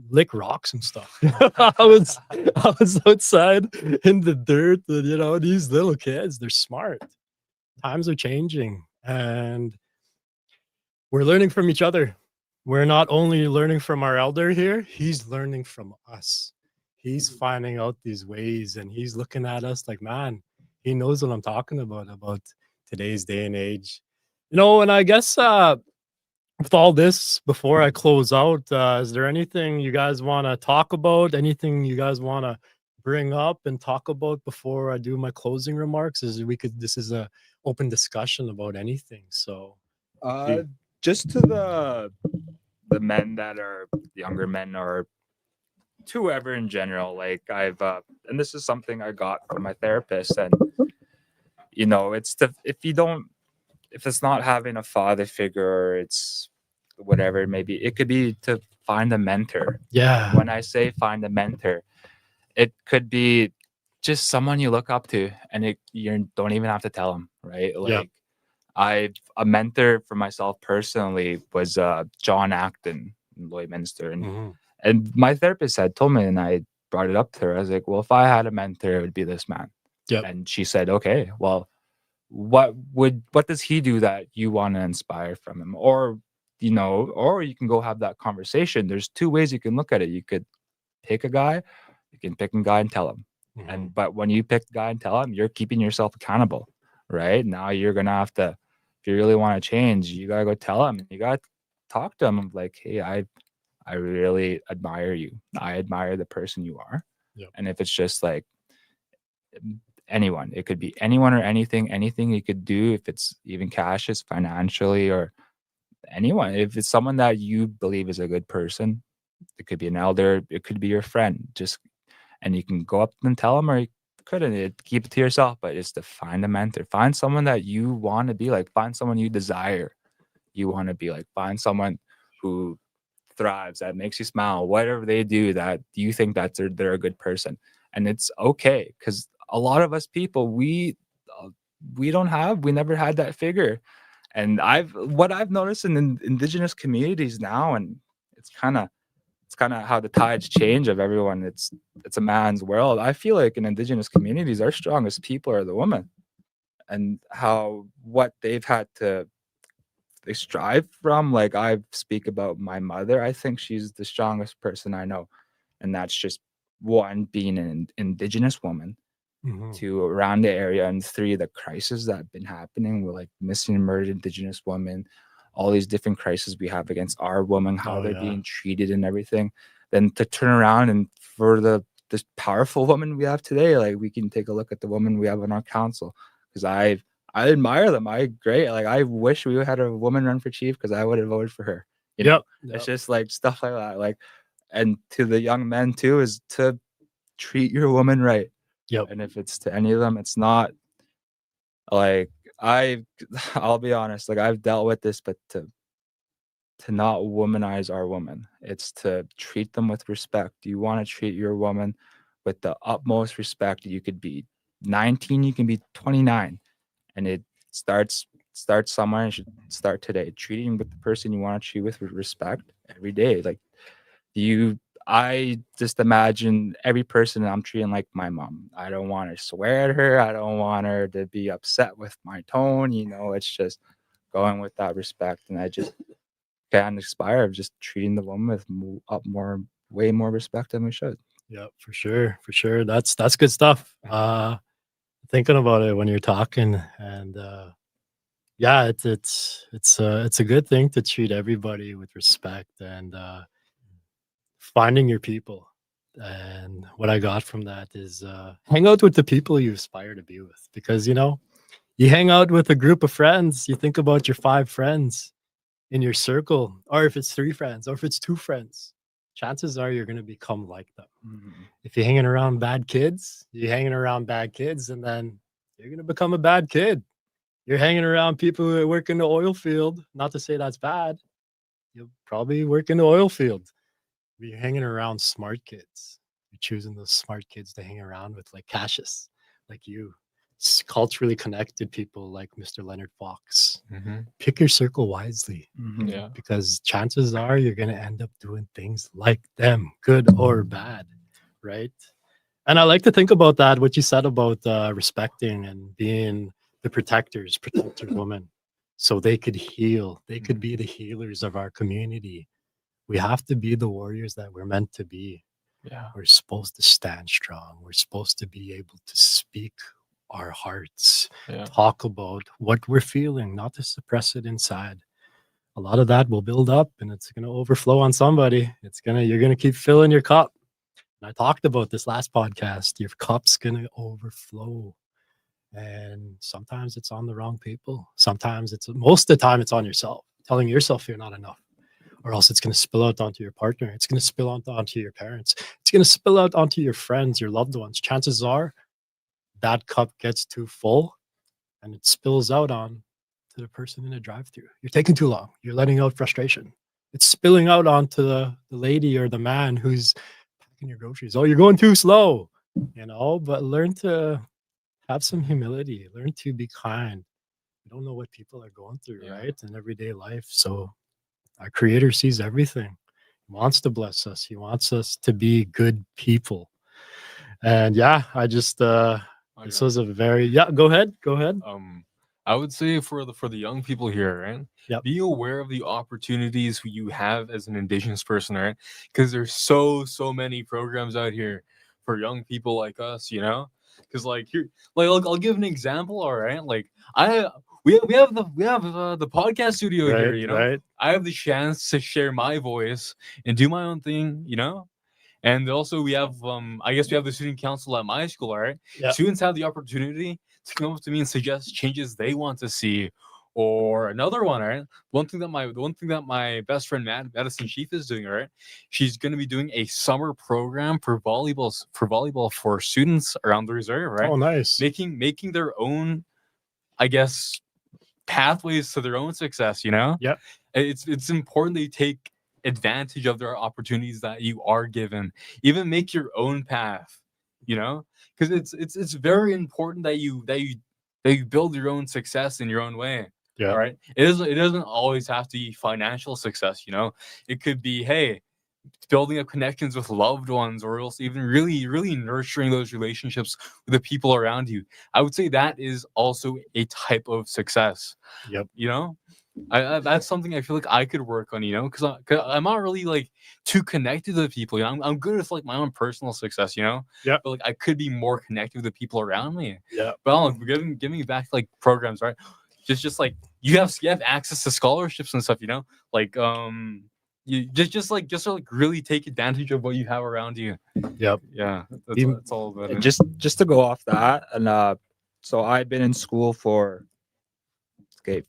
lick rocks and stuff. I was outside in the dirt, and these little kids, they're smart. Times are changing, and we're learning from each other. We're not only learning from our elder here, he's learning from us. He's finding out these ways, and he's looking at us like, man, he knows what I'm talking about today's day and age. And I guess with all this, before I close out, is there anything you guys want to talk about? Anything you guys want to bring up and talk about before I do my closing remarks? This is a open discussion about anything. So Just to the men that are younger men, or to whoever in general, like I've and this is something I got from my therapist, and it's if it's not having a father figure, it's whatever it may be. It could be to find a mentor. Yeah. When I say find a mentor, it could be just someone you look up to, and you don't even have to tell them, right? Yep. Like a mentor for myself personally was John Acton in Lloydminster, Mhm. and my therapist had told me, and I brought it up to her. I was like, well, if I had a mentor, it would be this man. Yep. And she said, okay, well, what does he do that you want to inspire from him? Or or you can go have that conversation. There's two ways you can look at it. You could pick a guy, you can pick a guy and tell him. Mhm. But when you pick a guy and tell him, you're keeping yourself accountable, right? Now you're gonna have to, if you really want to change, you gotta go tell him. You gotta talk to him like, hey, I really admire you. I admire the person you are. Yep. And if it's just like anyone, it could be anyone or anything you could do, if it's even Cassius financially or anyone, if it's someone that you believe is a good person, it could be an elder, it could be your friend, and you can go up and tell them, or you couldn't keep it to yourself. But it's to find a mentor, find someone that you want to be like, find someone you desire you want to be like, find someone who thrives, that makes you smile, whatever they do, that you think that they're a good person. And it's okay, because a lot of us people, we never had that figure. And what I've noticed in Indigenous communities now, and it's kind of how the tides change of everyone. It's a man's world. I feel like in Indigenous communities, our strongest people are the women, and how what they've had to they strive from. Like, I speak about my mother. I think she's the strongest person I know, and that's just one, being an Indigenous woman, Mhm. to around the area, and three, the crises that have been happening with like missing and murdered Indigenous women, all these different crises we have against our women, how Oh, they're yeah. being treated and everything. Then to turn around and for this powerful woman we have today, like, we can take a look at the woman we have on our council, because I admire them. I wish we had a woman run for chief, because I would have voted for her. Yep. It's just like stuff like that. Like, and to the young men too, is to treat your woman right. Yep. And if it's to any of them, it's not like I'll be honest, like, I've dealt with this, but to not womanize our woman, it's to treat them with respect. You want to treat your woman with the utmost respect. You could be 19, you can be 29, and it starts somewhere. And should start today. Treating with the person you want to treat with respect every day. Like, I just imagine every person I'm treating like my mom. I don't want to swear at her. I don't want her to be upset with my tone. It's just going with that respect. And I just can't aspire of just treating the woman with way more respect than we should. Yep, for sure. For sure. That's good stuff. Thinking about it when you're talking, and yeah, it's a good thing to treat everybody with respect, and finding your people. And what I got from that is hang out with the people you aspire to be with, because you hang out with a group of friends, you think about your 5 friends in your circle, or if it's 3 friends, or if it's 2 friends, chances are you're going to become like them. If you're hanging around bad kids, and then you're going to become a bad kid. You're hanging around people who work in the oil field, not to say that's bad, you'll probably work in the oil field. But you're hanging around smart kids, you're choosing those smart kids to hang around with, like Cassius, like you. Culturally connected people like Mr. Leonard Fox. Pick your circle wisely, Yeah. because chances are you're going to end up doing things like them, good or bad, right? And I like to think about that, what you said about respecting and being the protectors, protect your woman, so they could heal. They could be the healers of our community. We have to be the warriors that we're meant to be. Yeah. We're supposed to stand strong. We're supposed to be able to speak our hearts, Yeah. talk about what we're feeling, not to suppress it inside. A lot of that will build up, and it's going to overflow on somebody. You're going to keep filling your cup. And I talked about this last podcast. Your cup's going to overflow. And sometimes it's on the wrong people. Most of the time, it's on yourself, telling yourself you're not enough, or else it's going to spill out onto your partner. It's going to spill out onto your parents. It's going to spill out onto your friends, your loved ones. Chances are that cup gets too full and it spills out on to the person in the drive-thru. You're taking too long. You're letting out frustration. it's spilling out onto the lady or the man who's packing your groceries. Oh, you're going too slow, but learn to have some humility, learn to be kind. You don't know what people are going through, Yeah. right? In everyday life. So our creator sees everything. He wants to bless us. He wants us to be good people. And yeah, I just this Okay. was a very yeah, go ahead. Go ahead. I would say for the young people here, right? Yep. Be aware of the opportunities you have as an Indigenous person, right? Because there's so many programs out here for young people like us, you know. Because like here, like I'll give an example, all right? Like I we have the podcast studio here, Right, you know. right. I have the chance to share my voice and do my own thing, you know. And also we have I guess we have the student council at my school, all right? Yeah. Students have the opportunity to come up to me and suggest changes they want to see. Or another one, right? The one thing that my best friend Madison Chief is doing, right? She's gonna be doing a summer program for volleyball for students around the reserve, right? Oh, nice. Making their own, I guess, pathways to their own success, you know? Yep. It's important that you take advantage of their opportunities that you are given. Even make your own path, you know? Because it's very important that you build your own success in your own way. Yeah. All right. It doesn't always have to be financial success, you know? It could be, hey, building up connections with loved ones, or else even really nurturing those relationships with the people around you. I would say that is also a type of success. Yep. You know, that's something I feel like I could work on, you know, because I'm not really like too connected to the people. You know, I'm good with like my own personal success, you know. Yep. But like I could be more connected with the people around me. Yeah. But I don't know, giving back like programs, right? Just like you have access to scholarships and stuff, you know, like you just like really take advantage of what you have around you. Yep. Yeah, Even- that's all about it. Just to go off that, and so I've been in school for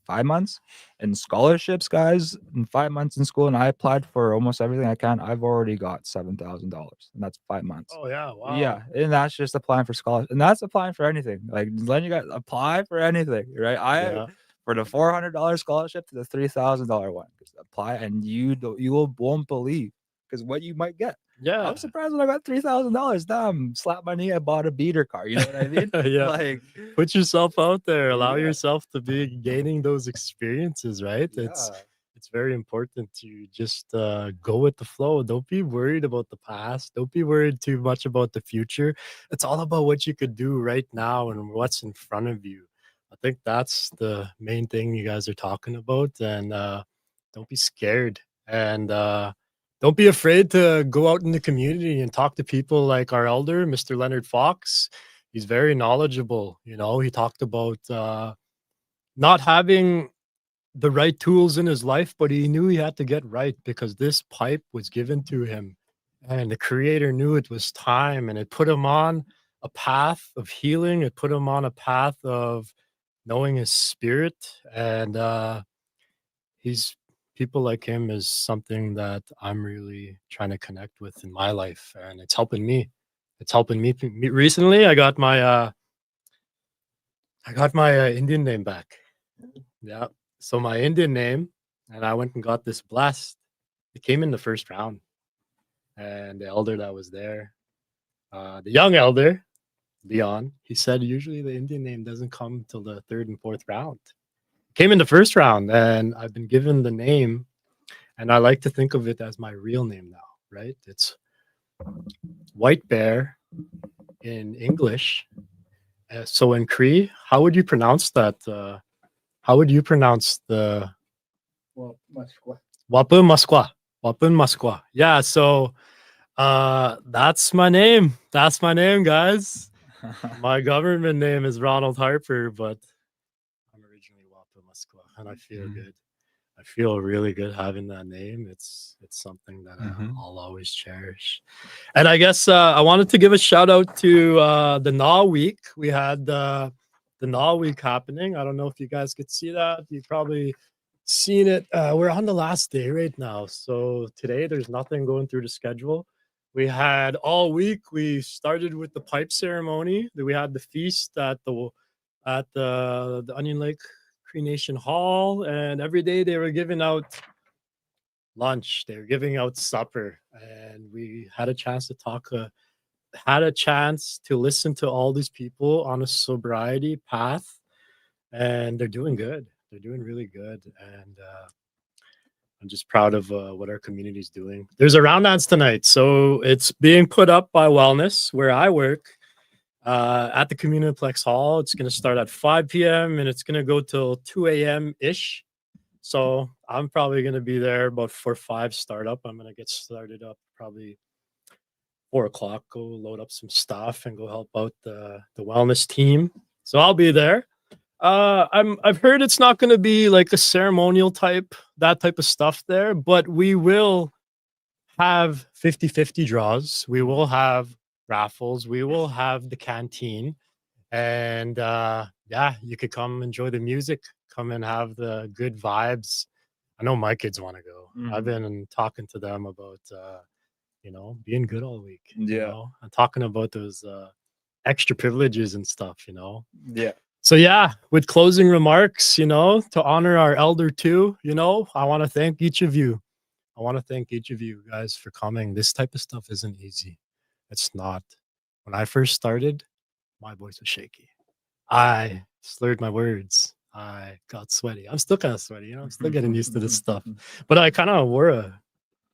5 months, and scholarships, guys, in 5 months in school, and I applied for almost everything I can. I've already got $7,000, and that's 5 months. Oh yeah. Wow. Yeah, and that's just applying for scholarship, and that's applying for anything. Like letting you guys apply for anything, right? Yeah. For the $400 scholarship to the $3,000 one, just apply, and won't believe because what you might get. Yeah. I'm surprised when I got $3,000. Damn, slap my knee. I bought a beater car. You know what I mean? Yeah. Like, Put yourself out there. Allow Yeah. yourself to be gaining those experiences, right? yeah. It's very important to just go with the flow. Don't be worried about the past. Don't be worried too much about the future. It's all about what you could do right now and what's in front of you. I think that's the main thing you guys are talking about. And don't be scared. And don't be afraid to go out in the community and talk to people like our elder, Mr. Leonard Fox. He's very knowledgeable. You know, he talked about not having the right tools in his life, but he knew he had to get right because this pipe was given to him. And the creator knew it was time, and it put him on a path of healing. It put him on a path of knowing his spirit. And he's people like him is something that I'm really trying to connect with in my life. And it's helping me. It's helping me. Recently, I got my Indian name back. Yeah. So my Indian name, and I went and got this blessed. It came in the first round, and the elder that was there, the young elder, Leon, he said usually the Indian name doesn't come till the third and fourth round. Came in the first round, and I've been given the name, and I like to think of it as my real name now. Right? It's White Bear in English. So in Cree, how would you pronounce that? How would you pronounce the Wapun Maskwa? Wapun Maskwa. Yeah, so that's my name. That's my name, guys. My government name is Ronald Harper, but I'm originally Wapun Maskwa, and I feel good. I feel really good having that name. It's something that I'll always cherish. And I guess I wanted to give a shout out to the Naw Week. We had the Naw Week happening. I don't know if you guys could see that. You've probably seen it. We're on the last day right now. So today there's nothing going through the schedule. We had all week. We started with the pipe ceremony. Then we had the feast at the Onion Lake Cree Nation Hall, and every day they were giving out lunch. They were giving out supper, and we had a chance to talk. Had a chance to listen to all these people on a sobriety path, and they're doing good. They're doing really good, and I'm just proud of what our community is doing. There's a round dance tonight, so it's being put up by Wellness, where I work, at the Communiplex Hall. It's going to start at 5 p.m. and it's going to go till 2 a.m. ish. So I'm probably going to be there about for 5 startup. I'm going to get started up probably 4 o'clock. Go load up some stuff and go help out the wellness team. So I'll be there. I've heard it's not going to be like a ceremonial type, that type of stuff there, but we will have 50-50 draws. We will have raffles. We will have the canteen. And yeah, you could come enjoy the music, come and have the good vibes. I know my kids want to go. I've been talking to them about being good all week. I'm talking about those extra privileges and stuff, Yeah. So yeah, with closing remarks, to honor our elder too, I want to thank each of you. I want to thank each of you guys for coming. This type of stuff isn't easy. It's not. When I first started, my voice was shaky. I slurred my words. I got sweaty. I'm still kind of sweaty, I'm still getting used to this stuff. But I kind of wore a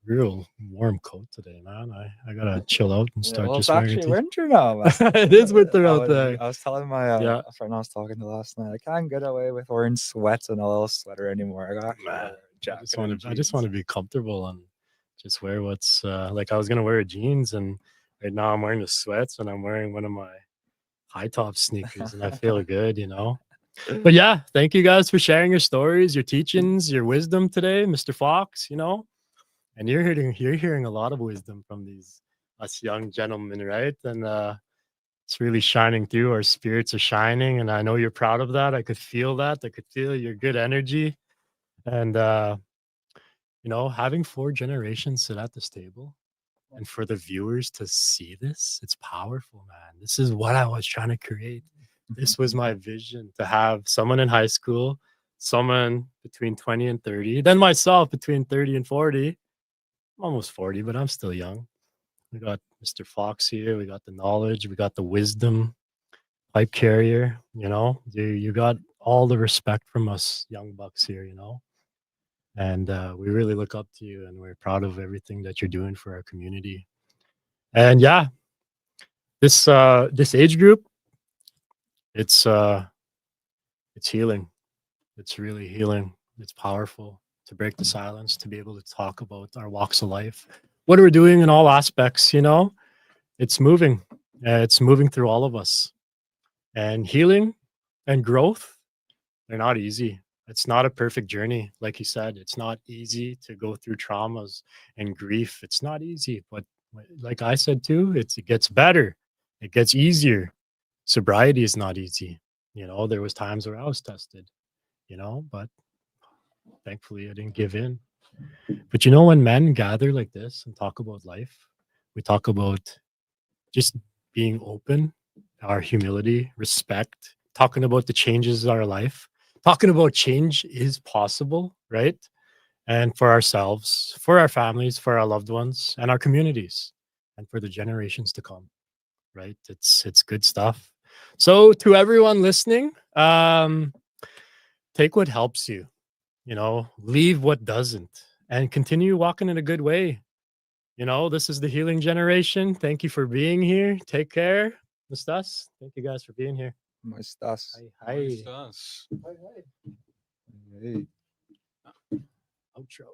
real warm coat today, man. I gotta chill out and start Well, just it's wearing actually a winter now. it is winter out there. I was telling my Yeah. friend I was talking to last night, I can't get away with wearing sweats and a little sweater anymore. I got Man, jacket. I just want to be comfortable and just wear what's like I was gonna wear jeans, and right now I'm wearing the sweats and I'm wearing one of my high top sneakers and I feel good, But yeah, thank you guys for sharing your stories, your teachings, your wisdom today, Mr. Fox, and you're hearing a lot of wisdom from these us young gentlemen, right? And it's really shining through. Our spirits are shining, and I know you're proud of that. I could feel that. I could feel your good energy. And having 4 generations sit at this table and for the viewers to see this, it's powerful, man. This is what I was trying to create. This was my vision, to have someone in high school, someone between 20 and 30, then myself between 30 and 40. I'm almost 40, but I'm still young. We got Mr. Fox here. We got the knowledge. We got the wisdom, pipe carrier. You got all the respect from us young bucks here, and we really look up to you, and we're proud of everything that you're doing for our community. And yeah, this age group, it's healing. It's really healing. It's powerful to break the silence, to be able to talk about our walks of life, what we're doing in all aspects. It's moving. It's moving through all of us, and healing and growth, they're not easy. It's not a perfect journey. Like you said, it's not easy to go through traumas and grief. It's not easy, but like I said too, it gets better. It gets easier. Sobriety is not easy. There was times where I was tested, but thankfully I didn't give in. But when men gather like this and talk about life, we talk about just being open, our humility, respect, talking about the changes in our life, talking about change is possible, right? And for ourselves, for our families, for our loved ones, and our communities, and for the generations to come, right? It's good stuff. So to everyone listening, take what helps you, leave what doesn't, and continue walking in a good way. This is the Healing Generation. Thank you for being here. Take care. Mustas, thank you guys for being here. My stuff. Hi. Nice to us. Hey. Outro.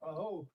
Oh.